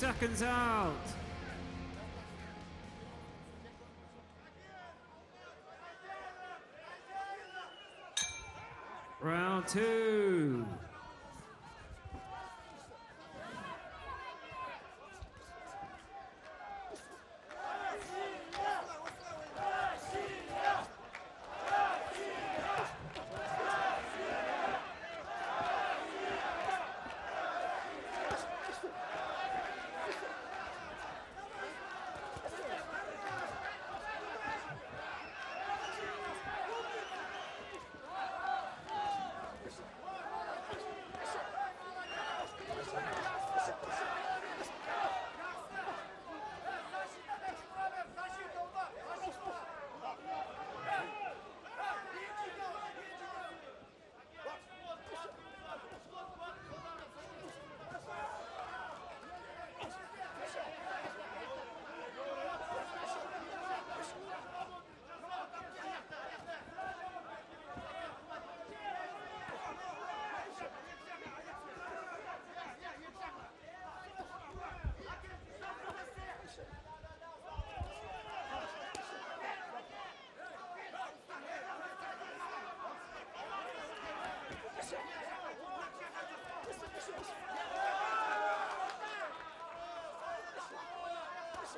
Speaker 8: seconds out. Round 2.